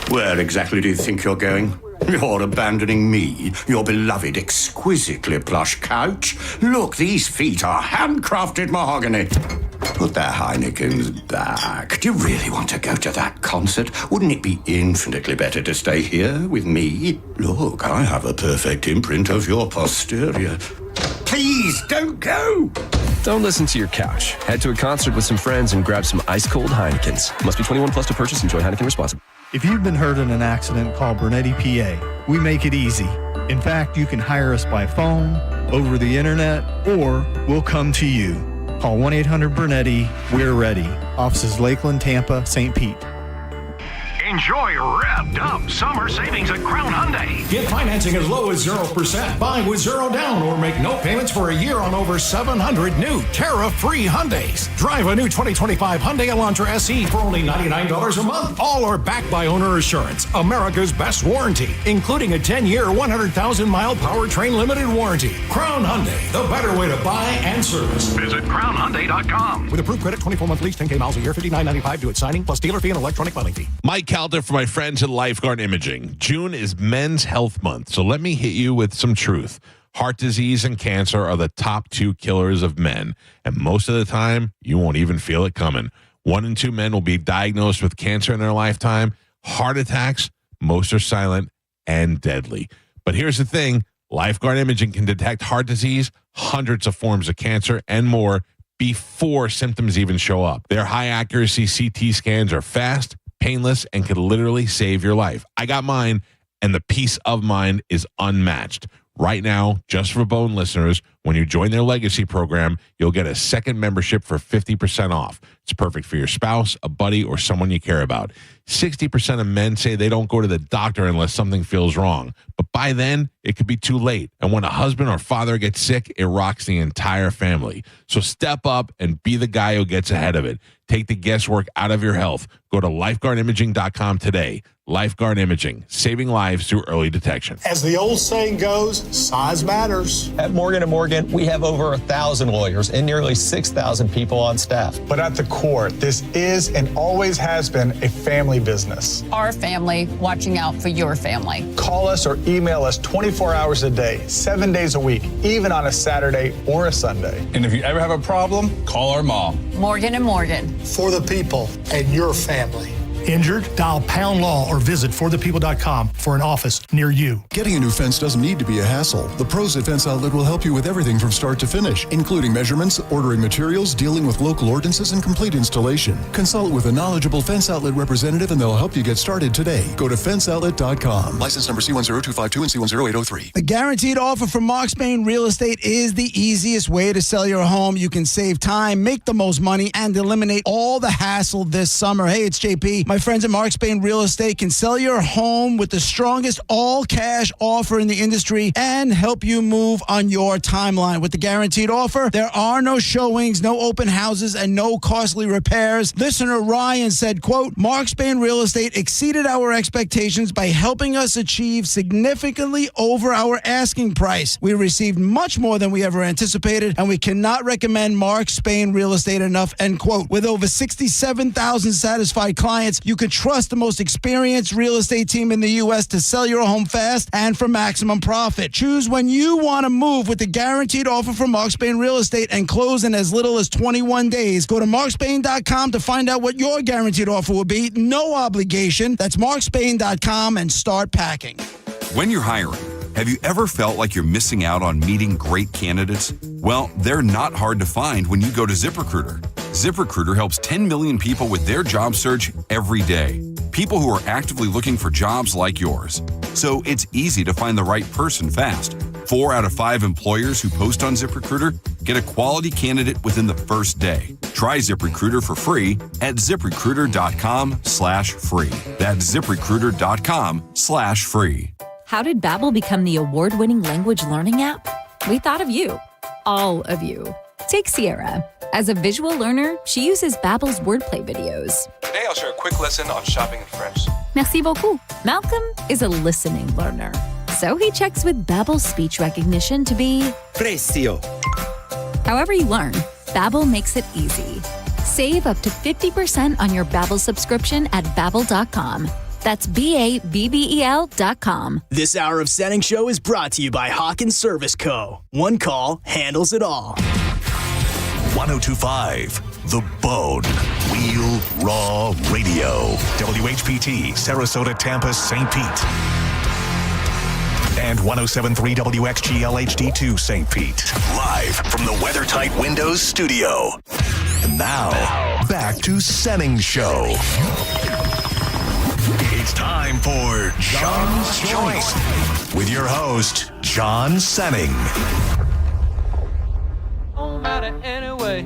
Where exactly do you think you're going? You're abandoning me, your beloved, exquisitely plush couch. Look, these feet are handcrafted mahogany. Put that Heineken's back. Do you really want to go to that concert? Wouldn't it be infinitely better to stay here with me? Look, I have a perfect imprint of your posterior. Please, don't go! Don't listen to your couch. Head to a concert with some friends and grab some ice-cold Heinekens. Must be 21 plus to purchase. Enjoy Heineken responsibly. If you've been hurt in an accident, call Bernetti PA. We make it easy. In fact, you can hire us by phone over the internet, or we'll come to you. Call 1-800-BURNETTI. We're ready. Offices Lakeland, Tampa, St. Pete. Enjoy revved up summer savings at Crown Hyundai. Get financing as low as 0%. Buy with zero down or make no payments for a year on over 700 new tariff-free Hyundais. Drive a new 2025 Hyundai Elantra SE for only $99 a month. All are backed by Owner Assurance, America's best warranty, including a 10-year, 100,000-mile powertrain limited warranty. Crown Hyundai, the better way to buy and service. Visit crownhyundai.com. With approved credit, 24-month lease, 10K miles a year, $59.95 due at signing, plus dealer fee and electronic filing fee. Mike Calder for my friends at Lifeguard Imaging. June is Men's Health Month, so let me hit you with some truth. Heart disease and cancer are the top 2 killers of men, and most of the time, you won't even feel it coming. 1 in 2 men will be diagnosed with cancer in their lifetime. Heart attacks, most are silent and deadly. But here's the thing, Lifeguard Imaging can detect heart disease, hundreds of forms of cancer, and more before symptoms even show up. Their high-accuracy CT scans are fast, painless, and could literally save your life. I got mine, and the peace of mind is unmatched. Right now, just for Bone listeners, when you join their legacy program, you'll get a second membership for 50% off. It's perfect for your spouse, a buddy, or someone you care about. 60% of men say they don't go to the doctor unless something feels wrong. But by then, it could be too late. And when a husband or father gets sick, it rocks the entire family. So step up and be the guy who gets ahead of it. Take the guesswork out of your health. Go to lifeguardimaging.com today. Lifeguard Imaging, saving lives through early detection. As the old saying goes, size matters. At Morgan & Morgan, we have over 1,000 lawyers and nearly 6,000 people on staff. But at the core, this is and always has been a family business. Our family watching out for your family. Call us or email us 24 hours a day, 7 days a week, even on a Saturday or a Sunday. And if you ever have a problem, call our mom. Morgan & Morgan. For the people and your family. Injured? Dial Pound Law or visit forthepeople.com for an office near you. Getting a new fence doesn't need to be a hassle. The pros at Fence Outlet will help you with everything from start to finish, including measurements, ordering materials, dealing with local ordinances, and complete installation. Consult with a knowledgeable Fence Outlet representative and they'll help you get started today. Go to fenceoutlet.com. License number C10252 and C10803. The guaranteed offer from Mark Spain Real Estate is the easiest way to sell your home. You can save time, make the most money, and eliminate all the hassle this summer. Hey, it's JP. My friends at Mark Spain Real Estate can sell your home with the strongest all-cash offer in the industry and help you move on your timeline. With the guaranteed offer, there are no showings, no open houses, and no costly repairs. Listener Ryan said, quote, Mark Spain Real Estate exceeded our expectations by helping us achieve significantly over our asking price. We received much more than we ever anticipated, and we cannot recommend Mark Spain Real Estate enough, end quote. With over 67,000 satisfied clients, you can trust the most experienced real estate team in the U.S. to sell your home fast and for maximum profit. Choose when you want to move with the guaranteed offer from Mark Spain Real Estate and close in as little as 21 days. Go to markspain.com to find out what your guaranteed offer will be. No obligation. That's markspain.com and start packing. When you're hiring, have you ever felt like you're missing out on meeting great candidates? Well, they're not hard to find when you go to ZipRecruiter. ZipRecruiter helps 10 million people with their job search every day. People who are actively looking for jobs like yours. So it's easy to find the right person fast. 4 out of 5 employers who post on ZipRecruiter get a quality candidate within the first day. Try ZipRecruiter for free at ZipRecruiter.com/free. That's ZipRecruiter.com/free. How did Babbel become the award-winning language learning app? We thought of you. All of you. Take Sierra. As a visual learner, she uses Babbel's wordplay videos. Today I'll share a quick lesson on shopping in French. Merci beaucoup. Malcolm is a listening learner. So he checks with Babbel's speech recognition to be Precio. However you learn, Babbel makes it easy. Save up to 50% on your Babbel subscription at Babbel.com. That's Babbel.com. This hour of Senning Show is brought to you by Hawkins Service Co. One call handles it all. 1025 The Bone. Real Raw Radio. WHPT, Sarasota, Tampa, St. Pete. And 107.3 WXGL HD2 St. Pete. Live from the WeatherTight Windows studio. And now, back to Senning Show. It's time for John's Choice with your host, John Senning. don't matter anyway.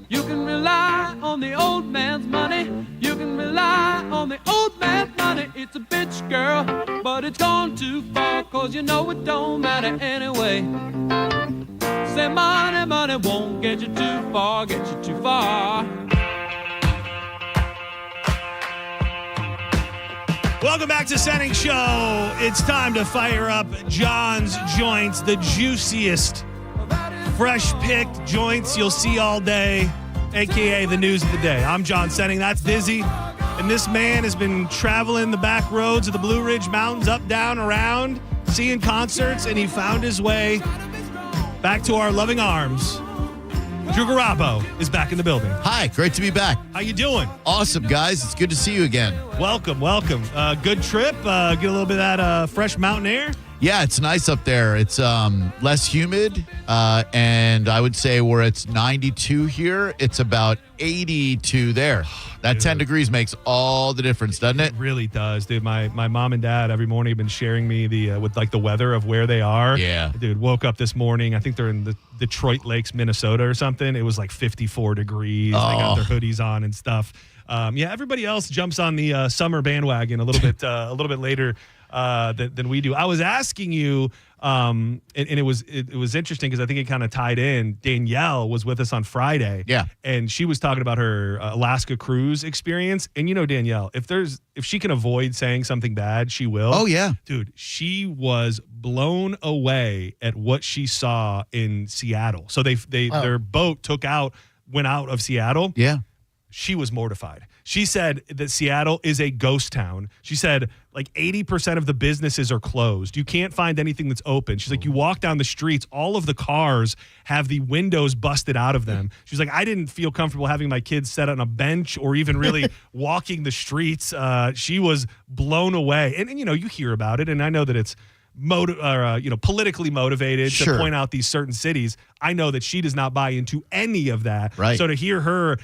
You can rely on the old man's money. You can rely on the old man's money. It's a bitch, girl, but it's gone too far, 'cause you know it don't matter anyway. Say money, money won't get you too far, get you too far. Welcome back to Senning Show. It's time to fire up John's Joints, the juiciest, fresh-picked joints you'll see all day, a.k.a. the news of the day. I'm John Senning. That's Dizzy. And this man has been traveling the back roads of the Blue Ridge Mountains, up, down, around, seeing concerts, and he found his way back to our loving arms. Drew Garabo is back in the building. Hi, great to be back. How you doing? Awesome, guys. It's good to see you again. Welcome. Good trip. Get a little bit of that fresh mountain air. Yeah, it's nice up there. It's less humid, and I would say where it's 92 here, it's about 82 there. That 10 degrees makes all the difference, doesn't it? It really does, dude. My mom and dad every morning have been sharing me with the weather of where they are. Yeah. Dude, woke up this morning. I think they're in the Detroit Lakes, Minnesota or something. It was like 54 degrees. They got their hoodies on and stuff. Everybody else jumps on the summer bandwagon a little bit later than we do. I was asking you, and it was interesting because I think it kind of tied in. Danielle was with us on Friday, and she was talking about her Alaska cruise experience. And you know, Danielle, if she can avoid saying something bad, she will. Oh yeah, dude, she was blown away at what she saw in Seattle. So their boat went out of Seattle. Yeah. She was mortified. She said that Seattle is a ghost town. She said like 80% of the businesses are closed. You can't find anything that's open. She's like, you walk down the streets, all of the cars have the windows busted out of them. She's like, I didn't feel comfortable having my kids set on a bench or even really walking the streets. She was blown away. And you know, you hear about it, and I know that it's politically motivated to point out these certain cities. I know that she does not buy into any of that. Right. So to hear her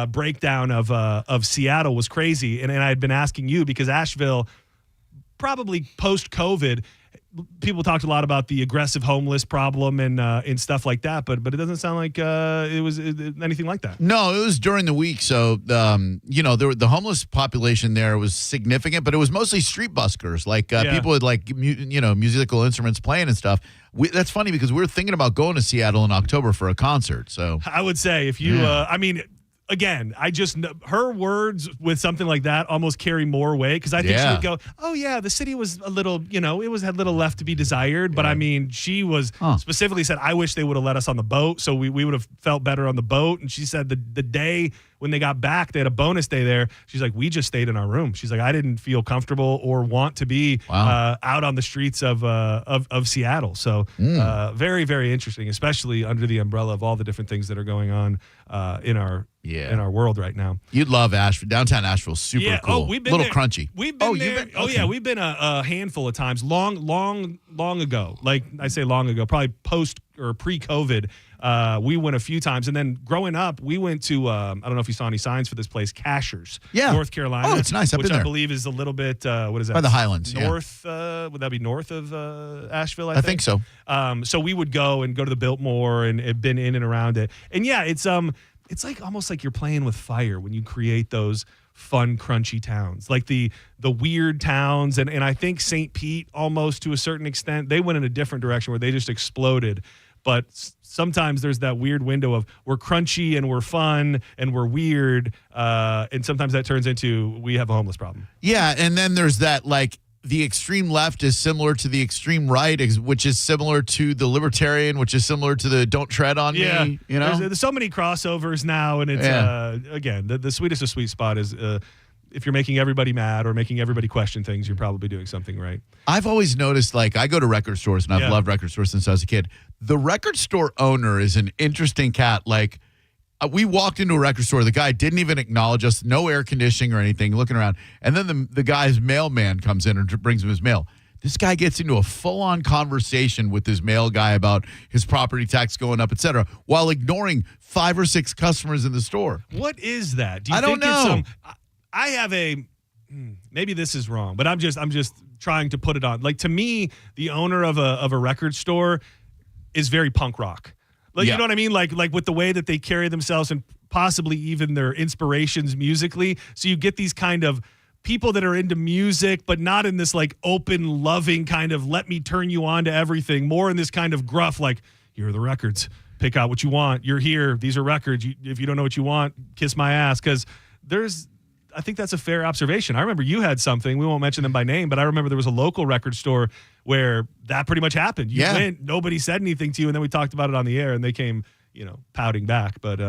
breakdown of Seattle was crazy. And I had been asking you because Asheville, probably post-COVID, people talked a lot about the aggressive homeless problem and stuff like that, but it doesn't sound like it was anything like that. No, it was during the week. So, the homeless population there was significant, but it was mostly street buskers, people with musical instruments playing and stuff. That's funny because we were thinking about going to Seattle in October for a concert. So I would say if you, again, her words with something like that almost carry more weight because I think she would go, oh, yeah, the city was a little, had little left to be desired. But I mean, she was specifically said, I wish they would have let us on the boat. So we would have felt better on the boat. And she said the day when they got back, they had a bonus day there. She's like, we just stayed in our room. She's like, I didn't feel comfortable or want to be out on the streets of Seattle. So very, very interesting, especially under the umbrella of all the different things that are going on in our world right now. You'd love Asheville. Downtown Asheville, super cool. We've been a little there. crunchy. We've been there. Okay. We've been a handful of times. Long ago. Like I say, long ago, probably post or pre-COVID. We went a few times, and then growing up, we went to I don't know if you saw any signs for this place, Cashers, North Carolina. Oh, it's nice. Which I believe is a little bit what is that? By the Highlands, north. Would that be north of Asheville? I think so. So we would go to the Biltmore and have been in and around it, and it's like almost like you're playing with fire when you create those fun, crunchy towns, like the weird towns, and I think St. Pete almost to a certain extent they went in a different direction where they just exploded. But sometimes there's that weird window of we're crunchy and we're fun and we're weird. And sometimes that turns into we have a homeless problem. Yeah. And then there's that the extreme left is similar to the extreme right, which is similar to the libertarian, which is similar to the don't tread on me. You know, there's so many crossovers now. And it's, again, the sweetest of sweet spot is if you're making everybody mad or making everybody question things, you're probably doing something right. I've always noticed, I go to record stores, and I've loved record stores since I was a kid. The record store owner is an interesting cat. We walked into a record store. The guy didn't even acknowledge us, no air conditioning or anything, looking around. And then the guy's mailman comes in and brings him his mail. This guy gets into a full-on conversation with his mail guy about his property tax going up, et cetera, while ignoring 5 or 6 customers in the store. What is that? Do you I don't know. I have maybe this is wrong, but I'm just trying to put it on. To me, the owner of a record store is very punk rock. Like, you know what I mean? Like with the way that they carry themselves and possibly even their inspirations musically. So you get these kind of people that are into music, but not in this like open, loving kind of let me turn you on to everything. More in this kind of gruff, like, here are the records. Pick out what you want. You're here. These are records. If you don't know what you want, kiss my ass. Because I think that's a fair observation. I remember you had something. We won't mention them by name, but I remember there was a local record store where that pretty much happened. You went, nobody said anything to you, and then we talked about it on the air, and they came, pouting back. But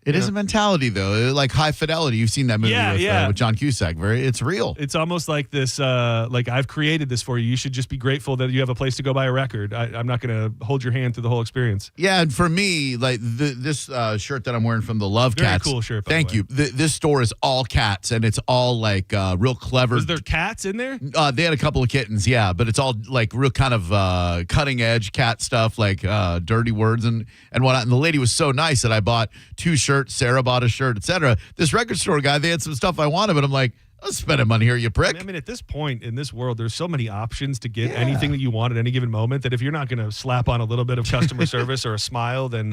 it is a mentality, though, like High Fidelity. You've seen that movie with John Cusack. It's real. It's almost like this, like I've created this for you. You should just be grateful that you have a place to go buy a record. I'm not going to hold your hand through the whole experience. Yeah, and for me, like this shirt that I'm wearing from the Love Very Cats. Cool shirt. Thank you. This store is all cats, and it's all like real clever. Was there cats in there? They had a couple of kittens, yeah, but it's all like real kind of cutting edge cat stuff, like dirty words and whatnot. And the lady was so nice that I bought 2 shirts. Sarah bought a shirt, etc. This record store guy, they had some stuff I wanted, but I'm like, I'll spend money here, you prick. I mean, at this point in this world, there's so many options to get anything that you want at any given moment that if you're not going to slap on a little bit of customer service or a smile, then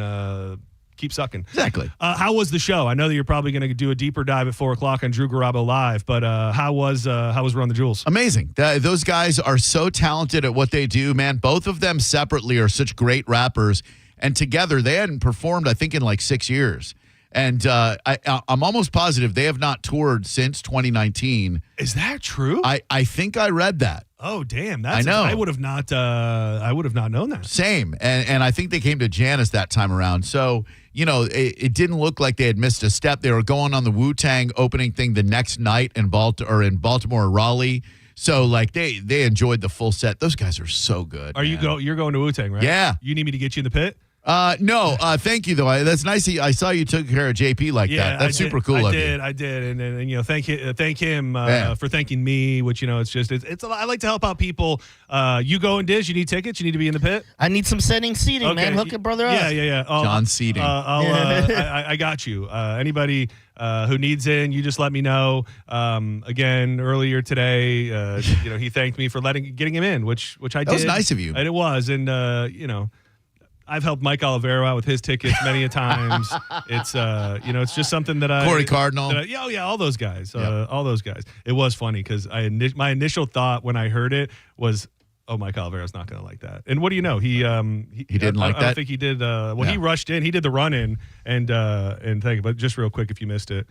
keep sucking. Exactly. How was the show? I know that you're probably going to do a deeper dive at 4 o'clock on Drew Garabo Live, but how was Run the Jewels? Amazing. Those guys are so talented at what they do, man. Both of them separately are such great rappers, and together they hadn't performed, I think, in like 6 years. And I'm almost positive they have not toured since 2019. Is that true? I think I read that. Oh, damn. I know. I would have not known that. Same. And I think they came to Janice that time around. So, it didn't look like they had missed a step. They were going on the Wu-Tang opening thing the next night in Baltimore or Raleigh. So, like, they enjoyed the full set. Those guys are so good. You're going to Wu-Tang, right? Yeah. You need me to get you in the pit? No, thank you though. That's nice. I saw you took care of JP like that. That's super cool of you. I did, and thank him for thanking me. Which it's. I like to help out people. You go and Diz. You need tickets. You need to be in the pit. I need some Senning seating, man. Hook it, brother up. Yeah. John seating. I got you. Anybody who needs in, you just let me know. Again, earlier today, he thanked me for getting him in, which I did. That was nice of you, and it was, and I've helped Mike Olivero out with his tickets many a times. It's it's just something that Corey Cardinal. All those guys. All those guys. It was funny because my initial thought when I heard it was, oh, Mike Olivero's not going to like that. And what do you know? He didn't like that. I don't think he did. He rushed in. He did the run in and thank you. But just real quick, if you missed it,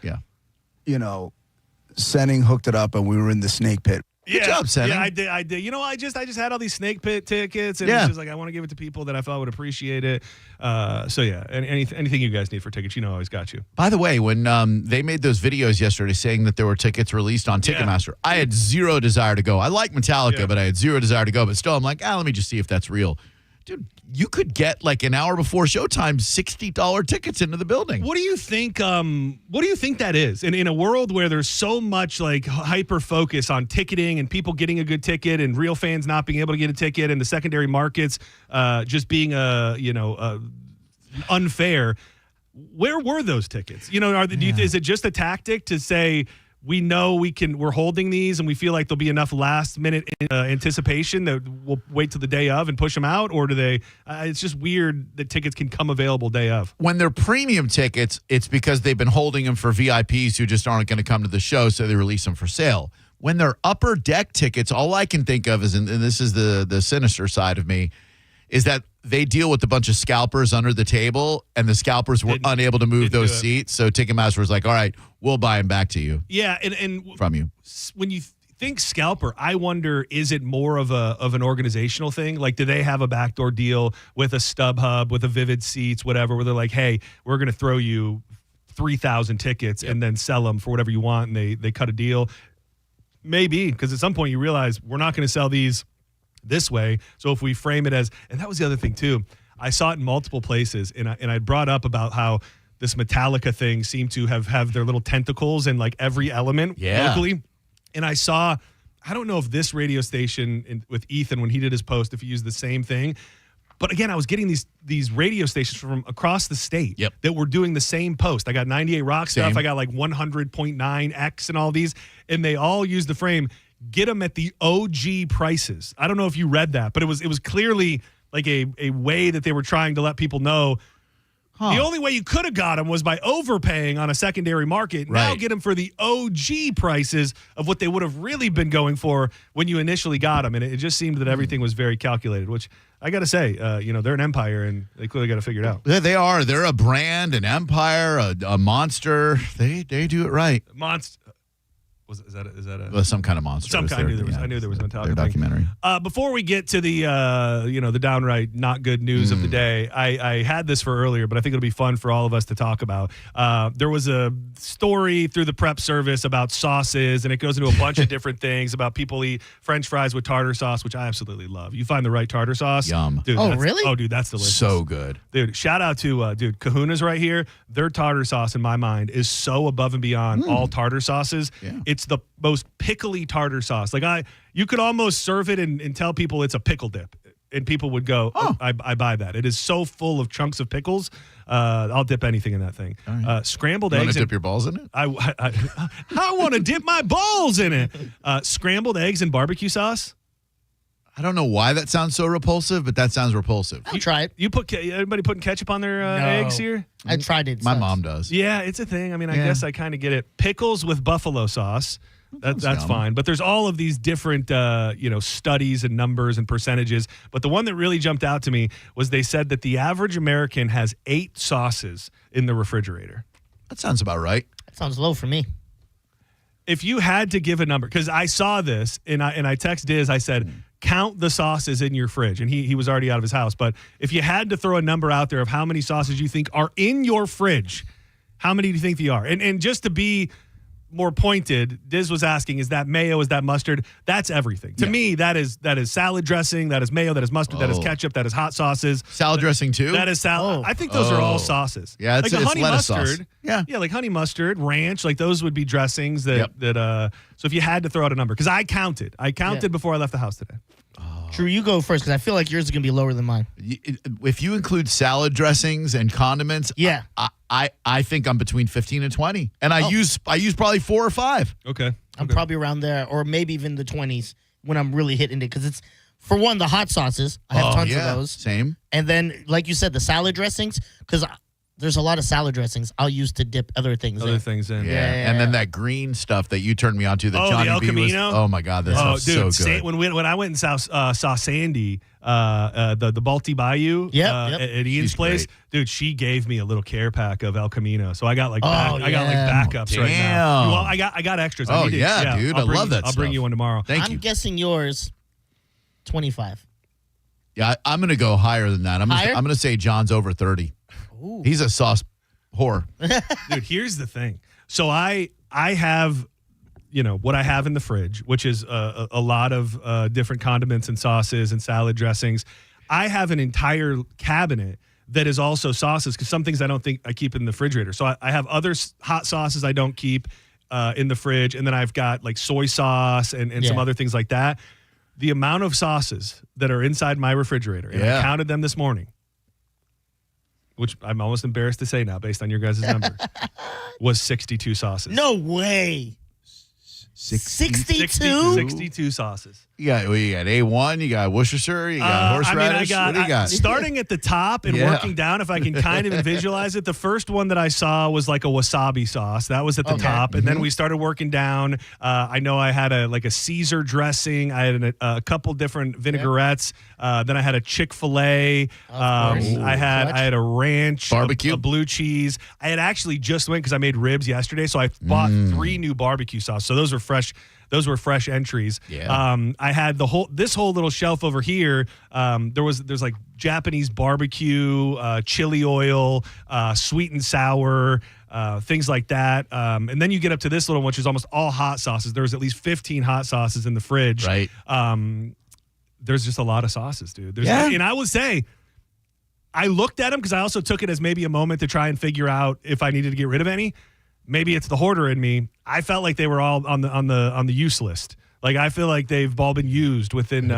Senning hooked it up, and we were in the snake pit. Good job, Senning. Yeah, I did. I just had all these snake pit tickets, and it's just like I want to give it to people that I thought would appreciate it. Anything you guys need for tickets, I always got you. By the way, when they made those videos yesterday saying that there were tickets released on Ticketmaster, I had zero desire to go. I like Metallica, but I had zero desire to go. But still, I'm like, let me just see if that's real. Dude, you could get like an hour before showtime $60 tickets into the building. What do you think? What do you think that is? And in a world where there's so much like hyper focus on ticketing and people getting a good ticket and real fans not being able to get a ticket and the secondary markets just being unfair. Where were those tickets? Is it just a tactic to say, we know we're holding these and we feel like there'll be enough last minute anticipation that we'll wait till the day of and push them out? Or do they, it's just weird that tickets can come available day of. When they're premium tickets, it's because they've been holding them for VIPs who just aren't going to come to the show. So they release them for sale. When they're upper deck tickets, all I can think of is, and this is the sinister side of me, is that they deal with a bunch of scalpers under the table, and the scalpers were unable to move those seats. So Ticketmaster was like, all right, we'll buy them back to you. Yeah, and from you. When you think scalper, I wonder, is it more of an organizational thing? Like, do they have a backdoor deal with a StubHub, with a Vivid Seats, whatever, where they're like, hey, we're going to throw you 3,000 tickets and then sell them for whatever you want, and they cut a deal? Maybe, because at some point you realize we're not going to sell these this way. So if we frame it as, and that was the other thing too, I saw it in multiple places, and I brought up about how this Metallica thing seemed to have their little tentacles in like every element locally. And I saw, I don't know if this radio station with Ethan, when he did his post, if he used the same thing. But again, I was getting these radio stations from across the state that were doing the same post. I got 98 Rock stuff. I got like 100.9X and all these, and they all used the frame, get them at the OG prices. I don't know if you read that, but it was clearly like a way that they were trying to let people know The only way you could have got them was by overpaying on a secondary market. Now Right. get them for the OG prices of what they would have really been going for when you initially got them. And it just seemed that everything was very calculated, which I got to say, they're an empire and they clearly got to figure it out. They are. They're a brand, an empire, a monster. They do it right. Monster. Is that a Some kind of monster. Some kind. I knew there was a Metallica their documentary. Before we get to the the downright not good news of the day, I had this for earlier, but I think it'll be fun for all of us to talk about. There was a story through the prep service about sauces, and it goes into a bunch of different things about people eat French fries with tartar sauce, which I absolutely love. You find the right tartar sauce, Yum. dude. Oh, really? Oh, dude, that's delicious. So good. Dude, shout out to Kahuna's right here. Their tartar sauce, in my mind, is so above and beyond all tartar sauces. Yeah. It's the most pickly tartar sauce. Like you could almost serve it and tell people it's a pickle dip, and people would go, "Oh, I buy that." It is so full of chunks of pickles. I'll dip anything in that thing. Right. Scrambled You eggs. want to dip your balls in it? I want to dip my balls in it. Scrambled eggs and barbecue sauce. I don't know why that sounds so repulsive, but that sounds repulsive. I'll try it. You put anybody putting ketchup on their eggs here? I tried it. My mom does. Yeah, it's a thing. I mean, I guess I kind of get it. Pickles with buffalo sauce. That's yum. fine. But there's all of these different, studies and numbers and percentages. But the one that really jumped out to me was they said that the average American has 8 sauces in the refrigerator. That sounds about right. That sounds low for me. If you had to give a number, because I saw this and I text Diz, I said, count the sauces in your fridge. And he was already out of his house. But if you had to throw a number out there of how many sauces you think are in your fridge, how many do you think they are? And just to be more pointed, Diz was asking, is that mayo, is that mustard? That's everything. To me, that is salad dressing, that is mayo, that is mustard, that is ketchup, that is hot sauces. Salad dressing too? That is salad. I think those are all sauces. Yeah, it's like it's honey lettuce mustard. sauce. Yeah. Like honey mustard, ranch, like those would be dressings that so if you had to throw out a number, because I counted before I left the house today. Drew, you go first because I feel like yours is going to be lower than mine. If you include salad dressings and condiments, I think I'm between 15 and 20. And I use probably 4 or 5. Okay. I'm probably around there, or maybe even the 20s when I'm really hitting it. Because it's, for one, the hot sauces. I have tons of those. Same. And then, like you said, the salad dressings, because there's a lot of salad dressings I'll use to dip other things in. Yeah. And then that green stuff that you turned me on to, that Johnny the El B Camino? was. Oh my God, that's so good. When I went and saw Sandy, the Balti Bayou at Ian's place, dude, she gave me a little care pack of El Camino, so I got backups right now. Well, I got extras. Oh yeah, dude, I love that. I'll bring you one tomorrow. Thank you. I'm guessing yours 25. Yeah, I'm gonna go higher than that. I'm Higher? gonna say John's over 30. Ooh. He's a sauce whore. Dude, here's the thing. So I have, what I have in the fridge, which is a lot of different condiments and sauces and salad dressings. I have an entire cabinet that is also sauces, because some things I don't think I keep in the refrigerator. So I have other hot sauces I don't keep in the fridge, and then I've got like soy sauce and some other things like that. The amount of sauces that are inside my refrigerator, and I counted them this morning, which I'm almost embarrassed to say now based on your guys' number, was 62 sauces. No way. 62? 62 sauces. You got A1, you got Worcestershire, you got horseradish. What do you got? Starting at the top and working down, if I can kind of visualize it, the first one that I saw was like a wasabi sauce. That was at the top. And then we started working down. I know I had a Caesar dressing. I had a couple different vinaigrettes. Then I had a Chick-fil-A. I had a ranch. Barbecue. A blue cheese. I had actually just went because I made ribs yesterday. So I bought 3 new barbecue sauce. So those were fresh. Those were fresh entries. Yeah. I had this whole little shelf over here. There's like Japanese barbecue, chili oil, sweet and sour, things like that. And then you get up to this little one, which is almost all hot sauces. There's at least 15 hot sauces in the fridge. Right. There's just a lot of sauces, dude. And I would say, I looked at them because I also took it as maybe a moment to try and figure out if I needed to get rid of any. Maybe it's the hoarder in me. I felt like they were all on the use list. Like, I feel like they've all been used within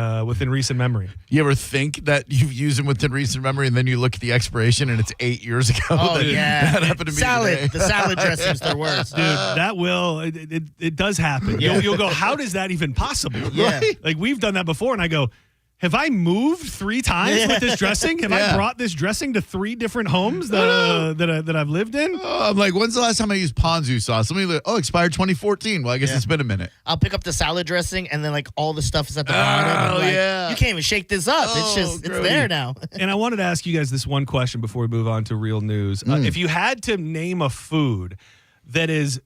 recent memory. You ever think that you've used them within recent memory, and then you look at the expiration and it's 8 years ago? Oh, yeah. That happened to me today. The salad dressing's the worst. Dude, that it does happen. Yeah. You'll go, how is that even possible? Yeah. Like, we've done that before, and I go, Have I moved 3 times with this dressing? Have I brought this dressing to 3 different homes that I've lived in? I'm like, when's the last time I used ponzu sauce? Let me look. Oh, expired 2014. Well, I guess it's been a minute. I'll pick up the salad dressing, and then like all the stuff is at the bottom. Oh, like, yeah. You can't even shake this up. It's there now. And I wanted to ask you guys this one question before we move on to real news. If you had to name a food that is,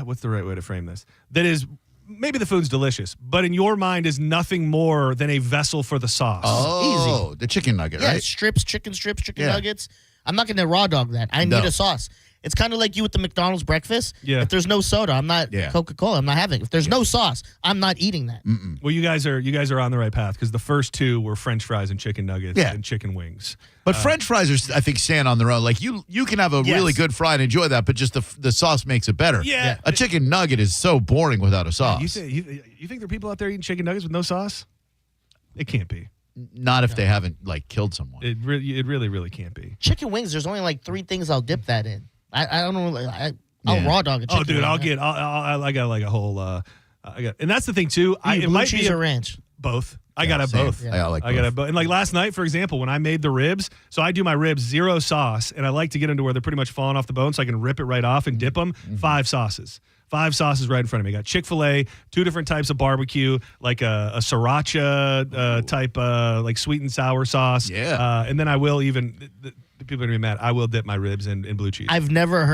what's the right way to frame this? That is, maybe the food's delicious, but in your mind is nothing more than a vessel for the sauce. Oh, Easy. The chicken nugget, Yeah, right? chicken strips, chicken nuggets. I'm not going to raw dog that. I need a sauce. It's kind of like you with the McDonald's breakfast. Yeah. If there's no soda, I'm not Coca-Cola. I'm not having it. If there's no sauce, I'm not eating that. Well, you guys are on the right path because the first 2 were French fries and chicken nuggets and chicken wings. But French fries are, I think, stand on their own. Like you can have a really good fry and enjoy that, but just the sauce makes it better. Yeah. A chicken nugget is so boring without a sauce. You think there are people out there eating chicken nuggets with no sauce? It can't be. Not if they haven't like killed someone. It really can't be. Chicken wings, there's only like 3 things I'll dip that in. I don't know. I'll raw dog a chicken. Oh, dude, wing. I got like a whole. And that's the thing too. It blue might cheese be or ranch. Both. I got same. both. Yeah. I got both. And like last night, for example, when I made the ribs, so I do my ribs 0 sauce, and I like to get into where they're pretty much falling off the bone, so I can rip it right off and dip them. 5 sauces. 5 sauces right in front of me. I got Chick-fil-A, 2 different types of barbecue, like a sriracha type, like sweet and sour sauce. Yeah. And then I will even. The people are gonna be mad. I will dip my ribs in blue cheese. I've never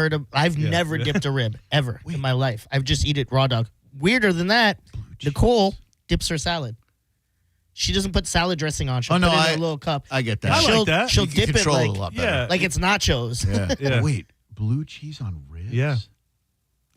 never dipped a rib ever in my life. I've just eat it raw dog. Weirder than that, Nicole dips her salad. She doesn't put salad dressing on. She'll put it in a little cup. I get that. I like that. She'll You can dip it control like, it a lot better. like it's nachos. Yeah. Wait, blue cheese on ribs?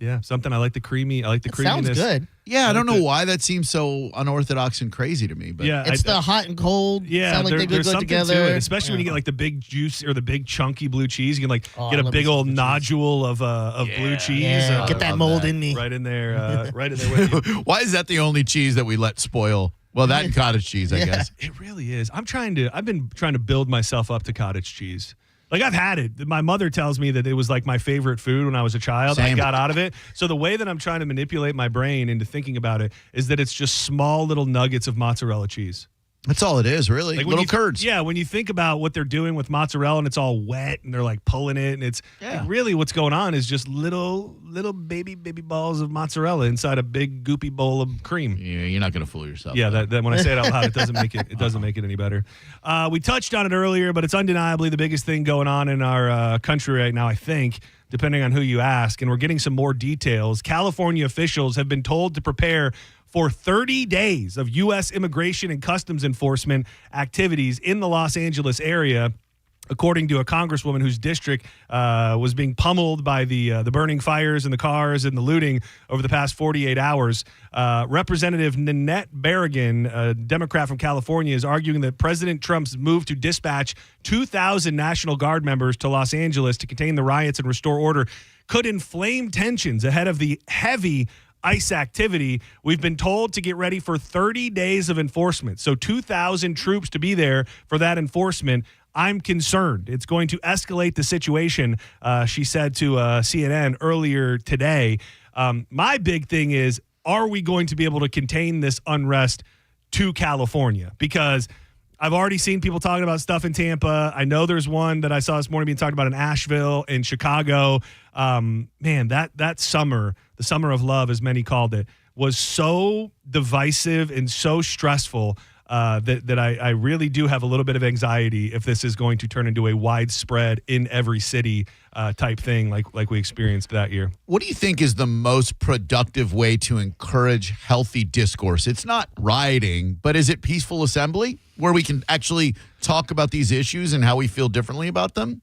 Yeah, something I like the creamy. I like the creaminess. Sounds good. Yeah, I don't know why that seems so unorthodox and crazy to me. But It's the hot and cold. Yeah, sound like they there's go something together. to it, especially when you get like the big juice or the big chunky blue cheese. You can like get a love big me old some blue nodule of blue cheese. Yeah, get that mold in me. Right in there, right in there with you. Why is that the only cheese that we let spoil? Well, that and cottage cheese, I guess. It really is. I've been trying to build myself up to cottage cheese. Like, I've had it. My mother tells me that it was like my favorite food when I was a child. Same. I got out of it. So the way that I'm trying to manipulate my brain into thinking about it is that it's just small little nuggets of mozzarella cheese. That's all it is, really. Like little curds. Yeah, when you think about what they're doing with mozzarella and it's all wet and they're like pulling it and it's like, really what's going on is just little baby balls of mozzarella inside a big goopy bowl of cream. Yeah, you're not going to fool yourself. Yeah, that when I say it out loud, it doesn't make it any better. We touched on it earlier, but it's undeniably the biggest thing going on in our country right now, I think, depending on who you ask. And we're getting some more details. California officials have been told to prepare for 30 days of U.S. immigration and customs enforcement activities in the Los Angeles area, according to a congresswoman whose district was being pummeled by the burning fires and the cars and the looting over the past 48 hours. Representative Nanette Berrigan, a Democrat from California, is arguing that President Trump's move to dispatch 2,000 National Guard members to Los Angeles to contain the riots and restore order could inflame tensions ahead of the heavy ICE activity. We've been told to get ready for 30 days of enforcement. So 2,000 troops to be there for that enforcement. I'm concerned. It's going to escalate the situation, she said to CNN earlier today. My big thing is, are we going to be able to contain this unrest to California? Because I've already seen people talking about stuff in Tampa. I know there's one that I saw this morning being talked about in Asheville, in Chicago. Man, that summer, the summer of love, as many called it, was so divisive and so stressful that I really do have a little bit of anxiety if this is going to turn into a widespread in every city type thing like we experienced that year. What do you think is the most productive way to encourage healthy discourse? It's not rioting, but is it peaceful assembly where we can actually talk about these issues and how we feel differently about them?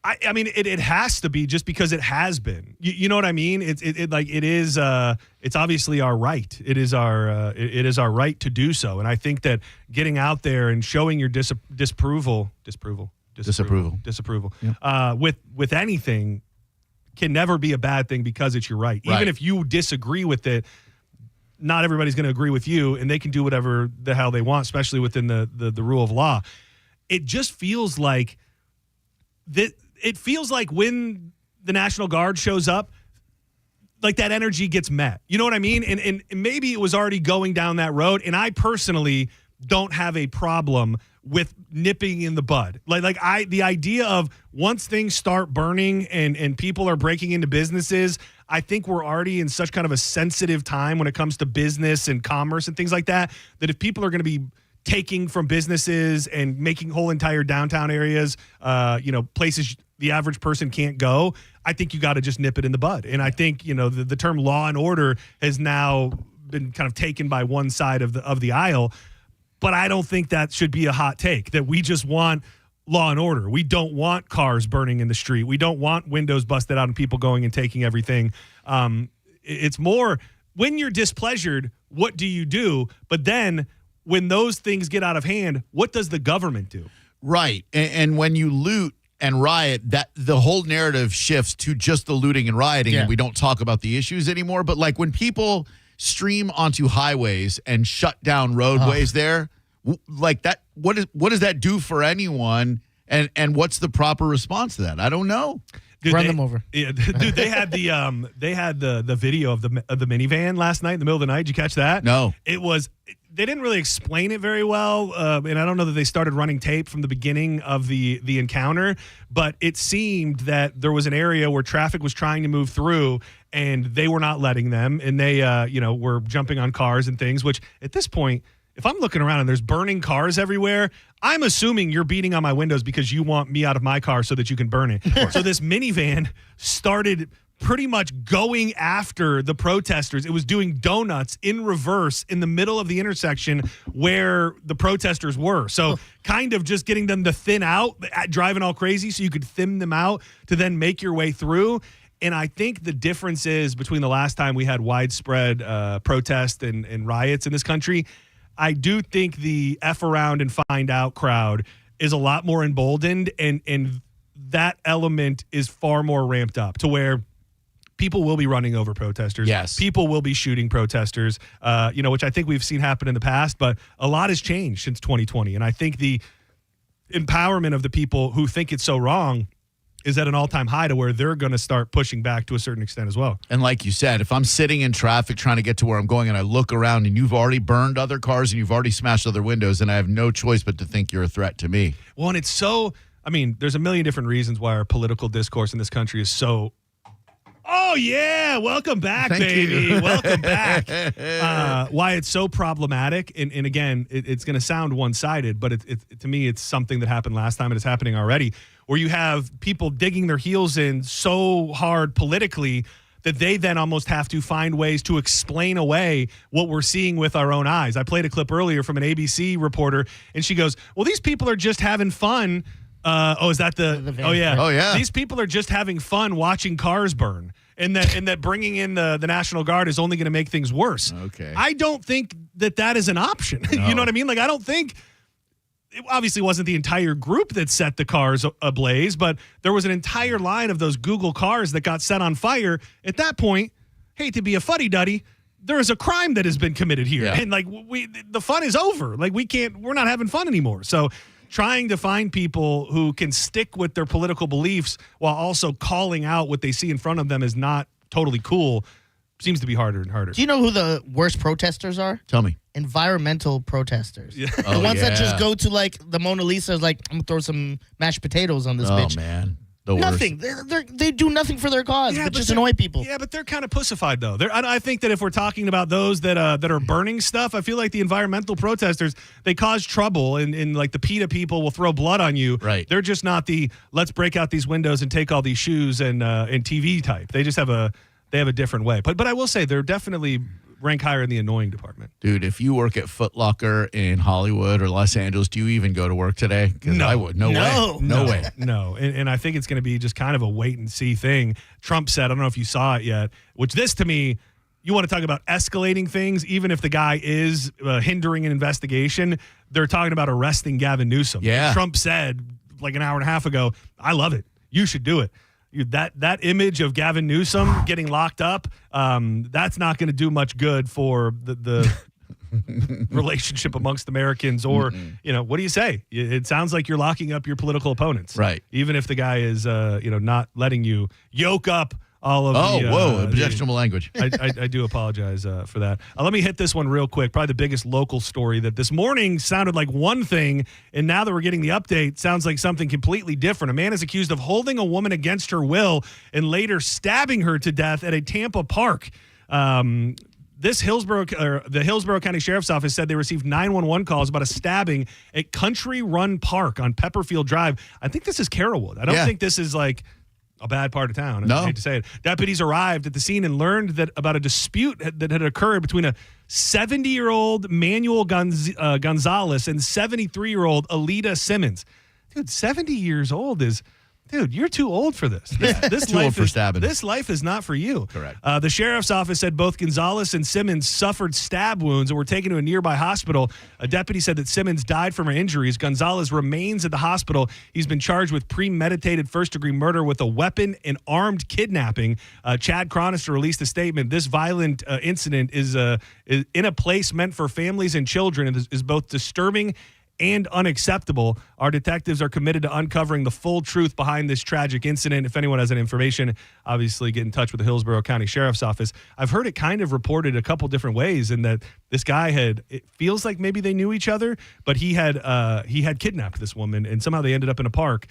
I mean, it has to be, just because it has been. You know what I mean? It's obviously our right. It is our right to do so. And I think that getting out there and showing your disapproval with anything can never be a bad thing because it's your right. Even if you disagree with it, not everybody's going to agree with you, and they can do whatever the hell they want, especially within the rule of law. It just feels like that. It feels like when the National Guard shows up, like that energy gets met. You know what I mean? And maybe it was already going down that road. And I personally don't have a problem with nipping in the bud. The idea of once things start burning and people are breaking into businesses, I think we're already in such kind of a sensitive time when it comes to business and commerce and things like that, that if people are going to be taking from businesses and making whole entire downtown areas, places the average person can't go, I think you got to just nip it in the bud. And I think, the term law and order has now been kind of taken by one side of the aisle. But I don't think that should be a hot take, that we just want law and order. We don't want cars burning in the street. We don't want windows busted out and people going and taking everything. It's more, when you're displeasured, what do you do? But then when those things get out of hand, what does the government do? Right. And when you loot and riot, that the whole narrative shifts to just the looting and rioting, and we don't talk about the issues anymore. But like when people stream onto highways and shut down roadways there, like that, what does that do for anyone? And what's the proper response to that? I don't know. Dude, Run them over. Yeah, dude, they had the video of the minivan last night in the middle of the night. Did you catch that? No. They didn't really explain it very well, and I don't know that they started running tape from the beginning of the encounter, but it seemed that there was an area where traffic was trying to move through, and they were not letting them, and they were jumping on cars and things, which at this point, if I'm looking around and there's burning cars everywhere, I'm assuming you're beating on my windows because you want me out of my car so that you can burn it. So this minivan started pretty much going after the protesters. It was doing donuts in reverse in the middle of the intersection where the protesters were. So kind of just getting them to thin out, driving all crazy so you could thin them out to then make your way through. And I think the difference is between the last time we had widespread protest and riots in this country, I do think the F around and find out crowd is a lot more emboldened, and that element is far more ramped up to where people will be running over protesters. Yes. People will be shooting protesters, which I think we've seen happen in the past, but a lot has changed since 2020. And I think the empowerment of the people who think it's so wrong is at an all-time high to where they're going to start pushing back to a certain extent as well. And like you said, if I'm sitting in traffic trying to get to where I'm going and I look around and you've already burned other cars and you've already smashed other windows, and I have no choice but to think you're a threat to me. Well, and it's so, there's a million different reasons why our political discourse in this country is so, oh yeah, welcome back, Thank baby. you. Welcome back. Why it's so problematic. And again, it's going to sound one-sided, but to me, it's something that happened last time and it's happening already, where you have people digging their heels in so hard politically that they then almost have to find ways to explain away what we're seeing with our own eyes. I played a clip earlier from an ABC reporter, and she goes, well, these people are just having fun. Is that the oh, yeah. Oh, yeah. These people are just having fun watching cars burn. And that bringing in the National Guard is only going to make things worse. Okay. I don't think that is an option. No. You know what I mean? Like, I don't think it obviously wasn't the entire group that set the cars ablaze, but there was an entire line of those Google cars that got set on fire. At that point, hate to be a fuddy-duddy, there is a crime that has been committed here. Yeah. And like the fun is over. Like we're not having fun anymore. So trying to find people who can stick with their political beliefs while also calling out what they see in front of them is not totally cool seems to be harder and harder. Do you know who the worst protesters are? Tell me. Environmental protesters. Yeah. The ones that just go to like the Mona Lisa is like, I'm going to throw some mashed potatoes on this bitch. Oh, man. The Nothing. They do nothing for their cause, but just annoy people. Yeah, but they're kind of pussified, though. I think that if we're talking about those that are burning stuff, I feel like the environmental protesters, they cause trouble, and like the PETA people will throw blood on you. Right. They're just not the let's break out these windows and take all these shoes and TV type. They just have a different way. But I will say they're definitely rank higher in the annoying department. Dude, if you work at Foot Locker in Hollywood or Los Angeles, do you even go to work today? Because I would. No way. No. And I think it's going to be just kind of a wait and see thing. Trump said, I don't know if you saw it yet, which this to me, you want to talk about escalating things, even if the guy is hindering an investigation, they're talking about arresting Gavin Newsom. Yeah. Trump said like an hour and a half ago, I love it. You should do it. That image of Gavin Newsom getting locked up, that's not going to do much good for the relationship amongst Americans. Or, what do you say? It sounds like you're locking up your political opponents. Right. Even if the guy is, not letting you yoke up all of objectionable language. I do apologize for that. Let me hit this one real quick. Probably the biggest local story that this morning sounded like one thing, and now that we're getting the update, sounds like something completely different. A man is accused of holding a woman against her will and later stabbing her to death at a Tampa park. The Hillsborough County Sheriff's Office said they received 911 calls about a stabbing at Country Run Park on Pepperfield Drive. I think this is Carrollwood. I don't think this is like a bad part of town. No. I hate to say it. Deputies arrived at the scene and learned that about a dispute that had occurred between a 70-year-old Manuel Gonzalez and 73-year-old Alita Simmons. Dude, 70 years old is... Dude, you're too old for this. This Too old for stabbing. This life is not for you. Correct. The sheriff's office said both Gonzalez and Simmons suffered stab wounds and were taken to a nearby hospital. A deputy said that Simmons died from her injuries. Gonzalez remains at the hospital. He's been charged with premeditated first-degree murder with a weapon and armed kidnapping. Chad Chronister released a statement. This violent incident is in a place meant for families and children and is both disturbing and unacceptable. Our detectives are committed to uncovering the full truth behind this tragic incident. If anyone has any information, obviously get in touch with the Hillsborough County Sheriff's Office. I've heard it kind of reported a couple different ways, in that this guy it feels like maybe they knew each other, but he had kidnapped this woman, and somehow they ended up in a park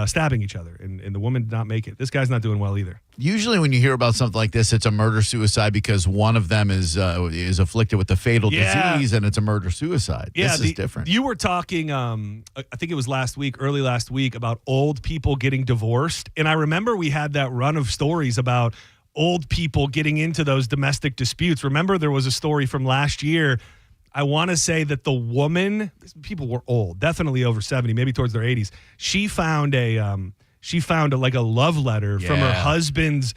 stabbing each other, and the woman did not make it. This guy's not doing well either. Usually when you hear about something like this, it's a murder-suicide because one of them is afflicted with a fatal disease, and it's a murder-suicide. Yeah, this is different. You were talking, I think it was early last week, about old people getting divorced. And I remember we had that run of stories about old people getting into those domestic disputes. Remember, there was a story from last year. I want to say that the woman, people were old, definitely over 70, maybe towards their 80s. She found a love letter from her husband's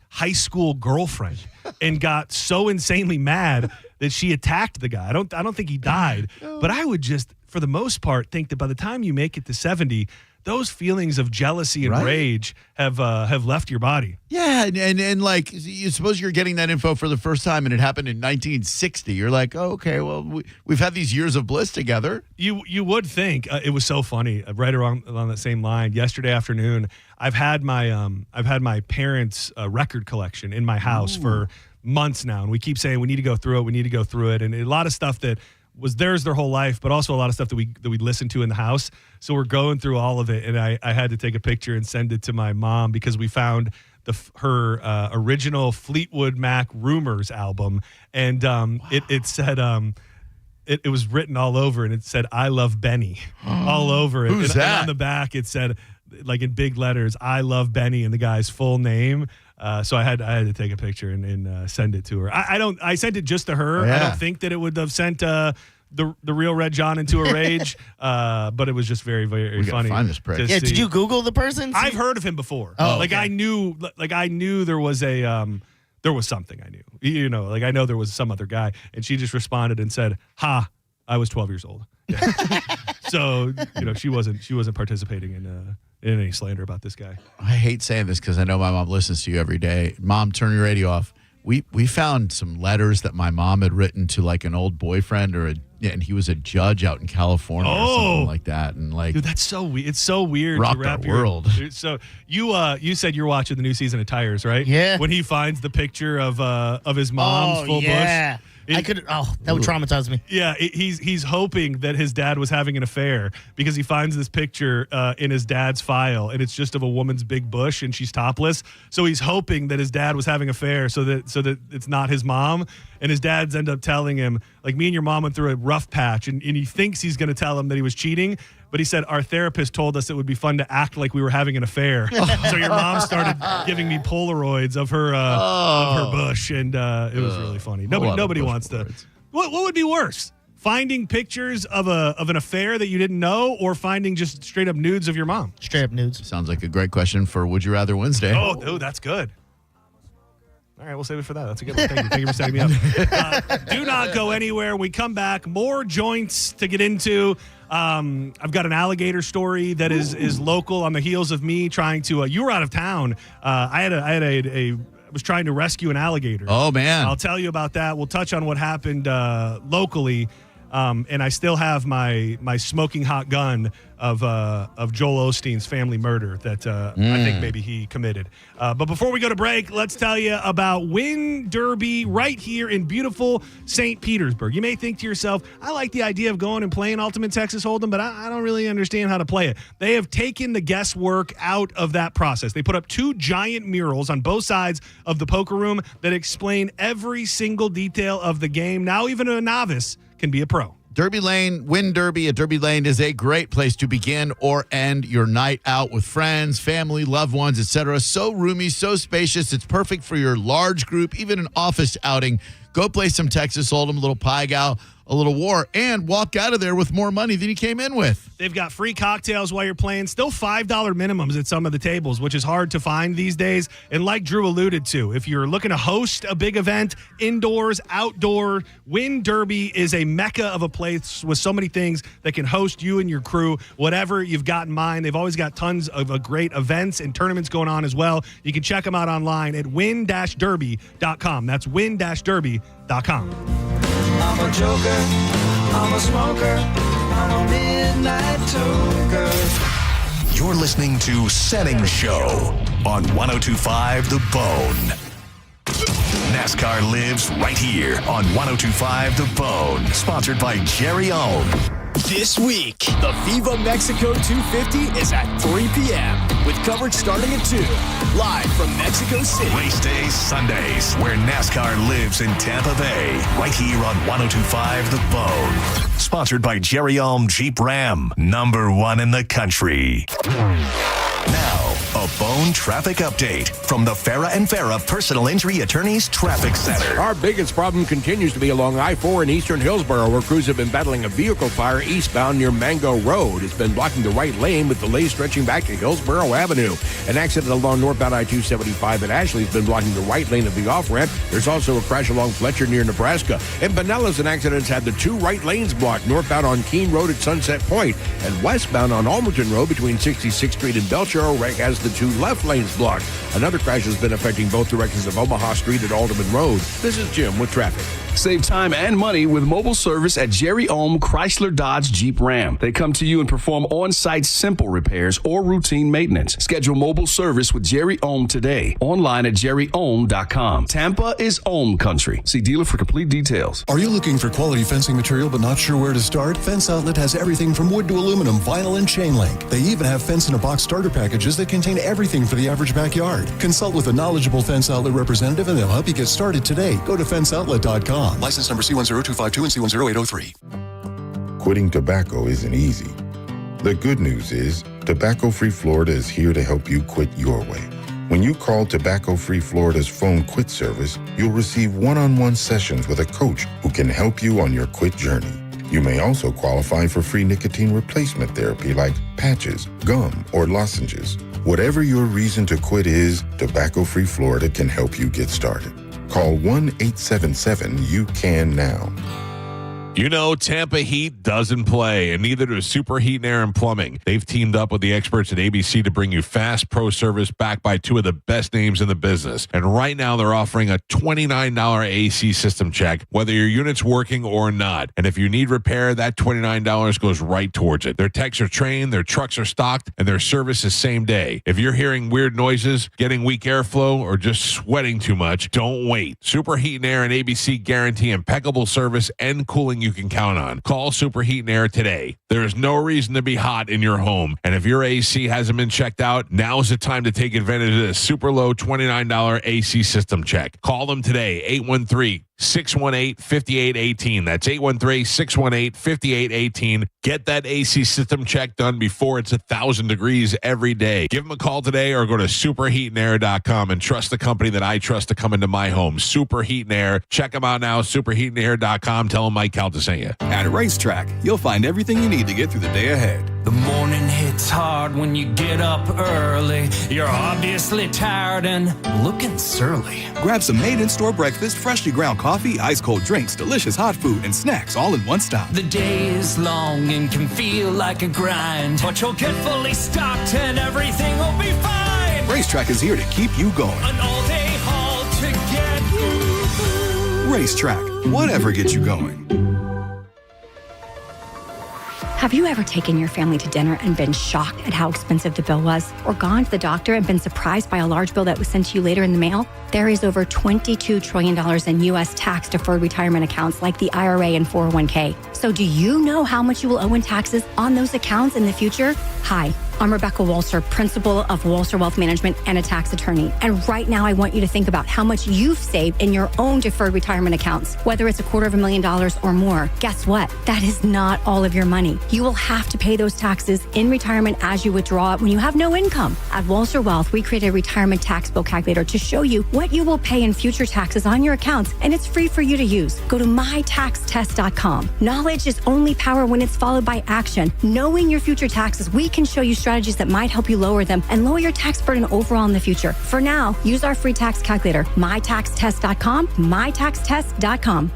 high school girlfriend and got so insanely mad that she attacked the guy. I don't think he died, but I would just, for the most part, think that by the time you make it to 70, those feelings of jealousy and rage have left your body. Yeah, and like, you suppose you're getting that info for the first time, and it happened in 1960. You're like, oh, okay, well, we've had these years of bliss together. You would think. It was so funny. Right along that same line. Yesterday afternoon, I've had my parents' record collection in my house for months now, and we keep saying we need to go through it. And a lot of stuff that was theirs their whole life, but also a lot of stuff that we listened to in the house. So we're going through all of it, and I had to take a picture and send it to my mom because we found her original Fleetwood Mac Rumors album, and it said it was written all over, and it said "I love Benny" all over it. Who's that? And on the back it said, like in big letters, "I love Benny," and the guy's full name. So I had to take a picture and send it to her. I sent it just to her. Yeah. I don't think that it would have sent the real Red John into a rage, but it was just very, very We funny. gotta find this prick. to Yeah, see. did you Google the person? I've heard of him before. Oh, okay. I knew there was there was something I knew. You know, like I know there was some other guy, and she just responded and said, "Ha, I was 12 years old." Yeah. So she wasn't participating in any slander about this guy. I hate saying this because I know my mom listens to you every day. Mom, turn your radio off. We found some letters that my mom had written to like an old boyfriend and he was a judge out in California or something like that. And like, dude, that's so weird. It's so weird rocked to wrap our world. So you said you're watching the new season of Tires, right? Yeah. When he finds the picture of his mom's full bush. That would traumatize me. Yeah, he's hoping that his dad was having an affair because he finds this picture in his dad's file, and it's just of a woman's big bush, and she's topless. So he's hoping that his dad was having an affair, so that it's not his mom. And his dad's end up telling him, like, me and your mom went through a rough patch, and he thinks he's going to tell him that he was cheating. But he said, our therapist told us it would be fun to act like we were having an affair. So your mom started giving me Polaroids of her bush, and it was really funny. Nobody wants to. What would be worse? Finding pictures of an affair that you didn't know, or finding just straight up nudes of your mom? Straight up nudes. Sounds like a great question for Would You Rather Wednesday. Oh, that's good. All right, we'll save it for that. That's a good one. Thank you for setting me up. Do not go anywhere. We come back. More joints to get into. I've got an alligator story that is local on the heels of me trying to. You were out of town. I was trying to rescue an alligator. Oh man! I'll tell you about that. We'll touch on what happened locally. And I still have my smoking hot gun of Joel Osteen's family murder that I think maybe he committed. But before we go to break, let's tell you about Win Derby right here in beautiful St. Petersburg. You may think to yourself, I like the idea of going and playing Ultimate Texas Hold'em, but I don't really understand how to play it. They have taken the guesswork out of that process. They put up 2 giant murals on both sides of the poker room that explain every single detail of the game. Now even a novice can be a pro. Derby Lane, Win Derby at Derby Lane is a great place to begin or end your night out with friends, family, loved ones, etc. So roomy, so spacious. It's perfect for your large group, even an office outing. Go play some Texas Hold'em, a little pie gal, a little war, and walk out of there with more money than you came in with. They've got free cocktails while you're playing. Still $5 minimums at some of the tables, which is hard to find these days. And like Drew alluded to, if you're looking to host a big event, indoors, outdoor, Win Derby is a mecca of a place with so many things that can host you and your crew, whatever you've got in mind. They've always got tons of great events and tournaments going on as well. You can check them out online at win-derby.com. That's win-derby.com. I'm a joker, I'm a smoker, I'm a midnight toker. You're listening to Senning Show on 102.5 The Bone. NASCAR lives right here on 102.5 The Bone. Sponsored by Jerry Ohm. This week, the Viva Mexico 250 is at 3 p.m. with coverage starting at 2. Live from Mexico City. Race days, Sundays, where NASCAR lives in Tampa Bay. Right here on 102.5 The Bone. Sponsored by Jerry Ohm Jeep Ram. #1 in the country. Now, a Bone traffic update from the Farah and Farah Personal Injury Attorneys Traffic Center. Our biggest problem continues to be along I-4 in eastern Hillsborough, where crews have been battling a vehicle fire eastbound near Mango Road. It's been blocking the right lane with delays stretching back to Hillsborough Avenue. An accident along northbound I-275 at Ashley has been blocking the right lane of the off-ramp. There's also a crash along Fletcher near Nebraska. In Pinellas, an accident has had the 2 right lanes blocked, northbound on Keene Road at Sunset Point, and westbound on Almerton Road between 66th Street and Belcher has the 2 left lanes blocked. Another crash has been affecting both directions of Omaha Street and Alderman Road. This is Jim with traffic. Save time and money with mobile service at Jerry Ohm Chrysler Dodge Jeep Ram. They come to you and perform on-site simple repairs or routine maintenance. Schedule mobile service with Jerry Ohm today. Online at jerryohm.com. Tampa is Ohm country. See dealer for complete details. Are you looking for quality fencing material but not sure where to start? Fence Outlet has everything from wood to aluminum, vinyl, and chain link. They even have fence-in-a-box starter packages that contain everything for the average backyard. Consult with a knowledgeable Fence Outlet representative and they'll help you get started today. Go to fenceoutlet.com. License number C10252 and C10803. Quitting tobacco isn't easy. The good news is Tobacco Free Florida is here to help you quit your way. When you call Tobacco Free Florida's phone quit service, you'll receive one-on-one sessions with a coach who can help you on your quit journey. You may also qualify for free nicotine replacement therapy like patches, gum, or lozenges. Whatever your reason to quit is, Tobacco Free Florida can help you get started. Call 1-877-YOU-CAN-NOW. You know, Tampa Heat doesn't play, and neither does Superheat and Air and Plumbing. They've teamed up with the experts at ABC to bring you fast pro service backed by 2 of the best names in the business. And right now, they're offering a $29 AC system check, whether your unit's working or not. And if you need repair, that $29 goes right towards it. Their techs are trained, their trucks are stocked, and their service is same day. If you're hearing weird noises, getting weak airflow, or just sweating too much, don't wait. Superheat and Air and ABC guarantee impeccable service and cooling you can count on. Call Superheat and Air today. There is no reason to be hot in your home. And if your AC hasn't been checked out, now is the time to take advantage of this super low $29 AC system check. Call them today, 813-618-5818. That's 813-618-5818. Get that AC system check done before it's 1,000 degrees every day. Give them a call today or go to superheatandair.com and trust the company that I trust to come into my home, Superheat and Air. Check them out now, superheatandair.com. Tell them Mike Calta sent you. At Racetrack, you'll find everything you need to get through the day ahead. The morning hits hard when you get up early. You're obviously tired and looking surly. Grab some made-in-store breakfast, freshly ground coffee, ice-cold drinks, delicious hot food, and snacks all in one stop. The day is long and can feel like a grind, but you'll get fully stocked and everything will be fine. Racetrack is here to keep you going. An all-day haul to get you through. Racetrack, whatever gets you going. Have you ever taken your family to dinner and been shocked at how expensive the bill was? Or gone to the doctor and been surprised by a large bill that was sent to you later in the mail? There is over $22 trillion in U.S. tax-deferred retirement accounts like the IRA and 401k. So do you know how much you will owe in taxes on those accounts in the future? Hi, I'm Rebecca Walser, principal of Walser Wealth Management and a tax attorney. And right now I want you to think about how much you've saved in your own deferred retirement accounts, whether it's $250,000 or more. Guess what? That is not all of your money. You will have to pay those taxes in retirement as you withdraw it when you have no income. At Walser Wealth, we created a retirement tax bill calculator to show you what you will pay in future taxes on your accounts, and it's free for you to use. Go to mytaxtest.com. Knowledge is only power when it's followed by action. Knowing your future taxes, we can show you strategies that might help you lower them and lower your tax burden overall in the future. For now, use our free tax calculator, mytaxtest.com, mytaxtest.com.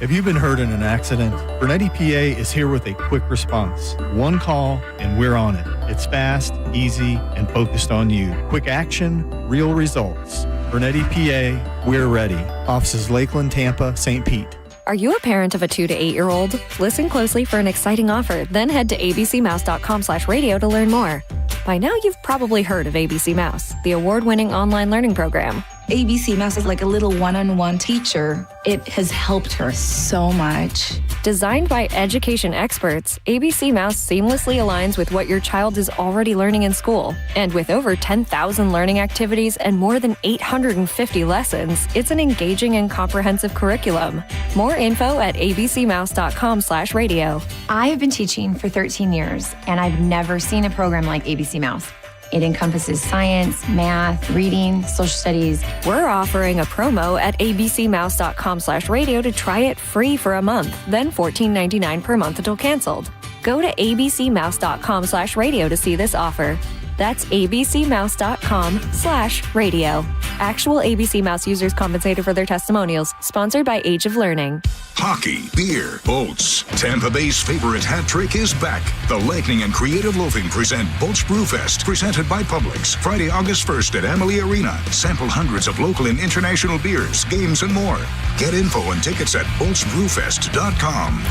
Have you been hurt in an accident? Burnett EPA is here with a quick response. One call and we're on it. It's fast, easy, and focused on you. Quick action, real results. Burnett EPA, we're ready. Offices Lakeland, Tampa, St. Pete. Are you a parent of a 2 to 8 year old? Listen closely for an exciting offer, then head to abcmouse.com/radio to learn more. By now, you've probably heard of ABC Mouse, the award-winning online learning program. ABC Mouse is like a little one-on-one teacher. It has helped her so much. Designed by education experts, ABC Mouse seamlessly aligns with what your child is already learning in school. And with over 10,000 learning activities and more than 850 lessons, it's an engaging and comprehensive curriculum. More info at abcmouse.com/radio. I have been teaching for 13 years, and I've never seen a program like ABC Mouse. It encompasses science, math, reading, social studies. We're offering a promo at abcmouse.com/radio to try it free for a month, then $14.99 per month until canceled. Go to abcmouse.com/radio to see this offer. That's abcmouse.com/radio. Actual ABC Mouse users compensated for their testimonials. Sponsored by Age of Learning. Hockey, beer, boats. Tampa Bay's favorite hat trick is back. The Lightning and Creative Loafing present Boats Brewfest, presented by Publix. Friday, August 1st at Amalie Arena. Sample hundreds of local and international beers, games, and more. Get info and tickets at boatsbrewfest.com.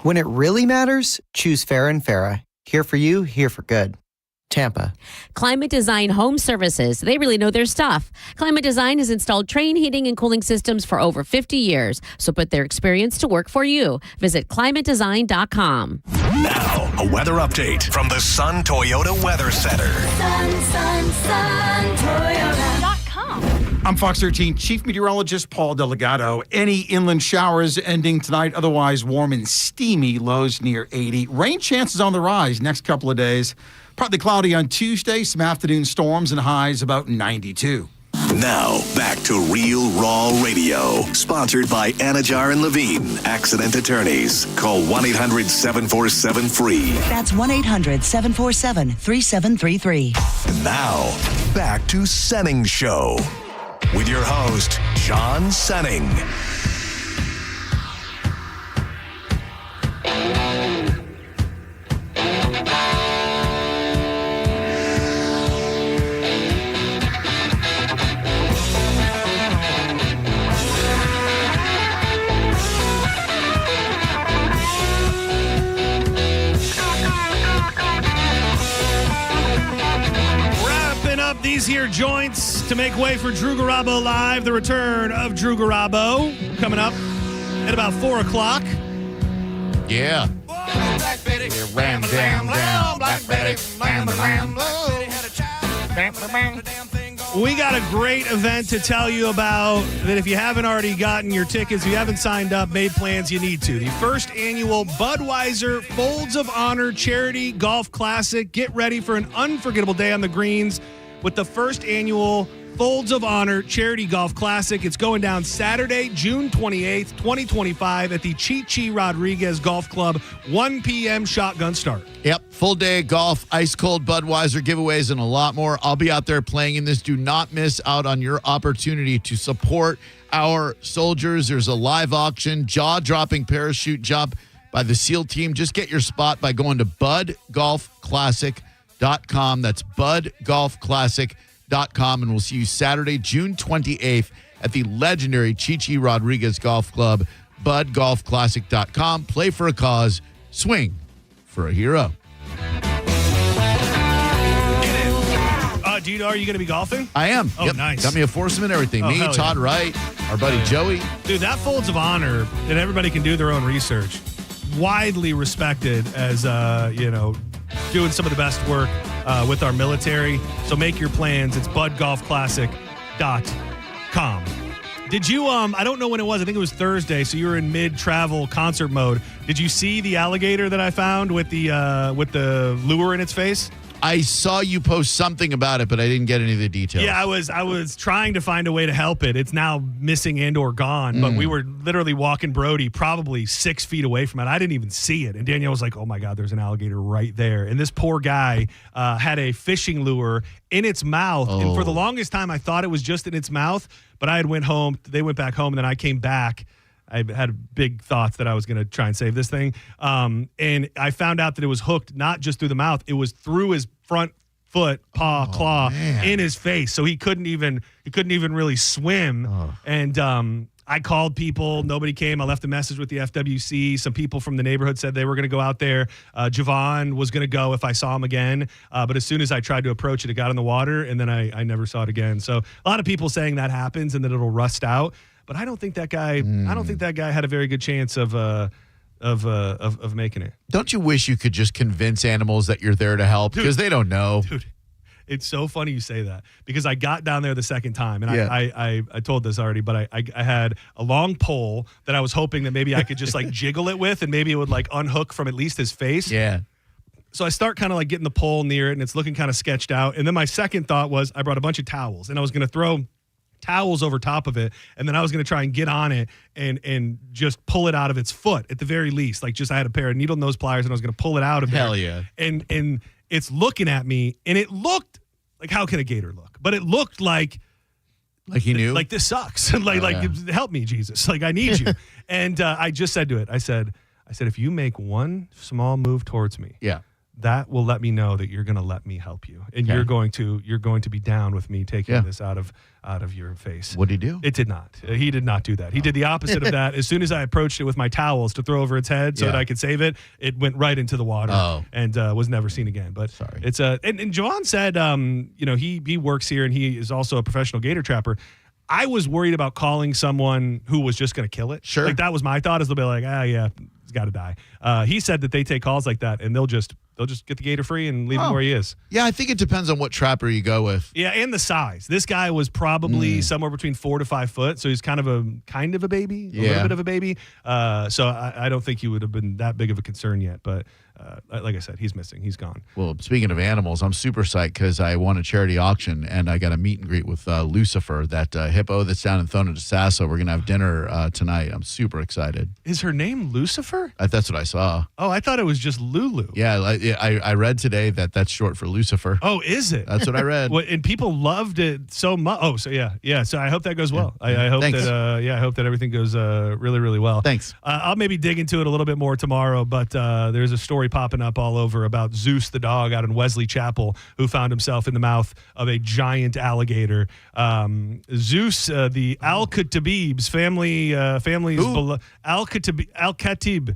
When it really matters, choose Farah and Farah. Here for you, here for good. Tampa. Climate Design Home Services. They really know their stuff. Climate Design has installed Trane heating and cooling systems for over 50 years. So put their experience to work for you. Visit climatedesign.com. Now, a weather update from the Sun Toyota Weather Center. Sun, Toyota.com. I'm Fox 13 Chief Meteorologist Paul Delgado. Any inland showers ending tonight, otherwise warm and steamy, lows near 80. Rain chances on the rise next couple of days. Partly cloudy on Tuesday, some afternoon storms and highs about 92. Now, back to Real Raw Radio. Sponsored by Anajar and Levine, Accident Attorneys. Call 1-800-747-FREE. That's 1-800-747-3733. Now, back to Senning Show. With your host, John Senning. These here joints to make way for Drew Garabo Live, the return of Drew Garabo, coming up at about 4 o'clock. Yeah. Black Betty, ram, damn, down. Black Betty, ram, ram, We got a great event to tell you about that if you haven't already gotten your tickets, if you haven't signed up, made plans, you need to. The first annual Budweiser Folds of Honor Charity Golf Classic. Get ready for an unforgettable day on the greens with the first annual Folds of Honor Charity Golf Classic. It's going down Saturday, June 28th, 2025 at the Chi Rodriguez Golf Club, 1 p.m. shotgun start. Yep, full day of golf, ice-cold Budweiser giveaways, and a lot more. I'll be out there playing in this. Do not miss out on your opportunity to support our soldiers. There's a live auction, jaw-dropping parachute jump by the SEAL team. Just get your spot by going to budgolfclassic.com. That's budgolfclassic.com, and we'll see you Saturday, June 28th at the legendary Chi Rodriguez Golf Club, budgolfclassic.com. Play for a cause. Swing for a hero. Are you going to be golfing? I am. Oh, nice. Got me a foursome and everything. Oh, Me, hell Todd yeah. Wright, our buddy Joey. Dude, that Folds of Honor, and everybody can do their own research. Widely respected as, doing some of the best work with our military. So make your plans. It's budgolfclassic.com. Did you, I don't know when it was. I think it was Thursday. So you were in mid-travel concert mode. Did you see the alligator that I found with the lure in its face? I saw you post something about it, but I didn't get any of the details. Yeah, I was trying to find a way to help it. It's now missing and or gone, but we were literally walking Brody probably 6 feet away from it. I didn't even see it. And Danielle was like, oh my God, there's an alligator right there. And this poor guy had a fishing lure in its mouth. And for the longest time, I thought it was just in its mouth, but I had went home. They went back home, and then I came back. I had big thoughts that I was going to try and save this thing. And I found out that it was hooked not just through the mouth. It was through his front foot, claw in his face. So he couldn't even really swim. And I called people. Nobody came. I left a message with the FWC. Some people from the neighborhood said they were going to go out there. Javon was going to go if I saw him again. But as soon as I tried to approach it, it got in the water, and then I never saw it again. So a lot of people saying that happens and that it'll rust out. But I don't think that guy. I don't think that guy had a very good chance of making it. Don't you wish you could just convince animals that you're there to help because they don't know? Dude, it's so funny you say that because I got down there the second time, and I told this already, but I had a long pole that I was hoping that maybe I could just like jiggle it with, and maybe it would like unhook from at least his face. Yeah. So I start kind of like getting the pole near it, and it's looking kind of sketched out. And then my second thought was I brought a bunch of towels, and I was going to throw towels over top of it, and then I was going to try and get on it and just pull it out of its foot at the very least. Like just I had a pair of needle nose pliers, and I was going to pull it out of there. Hell yeah. And it's looking at me, and it looked like, how can a gator look? But it looked like he knew? Like this sucks. Help me, Jesus. Like I need you. And I just said to it, I said, if you make one small move towards me, that will let me know that you're going to let me help you, and you're going to be down with me taking this out of your face. What did he do? It did not. He did not do that. He did the opposite of that. As soon as I approached it with my towels to throw over its head so that I could save it, it went right into the water and was never seen again. But sorry, it's and Javon said, he works here and he is also a professional gator trapper. I was worried about calling someone who was just going to kill it. Sure, like that was my thought. Is they'll be like, it's got to die. He said that they take calls like that and they'll just get the gator free and leave him where he is. Yeah, I think it depends on what trapper you go with. Yeah, and the size. This guy was probably somewhere between 4 to 5 foot, so he's kind of a baby, a little bit of a baby. So I don't think he would have been that big of a concern yet. But like I said, he's missing. He's gone. Well, speaking of animals, I'm super psyched because I won a charity auction and I got a meet and greet with Lucifer, that hippo that's down in Thona de Sasso. We're gonna have dinner tonight. I'm super excited. Is her name Lucifer? That's what I saw. Oh, I thought it was just Lulu. Yeah, I read today that's short for Lucifer. Oh, is it? That's what I read. And people loved it so much. Oh, so yeah. So I hope that goes well. I hope Thanks. that I hope that everything goes really, really well. Thanks. I'll maybe dig into it a little bit more tomorrow, but there's a story popping up all over about Zeus the dog out in Wesley Chapel who found himself in the mouth of a giant alligator. Zeus, the Al-Khatib's family's Al-Khatib.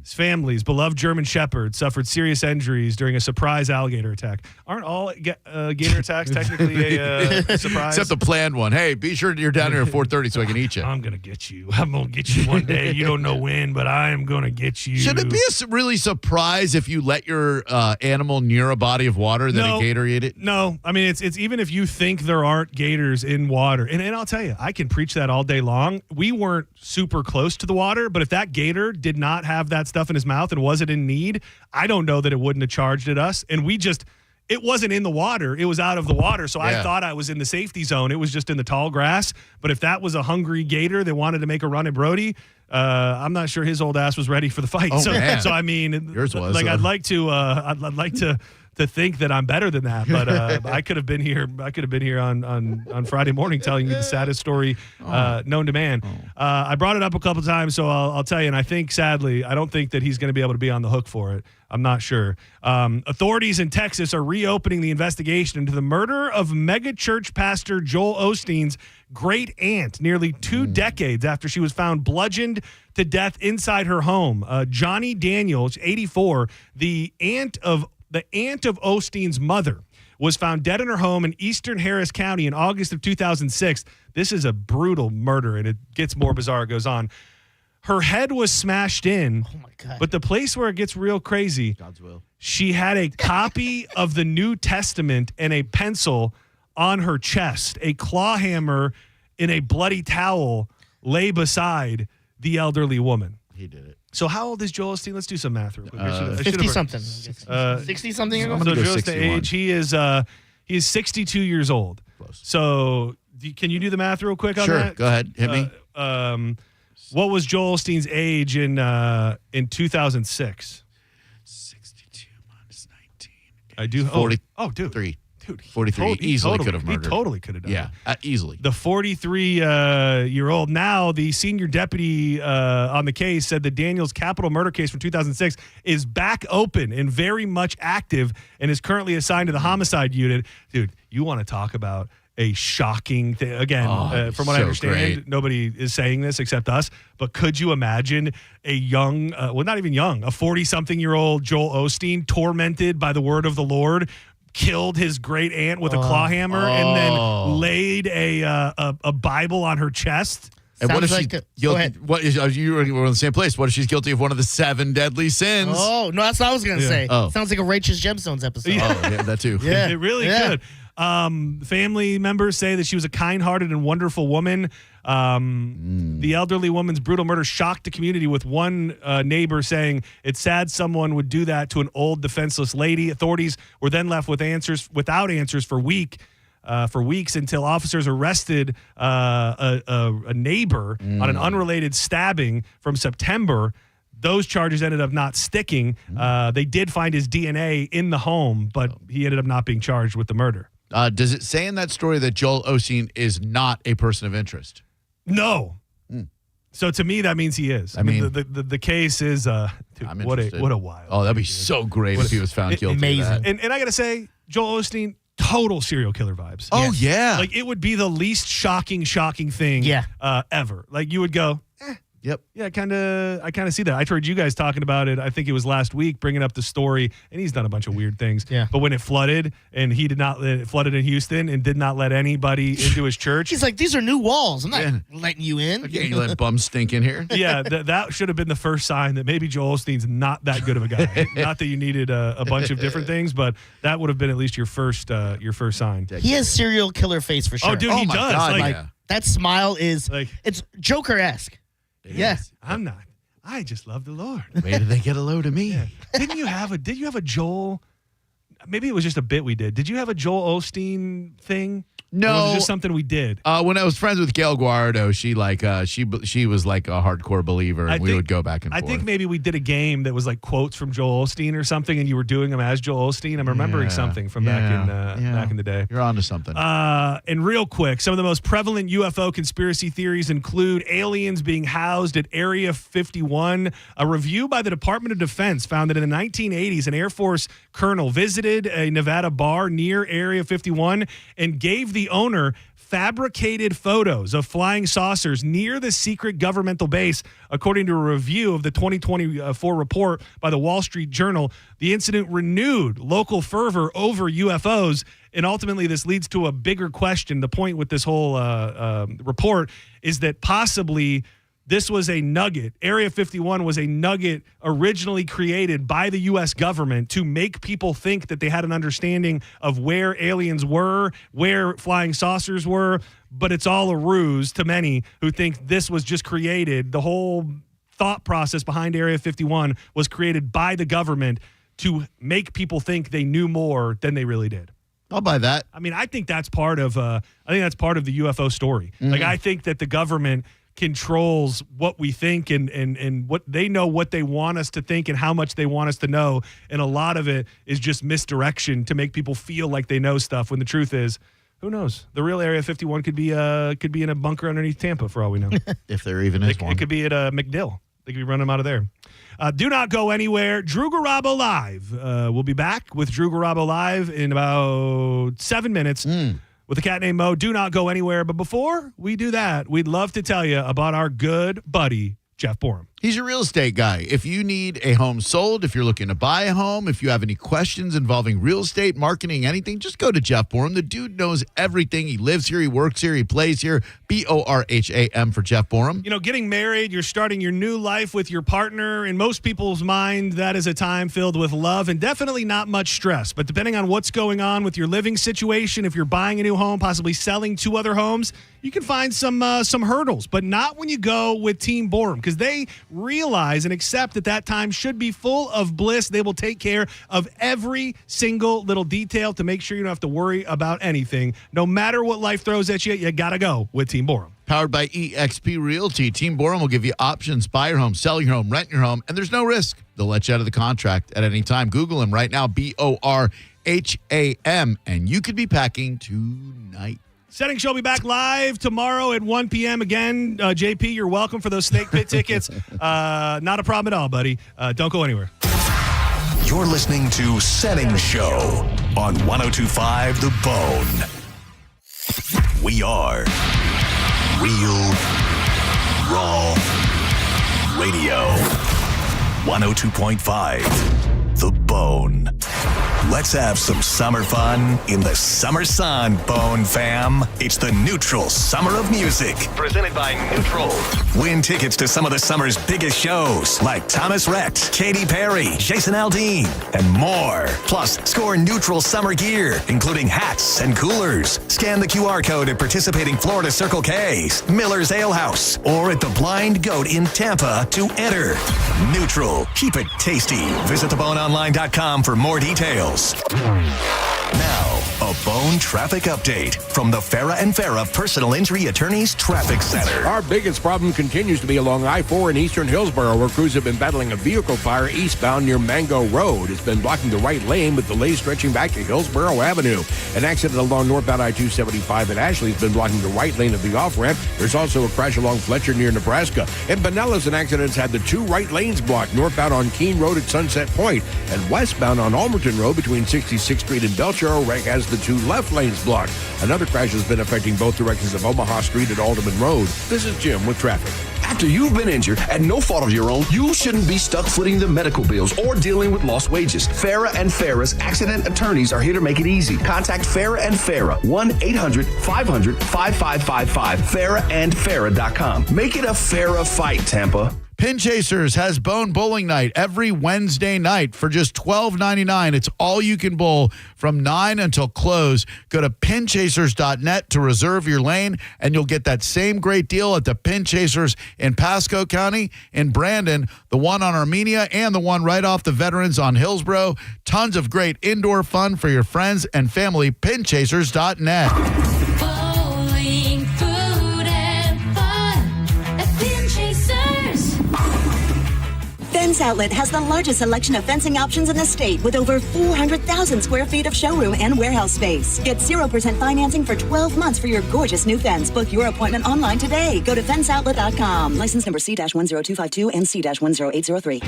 His family's beloved German Shepherd suffered serious injuries during a surprise alligator attack. Aren't all gator attacks technically a surprise? Except the planned one. Hey, be sure you're down here at 4:30 so I can eat you. I'm going to get you. I'm going to get you one day. You don't know when, but I am going to get you. Should it be a really surprise if you let your animal near a body of water that a gator ate it? No. I mean, it's even if you think there aren't gators in water. And I'll tell you, I can preach that all day long. We weren't super close to the water, but if that gator did not have that stuff in his mouth and wasn't in need, I don't know that it wouldn't have charged at us. And it wasn't in the water. It was out of the water. So I thought I was in the safety zone. It was just in the tall grass. But if that was a hungry gator that wanted to make a run at Brody, I'm not sure his old ass was ready for the fight. Oh, man. So I mean, yours was. I'd like to to think that I'm better than that, but I could have been here. I could have been here on Friday morning telling you the saddest story known to man. I brought it up a couple of times, so I'll tell you. And I think, sadly, I don't think that he's going to be able to be on the hook for it. I'm not sure. Authorities in Texas are reopening the investigation into the murder of megachurch pastor Joel Osteen's great aunt nearly 2 decades after she was found bludgeoned to death inside her home. Johnny Daniels, 84, the aunt of Osteen's mother, was found dead in her home in eastern Harris County in August of 2006. This is a brutal murder, and it gets more bizarre. It goes on. Her head was smashed in. Oh, my God. But the place where it gets real crazy, God's will. She had a copy of the New Testament and a pencil on her chest. A claw hammer in a bloody towel lay beside the elderly woman. He did it. So how old is Joel Osteen? Let's do some math real quick. 50-something. 60-something ago? So Joel's the age. He is 62 years old. Close. So can you do the math real quick on that? Sure. Go ahead. Hit me. What was Joel Osteen's age in 2006? 62 minus 19. I do. 40. Oh, dude. 3. Dude, 43. Easily could have murdered. He totally could have done it. Yeah, easily. The 43-year-old, now the senior deputy on the case, said the Daniels capital murder case from 2006 is back open and very much active and is currently assigned to the homicide unit. Dude, you want to talk about a shocking thing. Again, from what I understand, nobody is saying this except us, but could you imagine a young, not even young, a 40-something-year-old Joel Osteen tormented by the word of the Lord, killed his great aunt with a claw hammer and then laid a Bible on her chest? And what if she's guilty? You were in the same place. What if she's guilty of one of the 7 deadly sins? Oh, no, that's what I was going to say. Sounds like a Righteous Gemstones episode. Yeah, that too. Yeah. It really could. Family members say that she was a kind-hearted and wonderful woman. The elderly woman's brutal murder shocked the community, with one neighbor saying it's sad someone would do that to an old defenseless lady. Authorities were then left without answers for weeks until officers arrested a neighbor on an unrelated stabbing from September. Those charges ended up not sticking. They did find his DNA in the home, but he ended up not being charged with the murder. Does it say in that story that Joel Osteen is not a person of interest? No. So to me, that means he is. I mean, the case is dude, what a wild. Oh, that'd be so great if he was found guilty. Amazing. Of that. And I gotta say, Joel Osteen, total serial killer vibes. Oh yeah. Like it would be the least shocking thing ever. Like you would go, Yep. Yeah, I kind of see that. I heard you guys talking about it. I think it was last week, bringing up the story, and he's done a bunch of weird things. Yeah. But when it flooded, and it flooded in Houston, and did not let anybody into his church. He's like, these are new walls. I'm not letting you in. Okay, you let bums stink in here. Yeah, that should have been the first sign that maybe Joel Osteen's not that good of a guy. Not that you needed a bunch of different things, but that would have been at least your first sign. He has serial killer face for sure. Oh, dude, he does. God, like, that smile is it's Joker-esque. Yeah, I'm not. I just love the Lord. Where did they get a load of me? Yeah. Did you have a Joel? Maybe it was just a bit we did. Did you have a Joel Osteen thing? No, or was it just something we did? When I was friends with Gail Guardo, she was like a hardcore believer, and we would go back and forth. I think maybe we did a game that was like quotes from Joel Osteen or something, and you were doing them as Joel Osteen. I'm remembering something from back in the day. You're onto something. And real quick, some of the most prevalent UFO conspiracy theories include aliens being housed at Area 51. A review by the Department of Defense found that in the 1980s, an Air Force colonel visited a Nevada bar near Area 51 and gave the owner fabricated photos of flying saucers near the secret governmental base. According to a review of the 2024 report by the Wall Street Journal, the incident renewed local fervor over UFOs, and ultimately this leads to a bigger question. The point with this whole report is that possibly this was a nugget. Area 51 was a nugget originally created by the U.S. government to make people think that they had an understanding of where aliens were, where flying saucers were, but it's all a ruse to many who think this was just created. The whole thought process behind Area 51 was created by the government to make people think they knew more than they really did. I'll buy that. I mean, I think that's part of the UFO story. Mm-hmm. Like, I think that the government controls what we think and what they know, what they want us to think and how much they want us to know. And a lot of it is just misdirection to make people feel like they know stuff when the truth is, who knows? The real Area 51 could be in a bunker underneath Tampa for all we know. If there even is one. It could be at McDill. They could be running them out of there. Do not go anywhere. Drew Garabo Live. We'll be back with Drew Garabo Live in about 7 minutes with a cat named Mo. Do not go anywhere. But before we do that, we'd love to tell you about our good buddy, Jeff Borum. He's your real estate guy. If you need a home sold, if you're looking to buy a home, if you have any questions involving real estate, marketing, anything, just go to Jeff Borum. The dude knows everything. He lives here. He works here. He plays here. BORHAM for Jeff Borum. You know, getting married, you're starting your new life with your partner. In most people's mind, that is a time filled with love and definitely not much stress. But depending on what's going on with your living situation, if you're buying a new home, possibly selling 2 other homes, you can find some hurdles, but not when you go with Team Borum, because they realize and accept that time should be full of bliss. They will take care of every single little detail to make sure you don't have to worry about anything. No matter what life throws at you, you got to go with Team Borum. Powered by eXp Realty, Team Borum will give you options, buy your home, sell your home, rent your home, and there's no risk. They'll let you out of the contract at any time. Google them right now, BORHAM, and you could be packing tonight. Senning Show will be back live tomorrow at 1 p.m. Again, JP, you're welcome for those Snake Pit tickets. Not a problem at all, buddy. Don't go anywhere. You're listening to Senning Show on 102.5 The Bone. We are Real Raw Radio. 102.5 The Bone. Let's have some summer fun in the summer sun, Bone fam. It's the Neutral Summer of Music, presented by Neutral. Win tickets to some of the summer's biggest shows, like Thomas Rhett, Katy Perry, Jason Aldean, and more. Plus, score Neutral summer gear, including hats and coolers. Scan the QR code at participating Florida Circle K's, Miller's Ale House, or at the Blind Goat in Tampa to enter. Neutral. Keep it tasty. Visit theboneonline.com for more details. Now, a Bone traffic update from the Farah and Farah Personal Injury Attorneys Traffic Center. Our biggest problem continues to be along I-4 in eastern Hillsborough, where crews have been battling a vehicle fire eastbound near Mango Road. It's been blocking the right lane with delays stretching back to Hillsborough Avenue. An accident along northbound I-275 at Ashley has been blocking the right lane of the off-ramp. There's also a crash along Fletcher near Nebraska. In Pinellas, an accident has had the 2 right lanes blocked, northbound on Keene Road at Sunset Point, and westbound on Almerton Road between 66th Street and Belchero has the 2 left lanes blocked. Another crash has been affecting both directions of Omaha Street and Alderman Road. This is Jim with traffic. After you've been injured at no fault of your own, you shouldn't be stuck footing the medical bills or dealing with lost wages. Farah and Farah's accident attorneys are here to make it easy. Contact Farah and Farah, 1-800-500-5555, farahandfarah.com. Make it a Farah fight, Tampa. Pin Chasers has Bone Bowling Night every Wednesday night for just $12.99. It's all you can bowl from 9 until close. Go to pinchasers.net to reserve your lane, and you'll get that same great deal at the Pin Chasers in Pasco County, in Brandon, the one on Armenia, and the one right off the Veterans on Hillsborough. Tons of great indoor fun for your friends and family. Pinchasers.net. Bowling, food, and fun at Pin Chasers. Fence Outlet has the largest selection of fencing options in the state with over 400,000 square feet of showroom and warehouse space. Get 0% financing for 12 months for your gorgeous new fence. Book your appointment online today. Go to fenceoutlet.com. License number C-10252 and C-10803.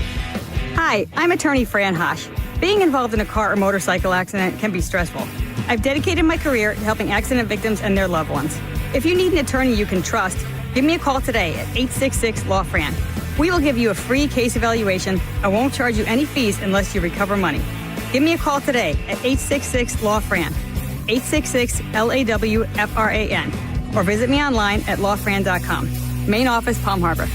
Hi, I'm attorney Fran Hosh. Being involved in a car or motorcycle accident can be stressful. I've dedicated my career to helping accident victims and their loved ones. If you need an attorney you can trust, give me a call today at 866-LAW-FRAN. We will give you a free case evaluation and won't charge you any fees unless you recover money. Give me a call today at 866-LAW-FRAN, 866-LAW-FRAN, or visit me online at lawfran.com. Main office, Palm Harbor.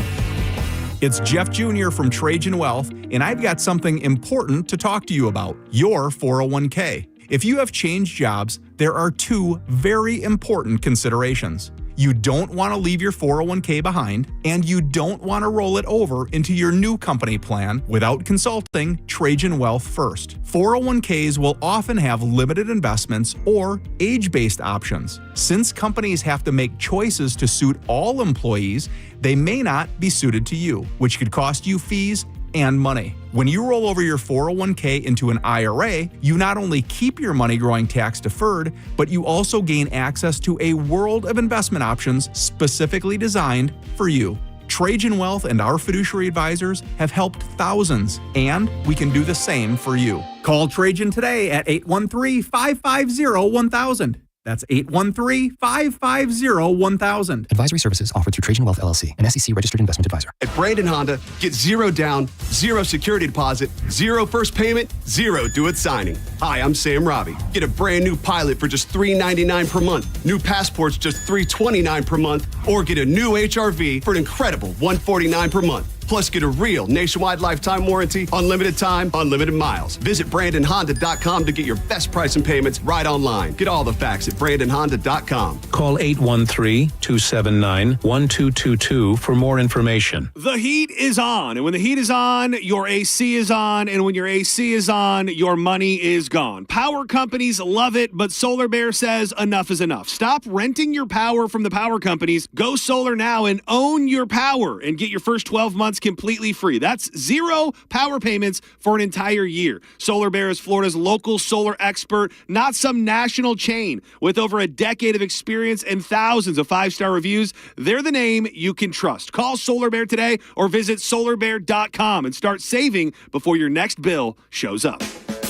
It's Jeff Jr. from Trajan Wealth, and I've got something important to talk to you about, your 401k. If you have changed jobs, there are 2 very important considerations. You don't want to leave your 401k behind, and you don't want to roll it over into your new company plan without consulting Trajan Wealth first. 401ks will often have limited investments or age-based options. Since companies have to make choices to suit all employees, they may not be suited to you, which could cost you fees and money. When you roll over your 401k into an IRA, you not only keep your money growing tax deferred, but you also gain access to a world of investment options specifically designed for you. Trajan Wealth and our fiduciary advisors have helped thousands, and we can do the same for you. Call Trajan today at 813-550-1000. That's 813-550-1000. Advisory services offered through Trajan Wealth LLC, an SEC registered investment advisor. At Brandon Honda, get 0 down, 0 security deposit, 0 first payment, 0 do it signing. Hi, I'm Sam Robbie. Get a brand new Pilot for just $399 per month, new passports just $329 per month, or get a new HRV for an incredible $149 per month. Plus, get a real nationwide lifetime warranty, unlimited time, unlimited miles. Visit BrandonHonda.com to get your best price and payments right online. Get all the facts at BrandonHonda.com. Call 813-279-1222 for more information. The heat is on, and when the heat is on, your AC is on, and when your AC is on, your money is gone. Power companies love it, but Solar Bear says enough is enough. Stop renting your power from the power companies. Go solar now and own your power and get your first 12 months completely free. That's 0 power payments for an entire year. Solar Bear is Florida's local solar expert, not some national chain. With over a decade of experience and thousands of 5-star reviews, they're the name you can trust. Call Solar Bear today or visit solarbear.com and start saving before your next bill shows up.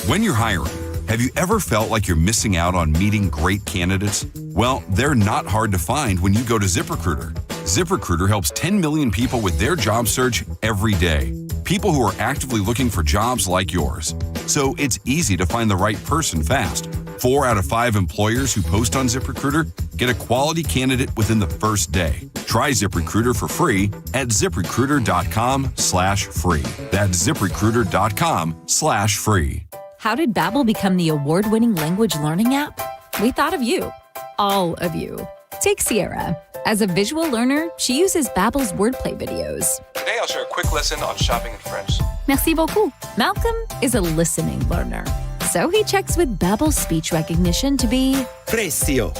When you're hiring, have you ever felt like you're missing out on meeting great candidates? Well, they're not hard to find when you go to ZipRecruiter. ZipRecruiter helps 10 million people with their job search every day. People who are actively looking for jobs like yours. So it's easy to find the right person fast. 4 out of 5 employers who post on ZipRecruiter get a quality candidate within the first day. Try ZipRecruiter for free at ZipRecruiter.com/free. That's ZipRecruiter.com/free. How did Babbel become the award-winning language learning app? We thought of you. All of you. Take Sierra. As a visual learner, she uses Babbel's wordplay videos. Today I'll share a quick lesson on shopping in French. Merci beaucoup. Malcolm is a listening learner. So he checks with Babbel's speech recognition to be Precio.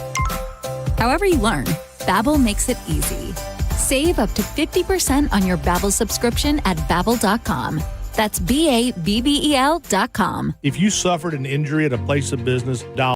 However you learn, Babbel makes it easy. Save up to 50% on your Babbel subscription at Babbel.com. That's BABBEL.com. If you suffered an injury at a place of business, dial